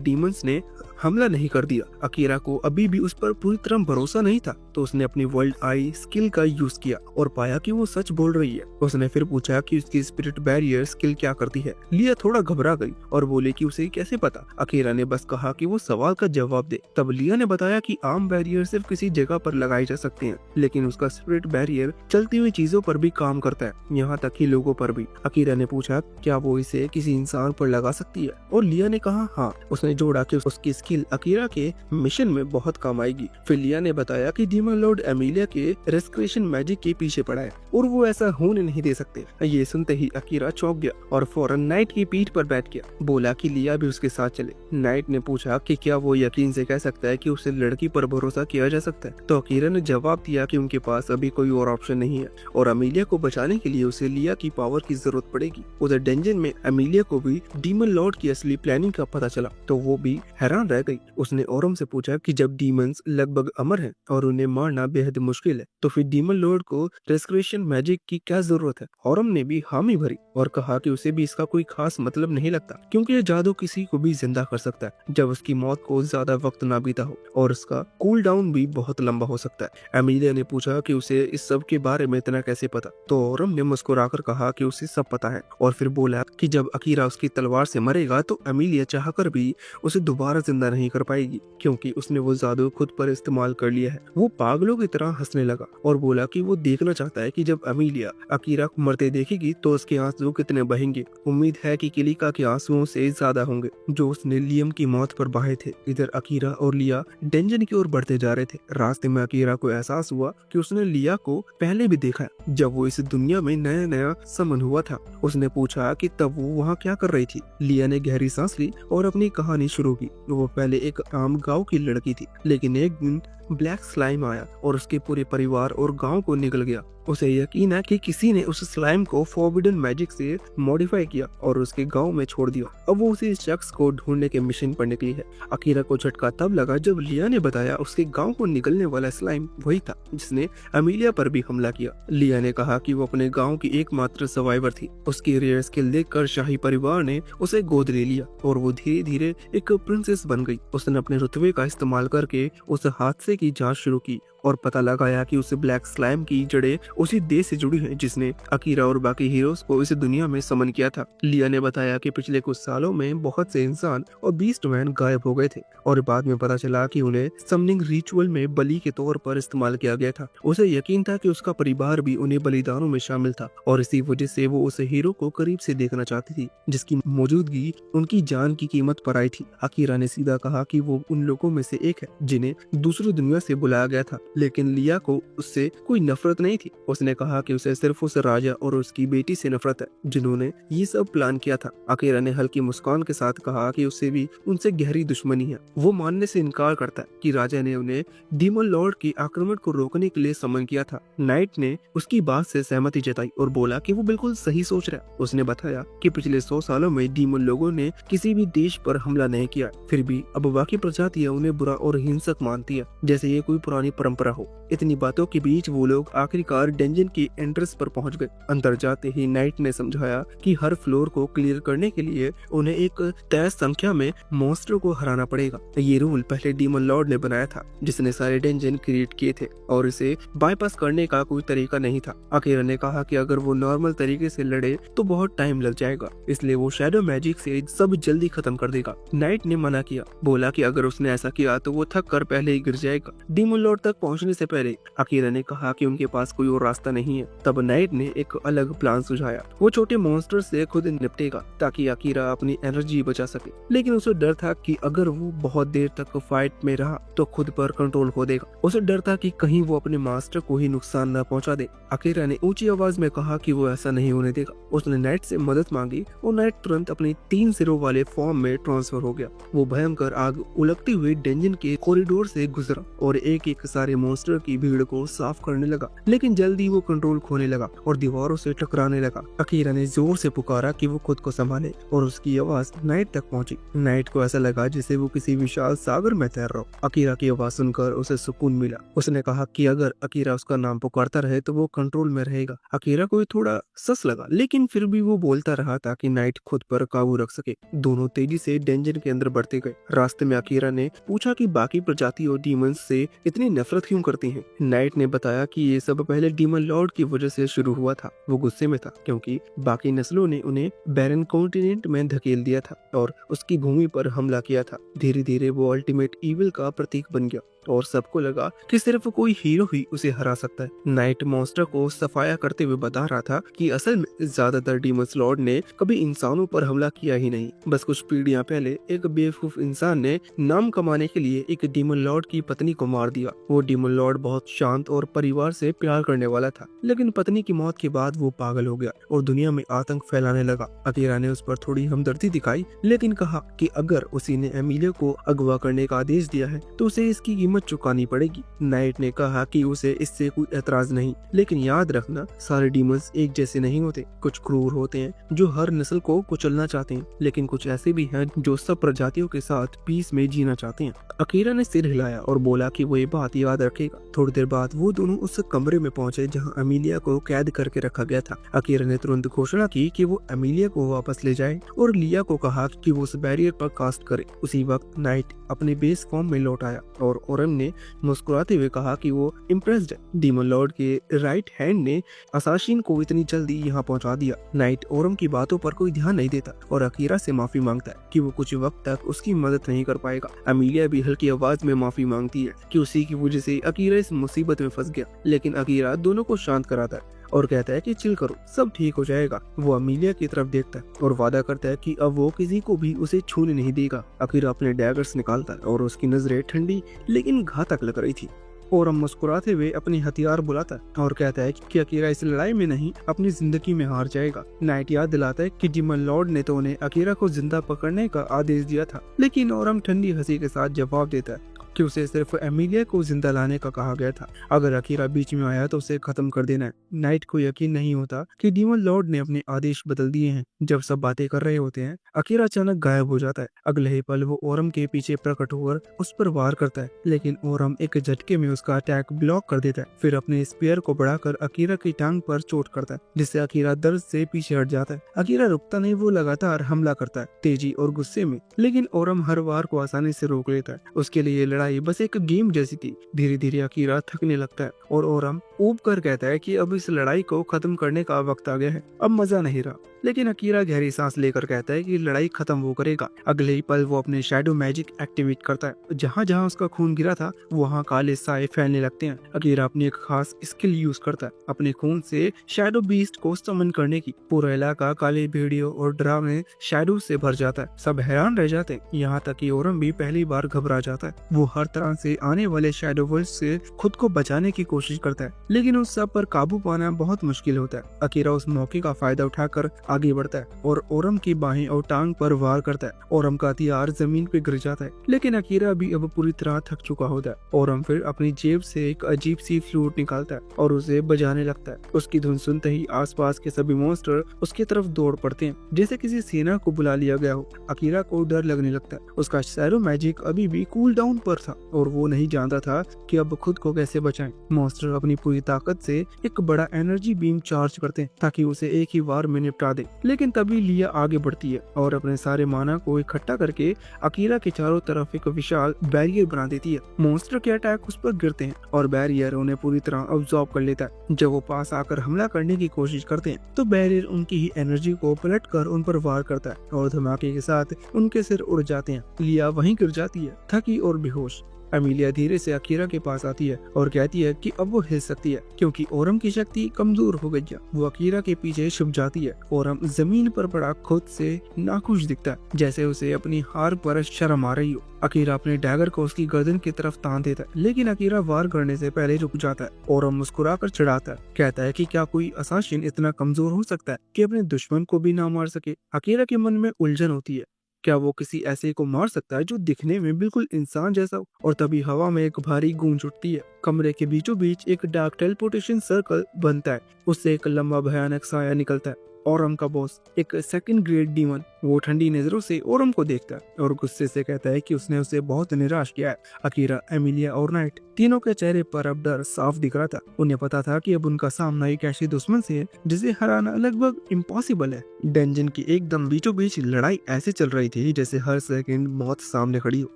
Speaker 1: डीमंस ने हमला नहीं कर दिया। अकीरा को अभी भी उस पर पूरी तरह भरोसा नहीं था, तो उसने अपनी वर्ल्ड आई स्किल का यूज किया और पाया कि वो सच बोल रही है। उसने फिर पूछा कि उसकी स्पिरिट बैरियर स्किल क्या करती है। लिया थोड़ा घबरा गई और बोले कि उसे कैसे पता। अकीरा ने बस कहा कि वो सवाल का जवाब दे। तब लिया ने बताया कि आर्म बैरियर सिर्फ किसी जगह पर लगाए जा सकते हैं, लेकिन उसका स्पिरिट बैरियर चलती हुई चीजों पर भी काम करता है, यहाँ तक कि लोगों पर भी। अकीरा ने पूछा क्या वो इसे किसी इंसान पर लगा सकती है, और लिया ने कहा हाँ। उसने जोड़ा कि उसकी स्किल अकीरा के मिशन में बहुत काम आएगी। फिर लिया ने बताया कि डीमन लॉर्ड एमिलिया के रेस्क्रेशन मैजिक के पीछे पड़ा है और वो ऐसा होने नहीं दे सकते। ये सुनते ही अकीरा चौंक गया और फौरन नाइट की पीठ पर बैठ गया। बोला कि लिया भी उसके साथ चले। नाइट ने पूछा कि क्या वो यकीन से कह सकता है कि उसे लड़की पर भरोसा किया जा सकता है, तो अकीरा ने जवाब दिया कि उनके पास अभी कोई और ऑप्शन नहीं है और एमिलिया को बचाने के लिए उसे लिया की पावर की जरूरत पड़ेगी। उधर डेंजन में एमिलिया को भी डीमन लॉर्ड की असली प्लानिंग का पता चला तो वो भी हैरान रह गई। उसने ओरम से पूछा कि जब डीमंस लगभग अमर हैं और उन्हें मारना बेहद मुश्किल है, तो फिर डीमन लॉर्ड को रेस्क्रेशन मैजिक की क्या जरूरत है। ओरम ने भी हामी भरी और कहा कि उसे भी इसका कोई खास मतलब नहीं लगता, क्योंकि ये जादू किसी को भी जिंदा कर सकता है जब उसकी मौत को ज्यादा वक्त ना बीता हो, और उसका कूल डाउन भी बहुत लंबा हो सकता है। एमिलिया ने पूछा कि उसे इस सब के बारे में इतना कैसे पता, तो ओरम ने मुस्कुराकर कहा कि उसे सब पता है और फिर बोला कि जब अकीरा उसकी तलवार से मरेगा तो एमिलिया चाहकर भी उसे दोबारा जिंदा नहीं कर पाएगी, क्योंकि उसने वो जादू खुद पर इस्तेमाल कर लिया है। वो पागलों की तरह हंसने लगा और बोला कि वो देखना चाहता है कि जब एमिलिया अकीरा को मरते देखेगी तो उसके आंसू कितने बहेंगे। उम्मीद है कि किलिका के आंसुओं से ज्यादा होंगे जो उसने लियम की मौत पर बहाए थे। इधर अकीरा और लिया डेंजन की ओर बढ़ते जा रहे थे। रास्ते में अकीरा को एहसास हुआ कि उसने लिया को पहले भी देखा है जब वो इस दुनिया में नया नया समन हुआ था। उसने पूछा कि तब वो वहाँ क्या कर रही थी। लिया ने गहरी सांस ली और अपनी कहानी शुरू की। वो पहले एक आम गांव की लड़की थी, लेकिन एक दिन ब्लैक स्लाइम आया और उसके पूरे परिवार और गांव को निगल गया। उसे यकीन है कि किसी ने उस स्लाइम को फॉरबिडन मैजिक से मॉडिफाई किया और उसके गांव में छोड़ दिया। अब वो उसी शख्स को ढूंढने के मिशन पर निकली है। अकीरा को झटका तब लगा जब लिया ने बताया उसके गांव को निकलने वाला स्लाइम वही था जिसने एमिलिया पर भी हमला किया। लिया ने कहा कि वो अपने गांव की एकमात्र सर्वाइवर थी। उसकी रेयर स्किल देखकर शाही परिवार ने उसे गोद ले लिया और वो धीरे धीरे एक प्रिंसेस बन गई। उसने अपने रुतबे का इस्तेमाल करके उस हादसे की जांच शुरू की और पता लगाया कि उसे ब्लैक स्लाइम की जड़ें उसी देश से जुड़ी हैं जिसने अकीरा और बाकी हीरोज को इस दुनिया में समन किया था। लिया ने बताया कि पिछले कुछ सालों में बहुत से इंसान और बीस्ट मैन गायब हो गए थे और बाद में पता चला कि उन्हें समनिंग रिचुअल में बलि के तौर पर इस्तेमाल किया गया था। उसे यकीन था कि उसका परिवार भी उन्हें बलिदानों में शामिल था और इसी वजह से वो उस हीरो को करीब से देखना चाहती थी जिसकी मौजूदगी उनकी जान की कीमत पर आई थी। अकीरा ने सीधा कहा कि वो उन लोगों में से एक है जिन्हें दूसरी दुनिया से बुलाया गया था, लेकिन लिया को उससे कोई नफरत नहीं थी। उसने कहा कि उसे सिर्फ उस राजा और उसकी बेटी से नफरत है जिन्होंने ये सब प्लान किया था। अकीरा ने हल्की मुस्कान के साथ कहा कि उसे भी उनसे गहरी दुश्मनी है। वो मानने से इनकार करता है कि राजा ने उन्हें डीमन लॉर्ड के आक्रमण को रोकने के लिए समन किया था। नाइट ने उसकी बात से सहमति जताई और बोला कि वो बिल्कुल सही सोच रहा है। उसने बताया कि पिछले 100 सालों में डीमन लोगों ने किसी भी देश पर हमला नहीं किया, फिर भी अब बाकी प्रजातियां उन्हें बुरा और हिंसक मानती है, जैसे ये कोई पुरानी परंपरा हो। इतनी बातों के बीच वो लोग आखिरकार डेंजन की एंट्रेंस पर पहुंच गए। अंदर जाते ही नाइट ने समझाया कि हर फ्लोर को क्लियर करने के लिए उन्हें एक तय संख्या में मॉन्स्टर को हराना पड़ेगा। ये रूल पहले डीमन लॉर्ड ने बनाया था जिसने सारे डेंजन क्रिएट किए थे और इसे बाईपास करने का कोई तरीका नहीं था। अकीरा ने कहा कि अगर वो नॉर्मल तरीके से लड़े तो बहुत टाइम लग जाएगा, इसलिए वो शैडो मैजिक से सब जल्दी खत्म कर देगा। नाइट ने मना किया, बोला कि अगर उसने ऐसा किया तो वो थक कर पहले ही गिर जाएगा। डीमन लॉर्ड तक पहुंचने से पहले अकीरा ने कहा कि उनके पास कोई और रास्ता नहीं है। तब नाइट ने एक अलग प्लान सुझाया। वो छोटे मॉन्स्टर से खुद निपटेगा ताकि अकीरा अपनी एनर्जी बचा सके, लेकिन उसे डर था कि अगर वो बहुत देर तक फाइट में रहा तो खुद पर कंट्रोल खो देगा। उसे डर था कि कहीं वो अपने मास्टर को ही नुकसान न पहुंचा दे। अकीरा ने ऊंची आवाज में कहा कि वो ऐसा नहीं होने देगा। उसने नाइट से मदद मांगी और नाइट तुरंत अपनी 3 सिरों वाले फॉर्म में ट्रांसफर हो गया। वो भयंकर आग उलगती हुई डंजन के कॉरिडोर से गुजरा और एक एक सारे मॉन्स्टर की भीड़ को साफ करने लगा, लेकिन जल्दी वो कंट्रोल खोने लगा और दीवारों से टकराने लगा। अकीरा ने जोर से पुकारा कि वो खुद को संभाले और उसकी आवाज नाइट तक पहुंची। नाइट को ऐसा लगा जैसे वो किसी विशाल सागर में तैर रहा हो। अकीरा की आवाज सुनकर उसे सुकून मिला। उसने कहा कि अगर अकीरा उसका नाम पुकारता रहे तो वो कंट्रोल में रहेगा। अकीरा को थोड़ा सस लगा, लेकिन फिर भी वो बोलता रहा ताकि नाइट खुद पर काबू रख सके। दोनों तेजी से डेंजन के अंदर बढ़ते गए। रास्ते में अकीरा ने पूछा कि बाकी प्रजाति और डीमंस से इतनी नफरत क्यों करती हैं। नाइट ने बताया कि ये सब पहले डीमन लॉर्ड की वजह से शुरू हुआ था। वो गुस्से में था क्योंकि बाकी नस्लों ने उन्हें बैरन कॉन्टिनेंट में धकेल दिया था और उसकी भूमि पर हमला किया था। धीरे धीरे वो अल्टीमेट ईविल का प्रतीक बन गया और सबको लगा कि सिर्फ कोई हीरो ही उसे हरा सकता है। नाइट मॉन्स्टर को सफाया करते हुए बता रहा था कि असल में ज्यादातर डीमंस लॉर्ड ने कभी इंसानों पर हमला किया ही नहीं। बस कुछ पीढ़ियां पहले एक बेवकूफ इंसान ने नाम कमाने के लिए एक डीमन लॉर्ड की पत्नी को मार दिया। वो डीमन लॉर्ड बहुत शांत और परिवार से प्यार करने वाला था, लेकिन पत्नी की मौत के बाद वो पागल हो गया और दुनिया में आतंक फैलाने लगा। अकीरा ने उस पर थोड़ी हमदर्दी दिखाई, लेकिन कहा कि अगर उसी ने एमिलिया को अगवा करने का आदेश दिया है तो उसे इसकी कीमत चुकानी पड़ेगी। नाइट ने कहा कि उसे इससे कोई एतराज नहीं, लेकिन याद रखना सारे डीमंस एक जैसे नहीं होते। कुछ क्रूर होते हैं जो हर नस्ल को कुचलना चाहते हैं, लेकिन कुछ ऐसे भी हैं जो सब प्रजातियों के साथ पीस में जीना चाहते हैं। अकीरा ने सिर हिलाया और बोला कि वो ये बात याद रखेगा। थोड़ी देर बाद वो दोनों उस कमरे में पहुंचे जहां एमिलिया को कैद करके रखा गया था। अकीरा ने तुरंत घोषणा की कि वो एमिलिया को वापस ले जाए और लिया को कहा कि वो उस बैरियर पर कास्ट करे। उसी वक्त नाइट अपने बेस फॉर्म में लौट आया और ओरम ने मुस्कुराते हुए कहा कि वो इम्प्रेस्ड है। डीमन लॉर्ड के राइट हैंड ने असासिन को इतनी जल्दी यहाँ पहुंचा दिया। नाइट ओरम की बातों पर कोई ध्यान नहीं देता और अकीरा से माफी मांगता है कि वो कुछ वक्त तक उसकी मदद नहीं कर पाएगा। एमिलिया भी हल्की आवाज में माफी मांगती है कि उसी की वजह से अकीरा इस मुसीबत में फंस गया, लेकिन अकीरा दोनों को शांत कराता है और कहता है कि चिल करो, सब ठीक हो जाएगा। वो अमीलिया की तरफ देखता है और वादा करता है कि अब वो किसी को भी उसे छूने नहीं देगा। अकीरा अपने डैगर्स निकालता है और उसकी नजरें ठंडी लेकिन घातक लग रही थी। ओरम मुस्कुराते हुए अपने हथियार बुलाता है और कहता है कि अकीरा इस लड़ाई में नहीं अपनी जिंदगी में हार जाएगा। नाइट याद दिलाता है कि डीमन लॉर्ड ने तो उन्हें अकीरा को जिंदा पकड़ने का आदेश दिया था, लेकिन ओरम ठंडी हंसी के साथ जवाब देता है कि उसे सिर्फ एमिलिया को जिंदा लाने का कहा गया था। अगर अकीरा बीच में आया तो उसे खत्म कर देना है। नाइट को यकीन नहीं होता कि डीमन लॉर्ड ने अपने आदेश बदल दिए हैं। जब सब बातें कर रहे होते हैं, अकीरा अचानक गायब हो जाता है। अगले ही पल वो ओरम के पीछे प्रकट होकर उस पर वार करता है, लेकिन ओरम एक झटके में उसका अटैक ब्लॉक कर देता है। फिर अपने स्पीयर को बढ़ाकर अकीरा की टांग पर चोट करता है, जिससे अकीरा दर्द से पीछे हट जाता है। अकीरा रुकता नहीं, वो लगातार हमला करता है, तेजी और गुस्से में, लेकिन ओरम हर वार को आसानी से रोक लेता है। उसके लिए लड़ाई बस एक गेम जैसी थी। धीरे धीरे अकीरा थकने लगता है और ओरम ऊब कर कहता है कि अब इस लड़ाई को खत्म करने का वक्त आ गया है, अब मजा नहीं रहा। लेकिन अकीरा गहरी सांस लेकर कहता है कि लड़ाई खत्म वो करेगा। अगले ही पल वो अपने शैडो मैजिक एक्टिवेट करता है। जहाँ जहाँ उसका खून गिरा था वहाँ काले साए फैलने लगते हैं। अकीरा अपनी एक खास स्किल यूज करता है अपने खून से शैडो बीस्ट को समन करने की। पूरा इलाका काले भेड़ियों और डरावने शैडो से भर जाता है। सब हैरान रह जाते हैं, यहाँ तक कि ओरम भी पहली बार घबरा जाता है। वो हर तरह से आने वाले शैडो वर्ल्ड से खुद को बचाने की कोशिश करता है, लेकिन उस सब पर काबू पाना बहुत मुश्किल होता है। अकीरा उस मौके का फायदा उठाकर आगे बढ़ता है और ओरम की बाहें और टांग पर वार करता है। ओरम का हथियार जमीन पे गिर जाता है, लेकिन अकीरा भी अब पूरी तरह थक चुका होता है। ओरम फिर अपनी जेब से एक अजीब सी फ्लूट निकालता है और उसे बजाने लगता है। उसकी धुन सुनते ही आसपास के सभी मॉन्स्टर उसकी तरफ दौड़ पड़ते हैं, जैसे किसी सेना को बुला लिया गया हो। अकीरा को डर लगने लगता है। उसका शैडो मैजिक अभी भी कूल डाउन पर था और वो नहीं जानता था कि अब खुद को कैसे बचाएं। मॉन्स्टर अपनी पूरी ताकत से एक बड़ा एनर्जी बीम चार्ज करते हैं ताकि उसे एक ही बार में निपटा दे, लेकिन तभी लिया आगे बढ़ती है और अपने सारे माना को इकट्ठा करके अकीरा के चारों तरफ एक विशाल बैरियर बना देती है। मॉन्स्टर के अटैक उस पर गिरते हैं और बैरियर उन्हें पूरी तरह अब्सॉर्ब कर लेता है। जब वो पास आकर हमला करने की कोशिश करते हैं तो बैरियर उनकी ही एनर्जी को पलट कर उन पर वार करता है और धमाके के साथ उनके सिर उड़ जाते हैं। लिया वहीं गिर जाती है, थकी और बेहोश। अमीलिया धीरे से अकीरा के पास आती है और कहती है कि अब वो हिल सकती है क्योंकि ओरम की शक्ति कमजोर हो गई है। वो अकीरा के पीछे छुप जाती है। ओरम जमीन पर पड़ा खुद से नाखुश दिखता है, जैसे उसे अपनी हार पर शर्म आ रही हो। अकीरा अपने डैगर को उसकी गर्दन की तरफ तान देता है, लेकिन अकीरा वार करने से पहले रुक जाता है। ओरम मुस्कुराकर चिढ़ाता है, कहता है कि क्या कोई असासिन इतना कमजोर हो सकता है कि अपने दुश्मन को भी ना मार सके। अकीरा के मन में उलझन होती है, क्या वो किसी ऐसे को मार सकता है जो दिखने में बिल्कुल इंसान जैसा हो। और तभी हवा में एक भारी गूंज उठती है। कमरे के बीचों बीच एक डार्क टेलीपोर्टेशन सर्कल बनता है, उससे एक लंबा भयानक साया निकलता है। ओरम का बॉस, एक सेकंड ग्रेड डीमन, वो ठंडी नजरों से ओरम को देखता है और गुस्से से कहता है कि उसने उसे बहुत निराश किया है। अकीरा, एमिलिया और नाइट तीनों के चेहरे पर अब डर साफ दिख रहा था। उन्हें पता था कि अब उनका सामना एक ऐसे दुश्मन से है जिसे हराना लगभग इम्पॉसिबल है। डंजन की एकदम बीचों बीच लड़ाई ऐसे चल रही थी जैसे हर सेकंड मौत सामने खड़ी हो।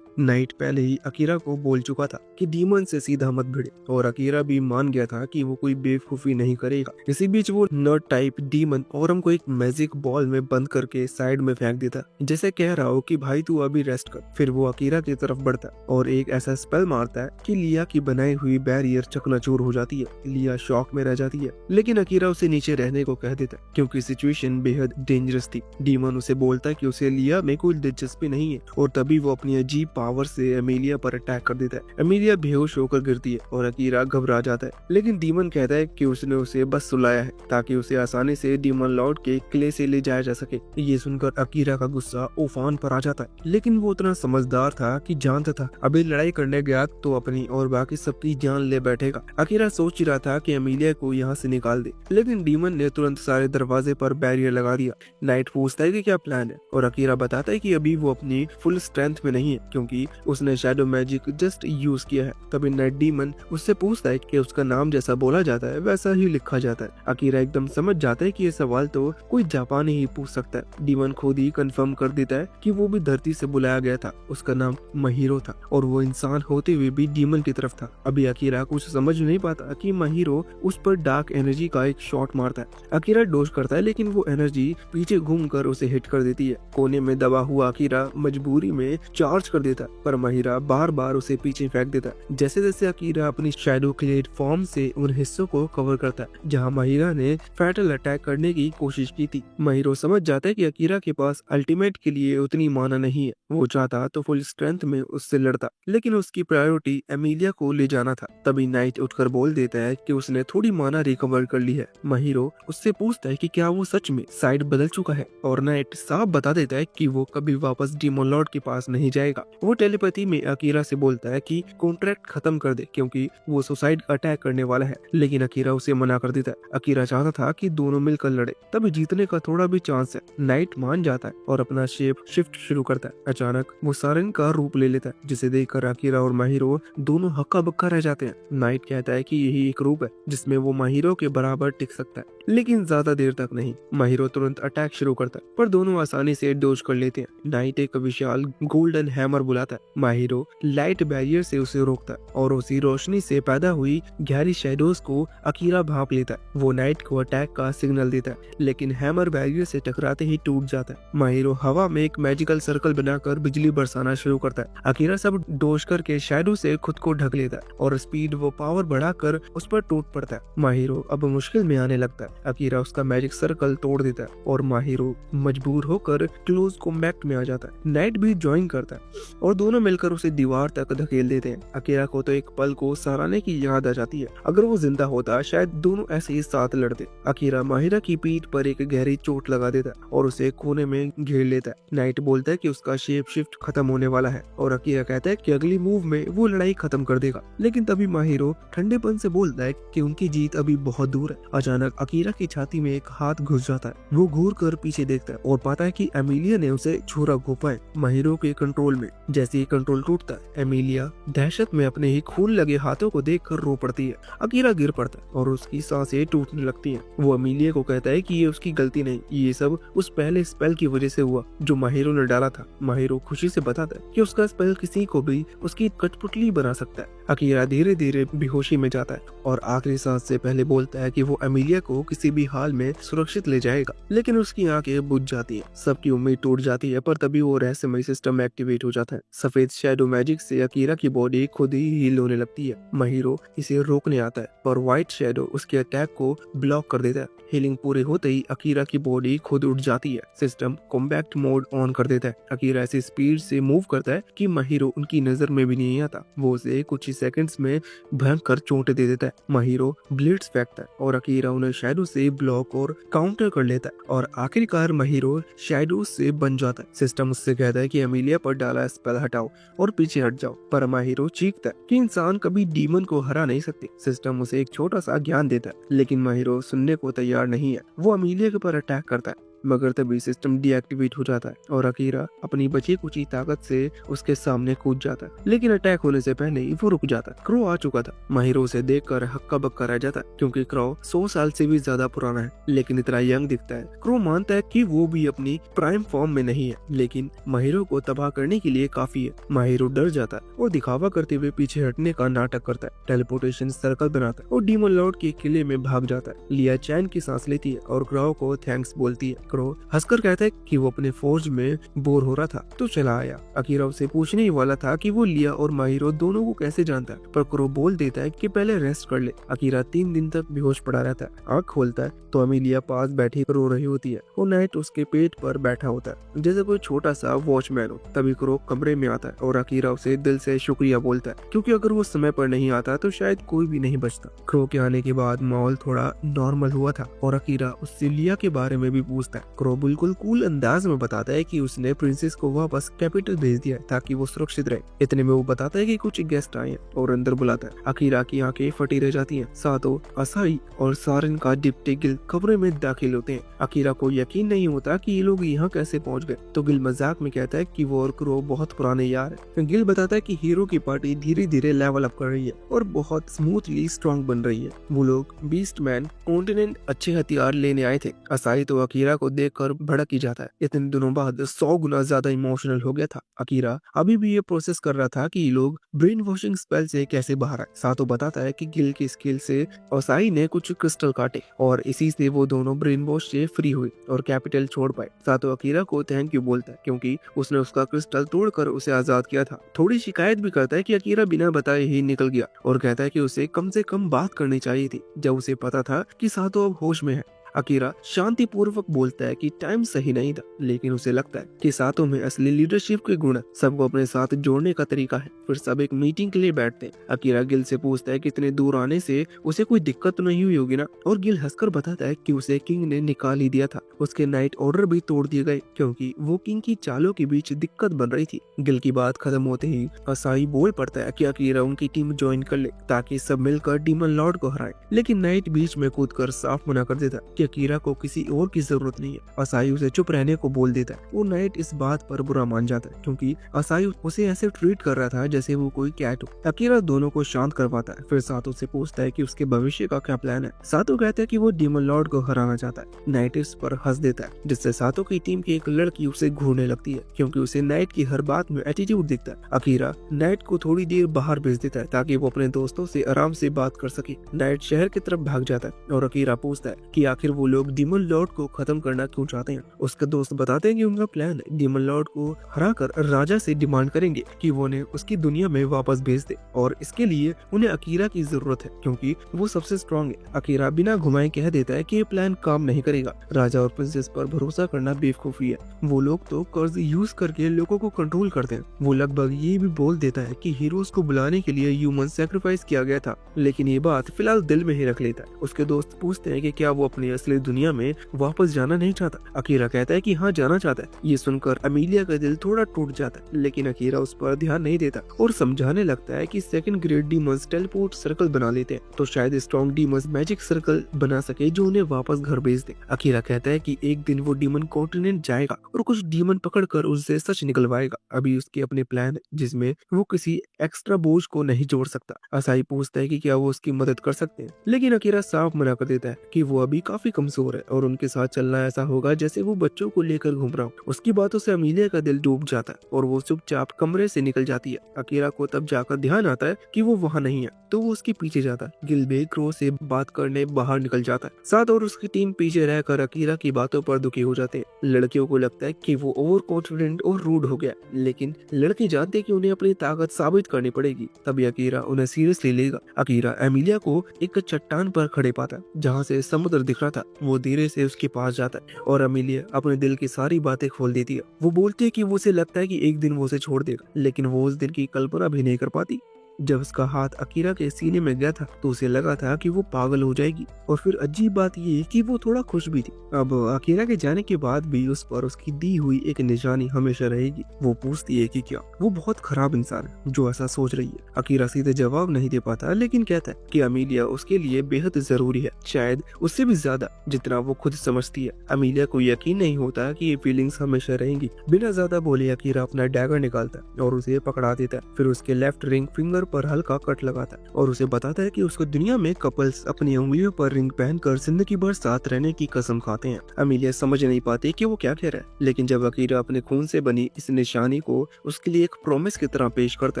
Speaker 1: नाइट पहले ही अकीरा को बोल चुका था कि डीमन से सीधा मत भिड़े, और अकीरा भी मान गया था कि वो कोई बेवकूफी नहीं करेगा। इसी बीच वो नर्ड टाइप डीमन ओरम को एक मैजिक बॉल में बंद करके साइड में फेंक देता, जैसे कह रहा हो कि भाई तू अभी रेस्ट कर। फिर वो अकीरा की तरफ बढ़ता और एक ऐसा स्पेल मारता है कि लिया की बनाई हुई बैरियर चकनाचूर हो जाती है। लिया शॉक में रह जाती है, लेकिन अकीरा उसे नीचे रहने को कह देता क्योंकि सिचुएशन बेहद डेंजरस थी। डीमन उसे बोलता है कि उसे लिया में कोई दिलचस्पी नहीं है, और तभी वो अपनी अजीब पावर से एमिलिया पर अटैक कर देता है। एमिलिया बेहोश होकर गिरती है और अकीरा घबरा जाता है, लेकिन डीमन कहता है कि उसने उसे बस सुलाया है ताकि उसे आसानी से डीमन लॉर्ड के किले से ले जाया जा सके। ये सुनकर अकीरा का गुस्सा उफान पर आ जाता है, लेकिन वो उतना समझदार था कि जानता था अभी लड़ाई करने गया तो अपनी और बाकी सबकी जान ले बैठेगा। अकीरा सोच ही रहा था कि एमिलिया को यहाँ से निकाल दे, लेकिन डीमन ने तुरंत सारे दरवाजे पर बैरियर लगा दिया। नाइट पूछता है कि क्या प्लान है, और अकीरा बताता है कि अभी वो अपनी फुल स्ट्रेंथ में नहीं है क्योंकि उसने शैडो मैजिक जस्ट यूज किया है। तभी नाइट डीमन उससे पूछता है कि उसका नाम जैसा बोला जाता है वैसा ही लिखा जाता है। अकीरा एकदम समझ जाता है कि ये सवाल तो कोई जापानी ही पूछ सकता है। डीमन खुद ही कंफर्म कर देता है कि वो भी धरती से बुलाया गया था। उसका नाम महिरो था और वो इंसान होते हुए भी डीमन की तरफ था। अभी अकीरा कुछ समझ नहीं पाता कि महिरो उस पर डार्क एनर्जी का एक शॉट मारता है। अकीरा डोज करता है, लेकिन वो एनर्जी पीछे घूमकर उसे हिट कर देती है। कोने में दबा हुआ अकीरा मजबूरी में चार्ज कर देता, पर महिरा बार बार उसे पीछे फेंक देता। जैसे जैसे अकीरा अपनी शैडो क्लेड फॉर्म से उन हिस्सों को कवर करता है जहां महिरा ने फैटल अटैक करने की कोशिश की थी। महिरो समझ जाता है कि अकीरा के पास अल्टीमेट के लिए उतनी माना नहीं है। वो चाहता तो फुल स्ट्रेंथ में उससे लड़ता, लेकिन उसकी प्रायोरिटी एमिलिया को ले जाना था। तभी नाइट उठकर बोल देता है कि उसने थोड़ी माना रिकवर कर ली है। महिरो उससे पूछता है कि क्या वो सच में साइड बदल चुका है, और नाइट साफ बता देता है कि वो कभी वापस डीमन लॉर्ड के पास नहीं जाएगा। वो टेलीपैथी में अकीरा से बोलता है कि कॉन्ट्रैक्ट खत्म कर दे क्योंकि वो सुसाइड अटैक करने वाला है, लेकिन अकीरा उसे मना कर देता है। अकीरा चाहता था कि दोनों मिलकर लड़े, तभी जीतने का थोड़ा भी चांस है। नाइट मान जाता है और अपना शेप शिफ्ट शुरू करता है। अचानक वो सारन का रूप ले लेता है, जिसे देखकर अकीरा और माहिरो दोनों हक्का बक्का रह जाते हैं। नाइट कहता है कि यही एक रूप है जिसमें वो माहिरो के बराबर टिक सकता है, लेकिन ज्यादा देर तक नहीं। माहिरो तुरंत अटैक शुरू करता है, पर दोनों आसानी से डोज कर लेते हैं। नाइट एक विशाल गोल्डन हैमर बुलाता है। माहिरो लाइट बैरियर से उसे रोकता है और उसी रोशनी से पैदा हुई गहरी शैडोज को अकीरा भांप लेता है। वो नाइट को अटैक का सिग्नल देता है, लेकिन हैमर बैरियर से टकराते ही टूट जाता है। माहिरो हवा में एक मैजिकल सर्कल बनाकर बिजली बरसाना शुरू करता है। अकीरा सब डोज करके शैडो से खुद को ढक लेता है और स्पीड वो पावर बढ़ाकर उस पर टूट पड़ता है। माहिरो अब मुश्किल में आने लगता है। अकीरा उसका मैजिक सर्कल तोड़ देता है और माहिरो मजबूर होकर क्लोज कॉम्बैक्ट में आ जाता है। नाइट भी ज्वाइन करता है और दोनों मिलकर उसे दीवार तक धकेल देते हैं। अकीरा को तो एक पल को सराहने की याद आ जाती है। अगर वो जिंदा होता शायद दोनों ऐसे ही साथ लड़ते। अकीरा माहिरा की पीठ पर एक गहरी चोट लगा देता है और उसे कोने में घेर लेता है। नाइट बोलता है कि उसका शेप शिफ्ट खत्म होने वाला है और अकीरा कहता है कि अगली मूव में वो लड़ाई खत्म कर देगा, लेकिन तभी माहिरो ठंडेपन से बोलता है कि उनकी जीत अभी बहुत दूर है। अचानक अकीरा की छाती में एक हाथ घुस जाता है। वो घूर कर पीछे देखता है और पाता है कि एमिलिया ने उसे छुरा घोंपा है माहिरो के कंट्रोल में। जैसे ही कंट्रोल टूटता है, एमिलिया दहशत में अपने ही खून लगे हाथों को देखकर रो पड़ती है। अकीरा गिर पड़ता है और उसकी सांसें टूटने लगती हैं। वो एमिलिया को कहता है कि ये उसकी गलती नहीं, ये सब उस पहले स्पेल की वजह से हुआ जो माहिरो ने डाला था। माहिरो खुशी से बताता है कि उसका स्पेल किसी को भी उसकी कठपुतली बना सकता है। अकीरा धीरे धीरे बेहोशी में जाता है और आखिरी सांस से पहले बोलता है कि वो एमिलिया को किसी भी हाल में सुरक्षित ले जाएगा। लेकिन उसकी आंखें बुझ जाती है, सबकी उम्मीद टूट जाती है। पर तभी वो रहस्यमय सिस्टम एक्टिवेट हो जाता है। सफेद शैडो मैजिक से अकीरा की बॉडी खुद ही हील होने लगती है। महिरो इसे रोकने आता है पर व्हाइट शैडो उसके अटैक को ब्लॉक कर देता है। हीलिंग पूरे होते ही अकीरा की बॉडी खुद उठ जाती है। सिस्टम कॉम्बैक्ट मोड ऑन कर देता है। अकीरा ऐसी स्पीड से मूव करता है कि महिरो उनकी नजर में भी नहीं आता। वो उसे कुछ ही सेकंड्स में भयंकर चोटें दे देता है। महिरो ब्लिट्स फेंकता है और अकीरा उन्हें शैडो से ब्लॉक और काउंटर कर लेता है और आखिरकार महिरो शैडो से बन जाता है। सिस्टम उससे कहता है कि अमीलिया पर डाला स्पेल हटाओ और पीछे हट जाओ, पर महिरो चीखता है कि इंसान कभी डीमन को हरा नहीं सकती। सिस्टम उसे एक छोटा सा ज्ञान देता है लेकिन महिरो सुनने को तैयार नहीं है। वो अमीलिया के ऊपर अटैक करता है मगर तभी सिस्टम डीएक्टिवेट हो जाता है और अकीरा अपनी बची कुची ताकत से उसके सामने कूद जाता है। लेकिन अटैक होने से पहले ही वो रुक जाता है। क्रो आ चुका था। महिरो उसे देखकर हक्का बक्का रह जाता है क्योंकि क्रो 100 साल से भी ज्यादा पुराना है लेकिन इतना यंग दिखता है। क्रो मानता है कि वो भी अपनी प्राइम फॉर्म में नहीं है लेकिन महिरो को तबाह करने के लिए काफी है। महिरो डर जाता है और दिखावा करते हुए पीछे हटने का नाटक करता है। टेलीपोर्टेशन सर्कल बनाता है और डीमन लॉर्ड के किले में भाग जाता है। लिया चैन की सांस लेती है और क्रो को थैंक्स बोलती है। क्रो हंसकर कहता है कि वो अपने फौज में बोर हो रहा था तो चला आया। अकीरा उसे पूछने ही वाला था कि वो लिया और महिरो दोनों को कैसे जानता है, पर क्रो बोल देता है कि पहले रेस्ट कर ले। अकीरा 3 दिन तक बेहोश पड़ा रहता है। आँख खोलता है तो अमीलिया पास बैठी रो रही होती है और नाइट उसके पेट पर बैठा होता है जैसे कोई छोटा सा वॉचमैन हो। तभी क्रो कमरे में आता है और अकीरा उसे दिल से शुक्रिया बोलता है क्योंकि अगर वो समय पर नहीं आता तो शायद कोई भी नहीं बचता। क्रो के आने के बाद माहौल थोड़ा नॉर्मल हुआ था और अकीरा उससे लिया के बारे में भी पूछता है। क्रो बिल्कुल कूल अंदाज में बताता है कि उसने प्रिंसेस को वापस कैपिटल भेज दिया है ताकि वो सुरक्षित रहे। इतने में वो बताता है कि कुछ गेस्ट आए हैं और अंदर बुलाता है। अकीरा की आंखें फटी रह जाती हैं। सातो, असाई और सारिन का डिप्टी गिल कमरे में दाखिल होते हैं। अकीरा को यकीन नहीं होता कि ये लोग यहाँ कैसे पहुँच गए तो गिल मजाक में कहता है कि वो और क्रो बहुत पुराने यार है। गिल बताता है कि हीरो की पार्टी धीरे धीरे लेवल अप कर रही है और बहुत स्मूथली स्ट्रॉन्ग बन रही है। वो लोग बीस्ट मैन कॉन्टिनेंट अच्छे हथियार लेने आए थे। असाई तो अकीरा को देखकर भड़क ही जाता है। इतने दिनों बाद 100 गुना ज्यादा इमोशनल हो गया था। अकीरा अभी भी ये प्रोसेस कर रहा था कि ये लोग ब्रेन वॉशिंग स्पेल से कैसे बाहर आए। सातो बताता है कि गिल की स्किल से असाई ने कुछ क्रिस्टल काटे और इसी से वो दोनों ब्रेन वॉश से फ्री हुए और कैपिटल छोड़ पाए। सातो अकीरा को थैंक यू बोलता है क्योंकि उसने उसका क्रिस्टल तोड़कर उसे आजाद किया था। थोड़ी शिकायत भी करता है कि अकीरा बिना बताए ही निकल गया और कहता है कि उसे कम से कम बात करनी चाहिए थी जब उसे पता था कि सातो अब होश में है। अकीरा शांति पूर्वक बोलता है कि टाइम सही नहीं था लेकिन उसे लगता है कि सातों में असली लीडरशिप के गुण सबको अपने साथ जोड़ने का तरीका है। फिर सब एक मीटिंग के लिए बैठते हैं। अकीरा गिल से पूछता है कि इतने दूर आने से उसे कोई दिक्कत तो नहीं हुई होगी ना, और गिल हंसकर बताता है कि उसे किंग ने निकाल ही दिया था। उसके नाइट ऑर्डर भी तोड़ दिए गए क्योंकि वो किंग की चालों के बीच दिक्कत बन रही थी। गिल की बात खत्म होते ही असाई बोल पड़ता है कि अकीरा उनकी टीम ज्वाइन कर ले ताकि सब मिलकर डीमन लॉर्ड को हराए। लेकिन नाइट बीच में कूदकर साफ मना कर देता कि अकीरा को किसी और की जरूरत नहीं है। असाई उसे चुप रहने को बोल देता है। वो नाइट इस बात पर बुरा मान जाता है क्योंकि असाई उसे ऐसे ट्रीट कर रहा था जैसे वो कोई कैट हो। अकीरा दोनों को शांत करवाता है। फिर सातो से पूछता है कि उसके भविष्य का क्या प्लान है। सातो कहता है कि वो डीमन लॉर्ड को हराना चाहता है। नाइट इस पर हंस देता है जिससे सातो की टीम की एक लड़की उसे घूरने लगती है क्योंकि उसे नाइट की हर बात में एटीट्यूड दिखता है। अकीरा नाइट को थोड़ी देर बाहर भेज देता है ताकि वो अपने दोस्तों से आराम से बात कर सके। नाइट शहर की तरफ भाग जाता है और अकीरा पूछता है कि आखिर वो लोग डीमन लॉर्ड को खत्म करना क्यों चाहते हैं। उसके दोस्त बताते हैं कि उनका प्लान है डीमन लॉर्ड को हराकर राजा से डिमांड करेंगे कि वो उन्हें उसकी दुनिया में वापस भेज दे और इसके लिए उन्हें अकीरा की जरूरत है क्योंकि वो सबसे स्ट्रॉन्ग है। अकीरा बिना घुमाए कह देता है कि ये प्लान काम नहीं करेगा। राजा और प्रिंसेस पर भरोसा करना बेवकूफी है। वो लोग तो कर्ज यूज करके लोगों को कंट्रोल करते हैं। वो लगभग ये भी बोल देता है कि हीरोज को बुलाने के लिए ह्यूमन सैक्रिफाइस किया गया था, लेकिन ये बात फिलहाल दिल में ही रख लेता है। उसके दोस्त पूछते हैं कि क्या वो अपनी असली दुनिया में वापस जाना नहीं चाहता। अकीरा कहता है कि हाँ जाना चाहता है। ये सुनकर अमीलिया का दिल थोड़ा टूट जाता है लेकिन अकीरा उस पर ध्यान नहीं देता और समझाने लगता है कि second grade demons teleport circle बना लेते हैं तो शायद स्ट्रॉन्ग डीमंस मैजिक सर्कल बना सके जो उन्हें वापस घर भेज दे। अकीरा कहता है कि एक दिन वो डीमन कॉन्टिनेंट जाएगा और कुछ डीमन पकड़कर उससे सच निकलवाएगा। अभी उसके अपने प्लान जिसमें वो किसी एक्स्ट्रा बोझ को नहीं जोड़ सकता। असाई पूछता है कि क्या वो उसकी मदद कर सकते हैं लेकिन अकीरा साफ मना कर देता है कि वो अभी काफी कमजोर है और उनके साथ चलना ऐसा होगा जैसे वो बच्चों को लेकर घूम रहा हो। उसकी बातों से अमीलिया का दिल डूब जाता है और वो चुपचाप कमरे से निकल जाती है। अकीरा को तब जाकर ध्यान आता है कि वो वहाँ नहीं है, तो वो उसके पीछे जाता है। गिलबे क्रो से बात करने बाहर निकल जाता है। साथ और उसकी टीम पीछे रहकर अकीरा की बातों पर दुखी हो जाते हैं। लड़कियों को लगता है कि वो ओवर कॉन्फिडेंट और रूड हो गया, लेकिन लड़के जानते हैं कि उन्हें अपनी ताकत साबित करनी पड़ेगी, तभी अकीरा उन्हें सीरियसली लेगा। अकीरा एमिलिया को एक चट्टान पर खड़े पाता है जहाँ से समुद्र दिख रहा था। वो धीरे से उसके पास जाता है और अमीलिया अपने दिल की सारी बातें खोल देती है। वो बोलती है कि वो उसे लगता है कि एक दिन वो उसे छोड़ देगा, लेकिन वो उस दिन की कल्पना भी नहीं कर पाती। जब उसका हाथ अकीरा के सीने में गया था तो उसे लगा था कि वो पागल हो जाएगी, और फिर अजीब बात ये कि वो थोड़ा खुश भी थी। अब अकीरा के जाने के बाद भी उस पर उसकी दी हुई एक निशानी हमेशा रहेगी। वो पूछती है कि क्या वो बहुत खराब इंसान है जो ऐसा सोच रही है। अकीरा सीधे जवाब नहीं दे पाता, लेकिन कहता है कि अमीलिया उसके लिए बेहद जरूरी है, शायद उससे भी ज्यादा जितना वो खुद समझती है। अमीलिया को यकीन नहीं होता कि ये फीलिंग्स हमेशा रहेंगी। बिना ज्यादा बोले अकीरा अपना डैगर निकालता है और उसे पकड़ा देता है। फिर उसके लेफ्ट रिंग फिंगर पर हल्का कट लगाता है और उसे बताता है कि उसको दुनिया में कपल्स अपनी उंगलियों पर रिंग पहनकर जिंदगी भर साथ रहने की कसम खाते हैं। अमीलिया समझ नहीं पाती कि वो क्या कह रहा है, लेकिन जब अकीरा अपने खून से बनी इस निशानी को उसके लिए एक प्रॉमिस की तरह पेश करता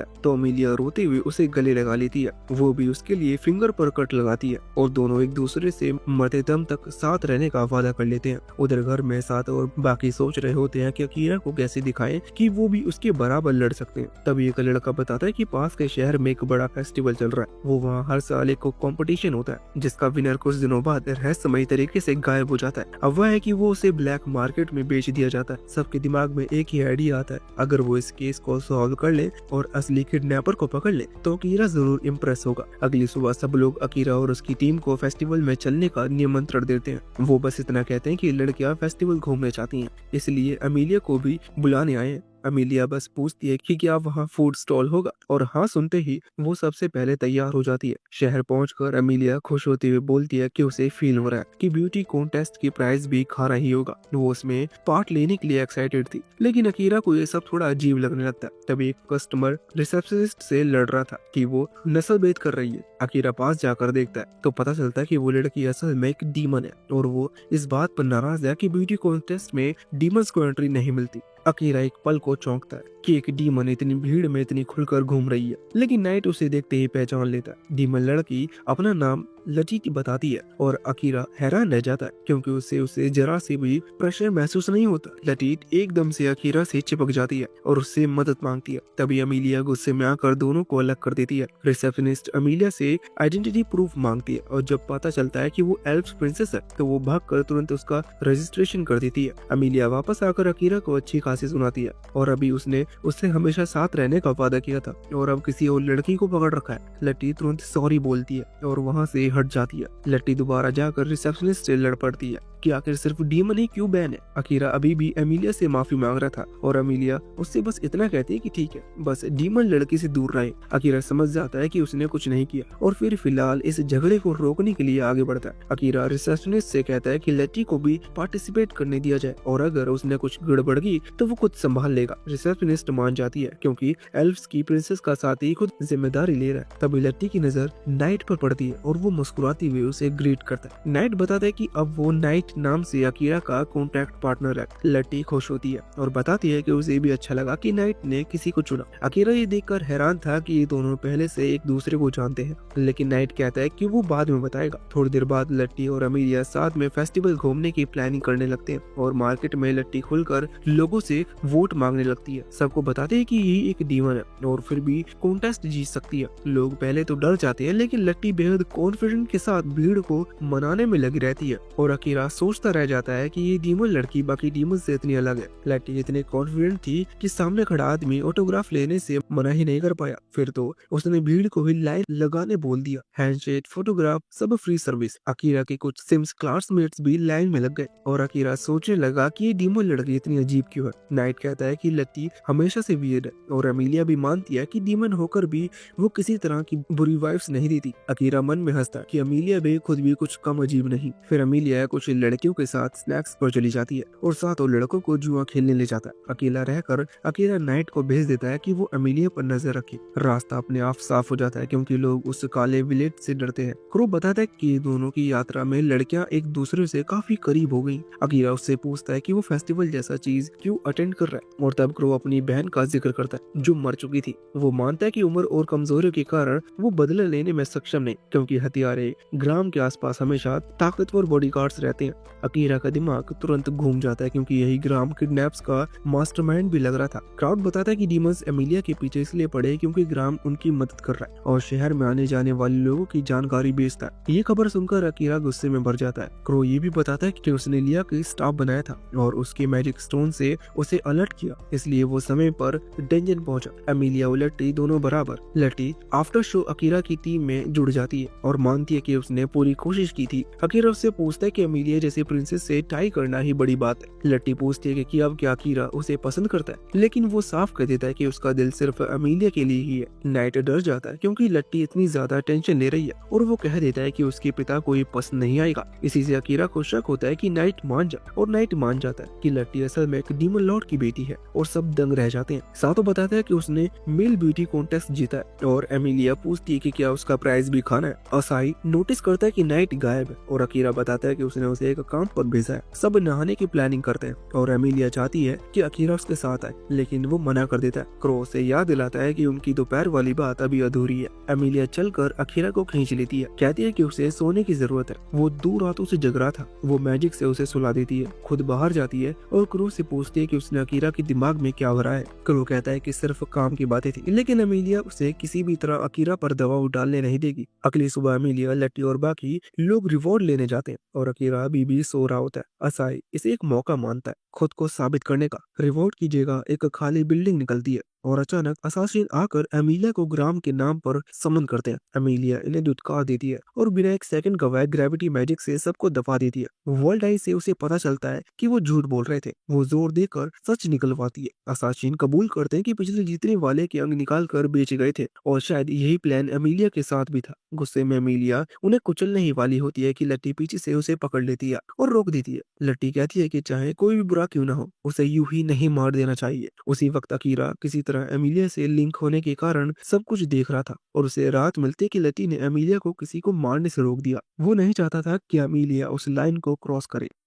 Speaker 1: है तो अमीलिया रोते हुए उसे गले लगा लेती है। वो भी उसके लिए फिंगर पर कट लगाती है और दोनों एक दूसरे से मरते दम तक साथ रहने का वादा कर लेते हैं। उधर घर में साथ और बाकी सोच रहे होते हैं कि अकीरा को कैसे दिखाएं कि वो भी उसके बराबर लड़ सकते हैं। तभी एक लड़का बताता है कि पास के शहर में एक बड़ा फेस्टिवल चल रहा है। वो वहाँ हर साल एक कंपटीशन होता है जिसका विनर कुछ दिनों बाद रहस्यमयी तरीके से गायब हो जाता है। अब वह है कि वो उसे ब्लैक मार्केट में बेच दिया जाता है। सबके दिमाग में एक ही आइडिया आता है, अगर वो इस केस को सॉल्व कर ले और असली किडनैपर को पकड़ ले तो अकीरा जरूर इम्प्रेस होगा। अगली सुबह सब लोग अकीरा और उसकी टीम को फेस्टिवल में चलने का निमंत्रण देते हैं। वो बस इतना कहते हैं कि लड़कियां फेस्टिवल घूमने चाहती हैं, इसलिए अमीलिया को भी बुलाने आए हैं। अमीलिया बस पूछती है कि क्या वहाँ फूड स्टॉल होगा, और हाँ सुनते ही वो सबसे पहले तैयार हो जाती है। शहर पहुंचकर अमीलिया खुश होते हुए बोलती है कि उसे फील हो रहा है कि ब्यूटी कॉन्टेस्ट की प्राइज भी खाना ही होगा। वो उसमें पार्ट लेने के लिए एक्साइटेड थी, लेकिन अकीरा को ये सब थोड़ा अजीब लगने लगता है। तभी एक कस्टमर रिसेप्शनिस्ट से लड़ रहा था कि वो नस्ल भेद कर रही है। अकीरा पास जाकर देखता है तो पता चलता है कि वो लड़की असल में एक डीमन है और वो इस बात पर नाराज है कि ब्यूटी कॉन्टेस्ट में डीमंस को एंट्री नहीं मिलती। अकीरा एक पल को चौंकता है कि एक डीमन इतनी भीड़ में इतनी खुलकर घूम रही है, लेकिन नाइट उसे देखते ही पहचान लेता है। डीमन लड़की अपना नाम लटीटी बताती है और अकीरा हैरान रह जाता है क्योंकि उसे जरा से भी प्रेशर महसूस नहीं होता। लटीट एकदम से अकीरा से चिपक जाती है और उससे मदद मांगती है। तभी अमीलिया गुस्से में आकर दोनों को अलग कर देती है। रिसेप्शनिस्ट अमीलिया से आइडेंटिटी प्रूफ मांगती है और जब पता चलता है कि वो एल्फ्स प्रिंसेस है तो वो भागकर तुरंत उसका रजिस्ट्रेशन कर देती है। अमीलिया वापस आकर अकीरा को अच्छी खासी सुनाती है और अभी उसने उससे हमेशा साथ रहने का वादा किया था और अब किसी और लड़की को पकड़ रखा है। लट्टी तुरंत सॉरी बोलती है और वहाँ से हट जाती है। लट्टी दोबारा जाकर रिसेप्शनिस्ट से लड़ पड़ती है कि आखिर सिर्फ डीमन ही क्यों बैन है। अकीरा अभी भी अमीलिया से माफी मांग रहा था और अमीलिया उससे बस इतना कहती है कि ठीक है, बस डीमन लड़की से दूर रहे। अकीरा समझ जाता है कि उसने कुछ नहीं किया और फिर फिलहाल इस झगड़े को रोकने के लिए आगे बढ़ता है। अकीरा रिसेप्शनिस्ट से कहता है कि लट्टी को भी पार्टिसिपेट करने दिया जाए और अगर उसने कुछ गड़बड़ की तो वो खुद संभाल लेगा। रिसेप्शनिस्ट मान जाती है क्योंकि एल्फ्स की प्रिंसेस का साथी खुद जिम्मेदारी ले रहा है। तभी लट्टी की नजर नाइट पर पड़ती है और वो मुस्कुराती हुए उसे ग्रीट करता है। नाइट बताता है कि अब वो नाइट नाम से अकीरा का कॉन्ट्रैक्ट पार्टनर है। लट्टी खुश होती है और बताती है कि उसे भी अच्छा लगा कि नाइट ने किसी को चुना। अकीरा ये देखकर हैरान था कि ये दोनों पहले से एक दूसरे को जानते हैं, लेकिन नाइट कहता है कि वो बाद में बताएगा। थोड़ी देर बाद लट्टी और अमीलिया साथ में फेस्टिवल घूमने की प्लानिंग करने लगते हैं और मार्केट में लट्टी खुलकर लोगों से वोट मांगने लगती है। सबको बताते हैं कि ये एक डीमन है और फिर भी कॉन्टेस्ट जीत सकती है। लोग पहले तो डर जाते हैं, लेकिन लट्टी बेहद कॉन्फिडेंट के साथ भीड़ को मनाने में लगी रहती है और अकीरा सोचता रह जाता है कि ये डीमन लड़की बाकी डीमन से इतनी अलग है। लट्टी इतनी कॉन्फिडेंट थी कि सामने खड़ा आदमी ऑटोग्राफ लेने से मना ही नहीं कर पाया। फिर तो उसने भीड़ को ही लाइन लगाने बोल दिया। हैंडशेक, फोटोग्राफ, सब फ्री सर्विस। अकीरा के कुछ सिम्स क्लासमेट्स भी लाइन में लग गए और अकीरा सोचने लगा कि ये डीमन लड़की इतनी अजीब क्यों है। नाइट कहता है कि लट्टी हमेशा से वियर्ड है और अमीलिया भी मानती है कि डीमन होकर भी वो किसी तरह की बुरी वाइब्स नहीं देती। अकीरा मन में हंसता कि अमीलिया भी खुद भी कुछ कम अजीब नहीं। फिर अमीलिया कुछ लड़की लड़कियों के साथ स्नैक्स पर चली जाती है और सातों लड़कों को जुआ खेलने ले जाता है। अकेला रहकर अकेला नाइट को भेज देता है कि वो एमिलिया पर नजर रखे। रास्ता अपने आप साफ हो जाता है क्योंकि लोग उस काले विलेज से डरते हैं। क्रो बताता है कि दोनों की यात्रा में लड़कियां एक दूसरे से काफी करीब हो गई। अकीरा उससे पूछता है कि वो फेस्टिवल जैसा चीज क्यों अटेंड कर रहा है और तब क्रो अपनी बहन का जिक्र करता है जो मर चुकी थी। वो मानता है कि उम्र और कमजोरियों के कारण वो बदला लेने में सक्षम नहीं क्योंकि हथियारे ग्राम के आसपास हमेशा ताकतवर बॉडीगार्ड्स रहते हैं। अकीरा का दिमाग तुरंत घूम जाता है क्योंकि यही ग्राम किडनैप्स का मास्टरमाइंड भी लग रहा था। क्राउड बताता है कि डीमंस एमिलिया के पीछे इसलिए पड़े क्योंकि ग्राम उनकी मदद कर रहा है और शहर में आने जाने वाले लोगों की जानकारी बेचता है। ये खबर सुनकर अकीरा गुस्से में भर जाता है। क्रो ये भी बताता है कि उसने लिया की स्टाफ बनाया था और उसके मैजिक स्टोन से उसे अलर्ट किया, इसलिए वो समय पर डेंजन पहुंचा। एमिलिया और लट्टी दोनों बराबर। लट्टी आफ्टर शो अकीरा की टीम में जुड़ जाती है और मानती है कि उसने पूरी कोशिश की थी। अकीरा उससे पूछता है कि एमिलिया जैसी प्रिंसेस से टाई करना ही बड़ी बात है। लट्टी पूछती है कि अब क्या अकीरा उसे पसंद करता है, लेकिन वो साफ कर देता है कि उसका दिल सिर्फ एमिलिया के लिए ही है। नाइट डर जाता है क्योंकि लट्टी इतनी ज्यादा टेंशन ले रही है और वो कह देता है कि उसके पिता को ये पसंद नहीं आएगा। इसी से अकीरा को शक होता है कि नाइट मान जाए और नाइट मान जाता है कि लट्टी असल में एक डीमन लॉर्ड की बेटी है और सब दंग रह जाते हैं। सातो बताता है कि उसने मेल ब्यूटी कॉन्टेस्ट जीता है और एमिलिया पूछती है कि क्या उसका प्राइज भी खाना है। असाई नोटिस करता है कि नाइट गायब है और अकीरा बताता है कि उसने उसे एक अकाउंट पर भेजा है। सब नहाने की प्लानिंग करते हैं और एमिलिया चाहती है कि अकीरा उसके साथ आए, लेकिन वो मना कर देता है। क्रो उसे याद दिलाता है कि उनकी दोपहर वाली बात अभी अधूरी है। एमिलिया चलकर अकीरा को खींच लेती है, कहती है कि उसे सोने की जरूरत है। वो दूर रातों से जग रहा था। वो मैजिक से उसे सुला देती है, खुद बाहर जाती है और क्रो से पूछती है कि उसने अकीरा के दिमाग में क्या भरा है। क्रो कहता है कि सिर्फ काम की बातें थी, लेकिन एमिलिया उसे किसी भी तरह अकीरा पर दबाव डालने नहीं देगी। अगली सुबह एमिलिया, लट्टी और बाकी लोग रिवॉर्ड लेने जाते हैं और अकीरा अभी भी सो रहा होता है। असाई इसे एक मौका मानता है खुद को साबित करने का। रिवॉर्ड की जगह एक खाली बिल्डिंग निकलती है और अचानक असासिन आकर एमिलिया को ग्राम के नाम पर समन करते हैं। एमिलिया इन्हें धुतकार देती है और बिना एक सेकंड गवाए ग्रेविटी मैजिक से सबको दफा देती है। वर्ल्ड आई से उसे पता चलता है कि वो झूठ बोल रहे थे। वो जोर देकर सच निकलवाती है। असासिन कबूल करते हैं कि पिछले जीतने वाले के अंग निकाल कर बेचे गए थे और शायद यही प्लान एमिलिया के साथ भी था। गुस्से में एमिलिया उन्हें कुचलने ही वाली होती है कि लट्टी पीछे से उसे पकड़ लेती है और रोक देती है। लट्टी कहती है कि चाहे कोई भी बुरा क्यों ना हो, उसे यूं ही नहीं मार देना चाहिए। उसी वक्त अकीरा किसी तरह एमिलिया से लिंक होने के कारण सब कुछ देख रहा था और उसे राहत मिलती कि लट्टी ने एमिलिया को किसी को मारने से रोक दिया। वो नहीं चाहता था कि एमिलिया उस लाइन को क्रॉस करे।